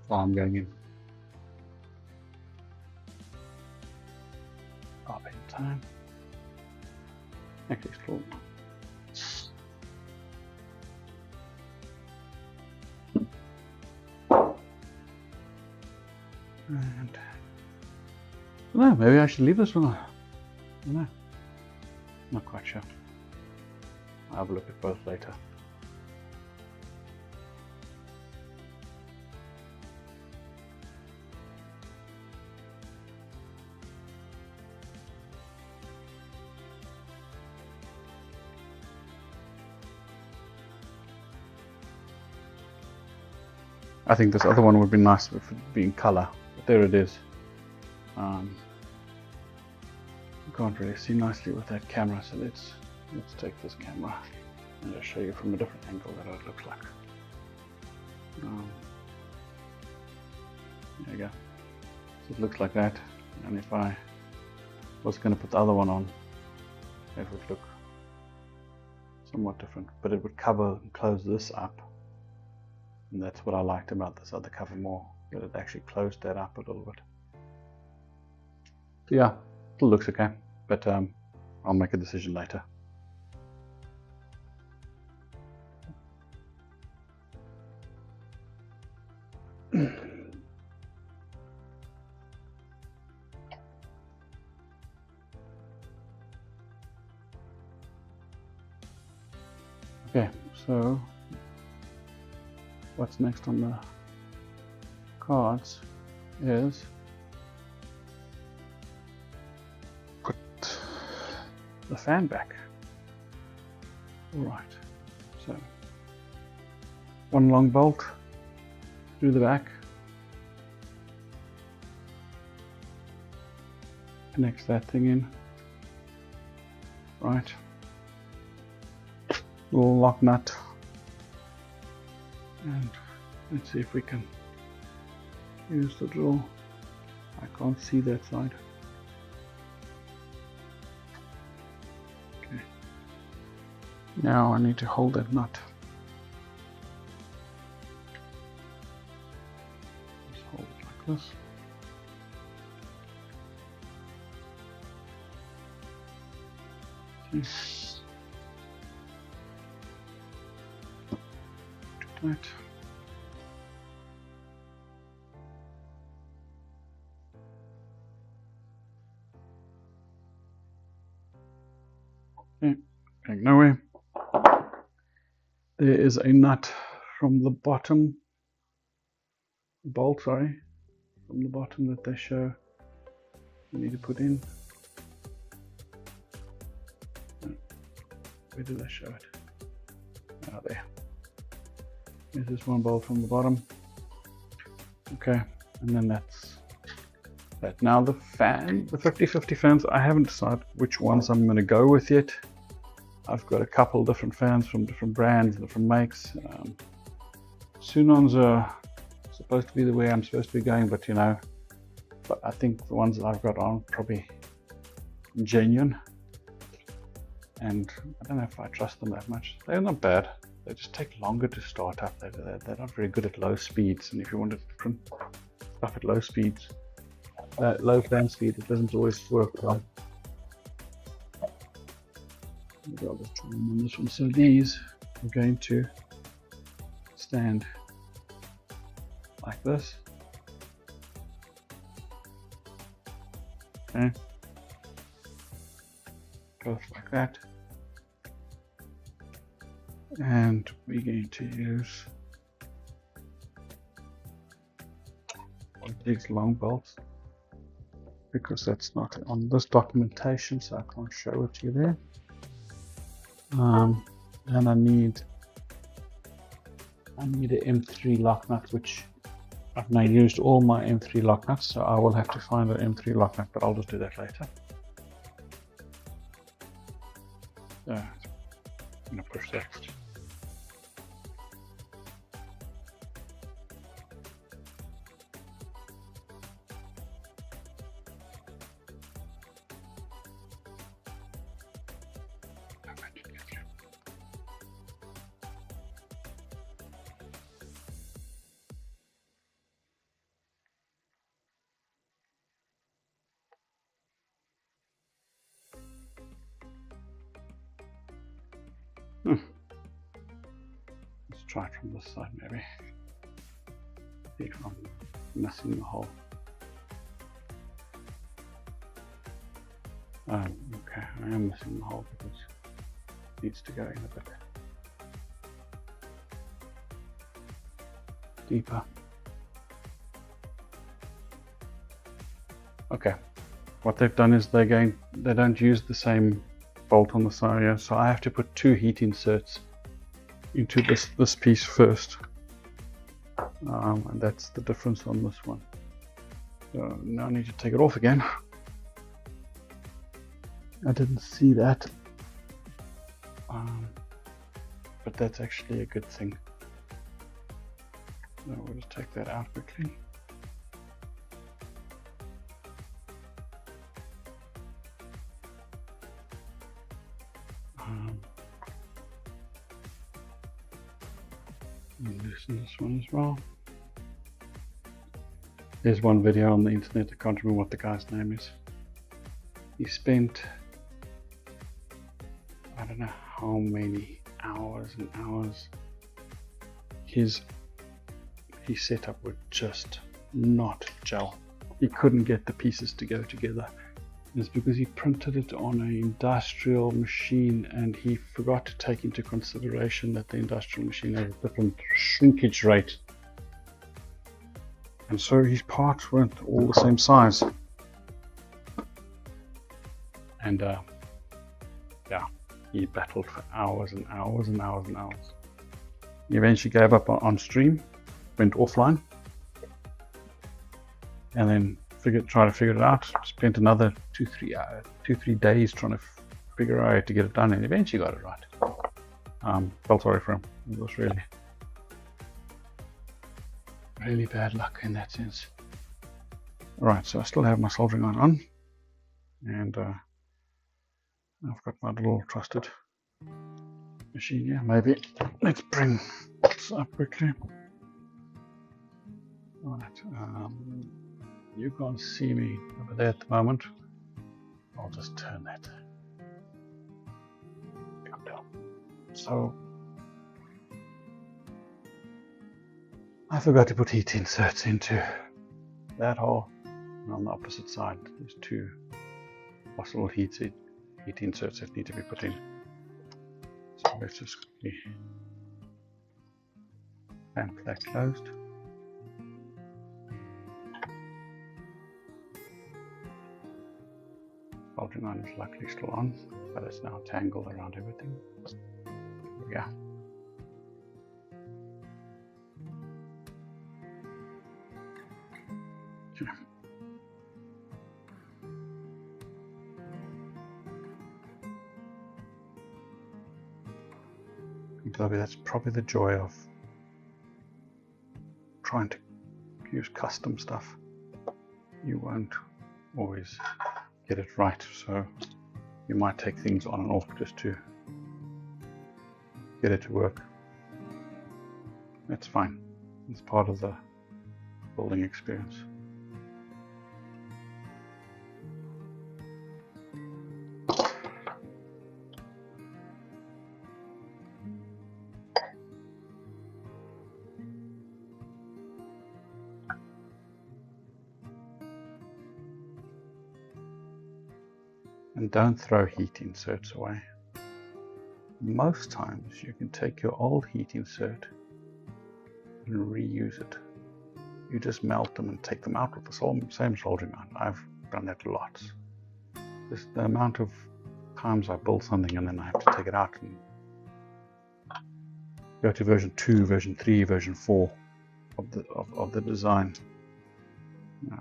far I'm going in. Up in time. Actually, explore. And no, maybe I should leave this one. I don't know. Not quite sure. I'll have a look at both later. I think this other one would be nice if it be in color, but there it is. You can't really see nicely with that camera, so let's take this camera and just show you from a different angle what it looks like. There you go. So it looks like that, and if I was going to put the other one on, it would look somewhat different, but it would cover and close this up. And that's what I liked about this other cover more, that it actually closed that up a little bit. So yeah, it looks okay, but I'll make a decision later. Okay, so what's next on the cards is put the fan back. Alright, so one long bolt through the back, connects that thing in, right, little lock nut. And let's see if we can use the drill. I can't see that side. Okay. Now I need to hold that nut. Just hold it like this. Okay. Right. Okay, going nowhere. There is a nut from the bottom, bolt, sorry, from the bottom that they show you need to put in. Where do they show it? Oh, there. There's this one bolt from the bottom. Okay, and then that's that. Now the fan, the 50/50 fans, I haven't decided which ones I'm going to go with yet. I've got a couple different fans from different brands, different makes. Sunons are supposed to be the way I'm supposed to be going, but you know, but I think the ones that I've got on probably genuine, and I don't know if I trust them that much. They're not bad. They just take longer to start up. They're not very good at low speeds, and if you want to print stuff at low speeds, low fan speed, it doesn't always work well. Maybe I'll just try them on this one. So these are going to stand like this. Okay. Goes like that. And we're going to use one of these long bolts because that's not on this documentation, so I can't show it to you there. And I need an M3 lock nut, which I've now used all my M3 lock nuts, so I will have to find an M3 lock nut, but I'll just do that later. So I'm going to push that. Let's try it from this side maybe. See if I'm missing the hole. Okay, I am missing the hole because it needs to go in a bit deeper. Okay, what they've done is they don't use the same bolt on the side here, so I have to put 2 heat inserts into this piece first, and that's the difference on this one. So now I need to take it off again. I didn't see that, but that's actually a good thing. So we'll just take that out quickly. Loosen this one as well. There's one video on the internet, I can't remember what the guy's name is. He spent, I don't know how many hours and hours. His setup would just not gel. He couldn't get the pieces to go together. It's because he printed it on an industrial machine and he forgot to take into consideration that the industrial machine has a different shrinkage rate. And so his parts weren't all the same size. And yeah, he battled for hours and hours and hours and hours. He eventually gave up on stream, went offline, and then tried to figure it out. Spent another 2-3 days trying to figure out how to get it done, and eventually got it right. Felt sorry for him. It was really bad luck in that sense. Alright, so I still have my soldering iron on, and I've got my little trusted machine here. Maybe let's bring this up quickly. Alright, you can't see me over there at the moment. I'll just turn that. Come down. So I forgot to put heat inserts into that hole, and on the opposite side there's 2 possible heat inserts that need to be put in. So let's just quickly clamp that closed. Soldering iron is luckily still on, but it's now tangled around everything. There we go. That's probably the joy of trying to use custom stuff. You won't always get it right, so you might take things on and off just to get it to work. That's fine. It's part of the building experience. And don't throw heat inserts away. Most times you can take your old heat insert and reuse it. You just melt them and take them out with the same soldering iron. I've done that lots. Just the amount of times I build something and then I have to take it out and go to version 2, version 3, version 4 of the design.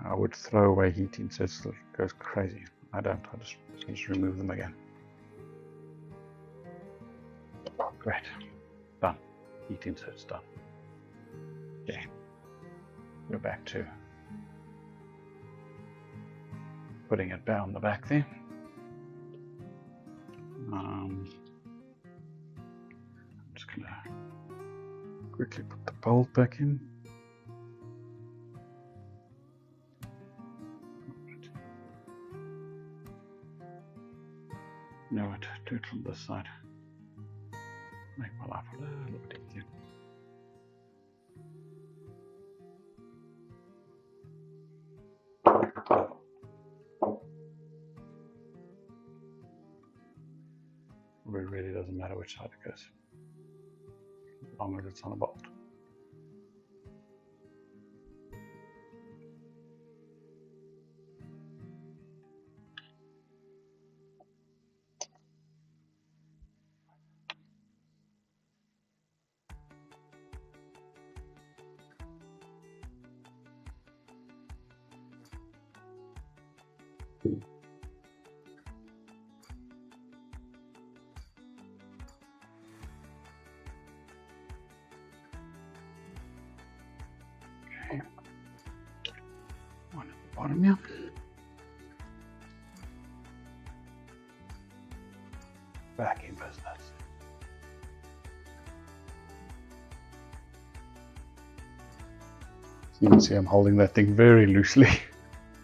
I would throw away heat inserts. It goes crazy. I don't. I just remove them again. Great. Done. Heat inserts done. Okay. Go back to putting it down the back there. I'm just going to quickly put the bolt back in. No, do it from this side. Make my life a little bit easier. It really doesn't matter which side it goes, as long as it's on a bolt. Okay. One at the bottom here. Back in business. You can see I'm holding that thing very loosely.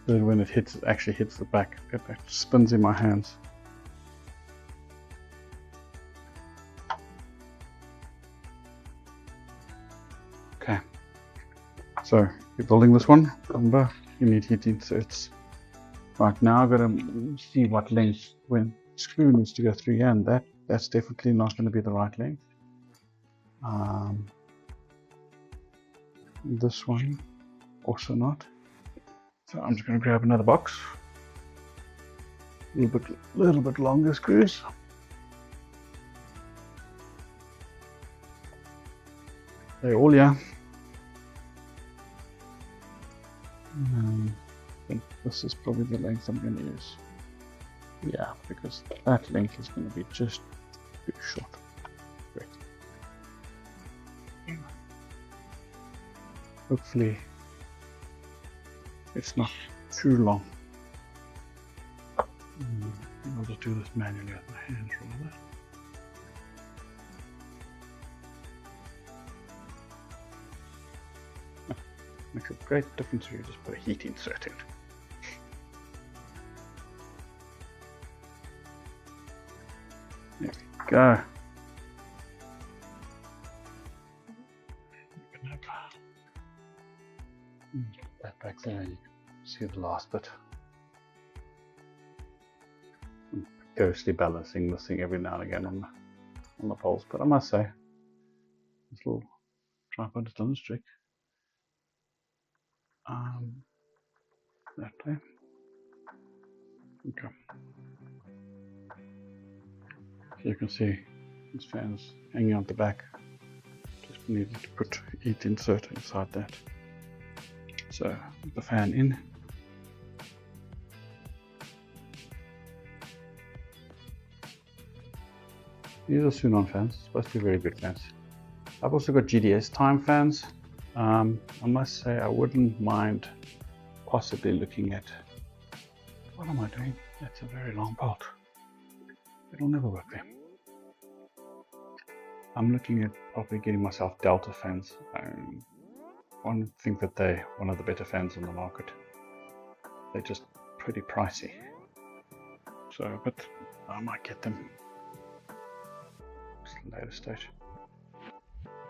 Then when it hits, it actually hits the back. It spins in my hands. Okay. So you're building this one. Remember, you need heat inserts. Right now, I've got to see what length when screw needs to go through here, and that's definitely not going to be the right length. This one also not. So I'm just going to grab another box. A little bit longer screws. They're all here. I think this is probably the length I'm going to use. Yeah, because that length is going to be just too short. Great. Hopefully it's not too long. I'll just do this manually with my hands rather. Makes a great difference if you just put a heat insert in. There we go. That back there, you can see the last bit. I'm ghostly balancing this thing every now and again on the poles, but I must say, this little tripod has done its trick. That way. Okay. So you can see this fan's hanging out the back. Just needed to put heat insert inside that. So the fan in. These are soon-on fans, supposed to be very good fans. I've also got GDS time fans. I must say I wouldn't mind possibly looking at, what am I doing? That's a very long bolt. It'll never work there. I'm looking at probably getting myself Delta fans. I think that they're one of the better fans on the market. They're just pretty pricey. So, but I might get them at a later stage.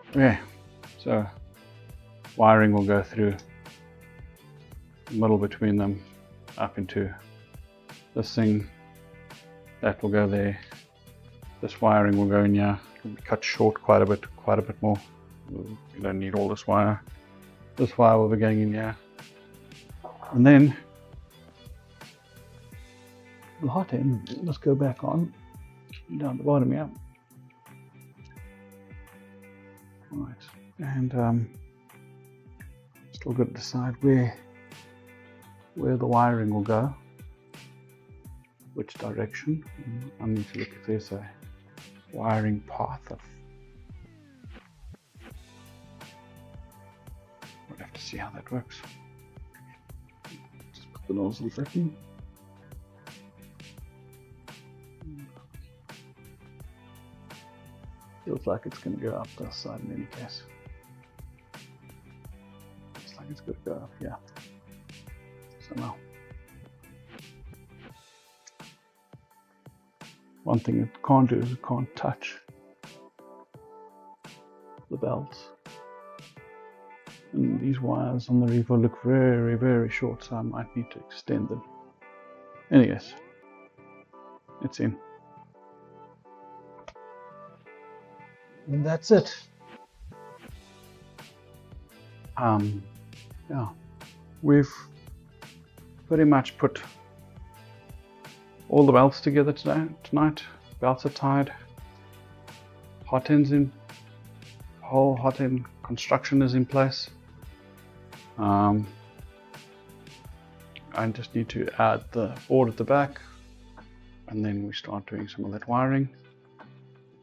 Okay, so wiring will go through the middle between them up into this thing. That will go there. This wiring will go in here. It'll be cut short quite a bit more. You don't need all this wire. This wire will be going in here. And then the hot end, let's go back on down the bottom here. Right, and still got to decide where the wiring will go, which direction. I need to look if there's a wiring path. We'll have to see how that works. Just put the nozzle back in. Feels like it's going to go up this side in any case. Looks like it's going to go up here. So now, one thing it can't do is it can't touch the belts. And these wires on the Revo look very, very short, so I might need to extend them. Anyways, it's in. And that's it. Yeah, we've pretty much put all the belts together tonight. Belts are tied, hot ends in, whole hot end construction is in place. I just need to add the board at the back, and then we start doing some of that wiring.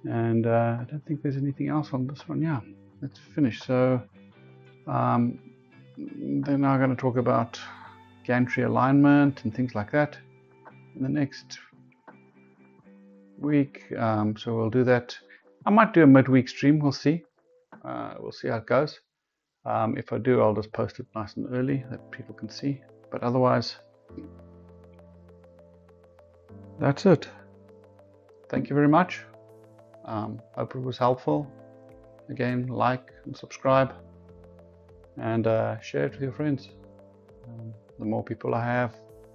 And I don't think there's anything else on this one. Yeah, it's finished. So they're now going to talk about gantry alignment and things like that in the next week. So we'll do that. I might do a midweek stream. We'll see. We'll see how it goes. If I do, I'll just post it nice and early that people can see. But otherwise, that's it. Thank you very much. Hope it was helpful. Again, like and subscribe, and share it with your friends. The more people I have,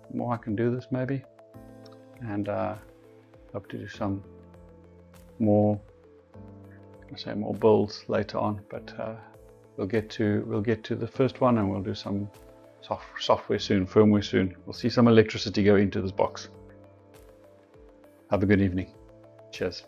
the more I can do this maybe, and hope to do some more. I say more builds later on, but we'll get to the first one, and we'll do some software soon, firmware soon. We'll see some electricity go into this box. Have a good evening. Cheers.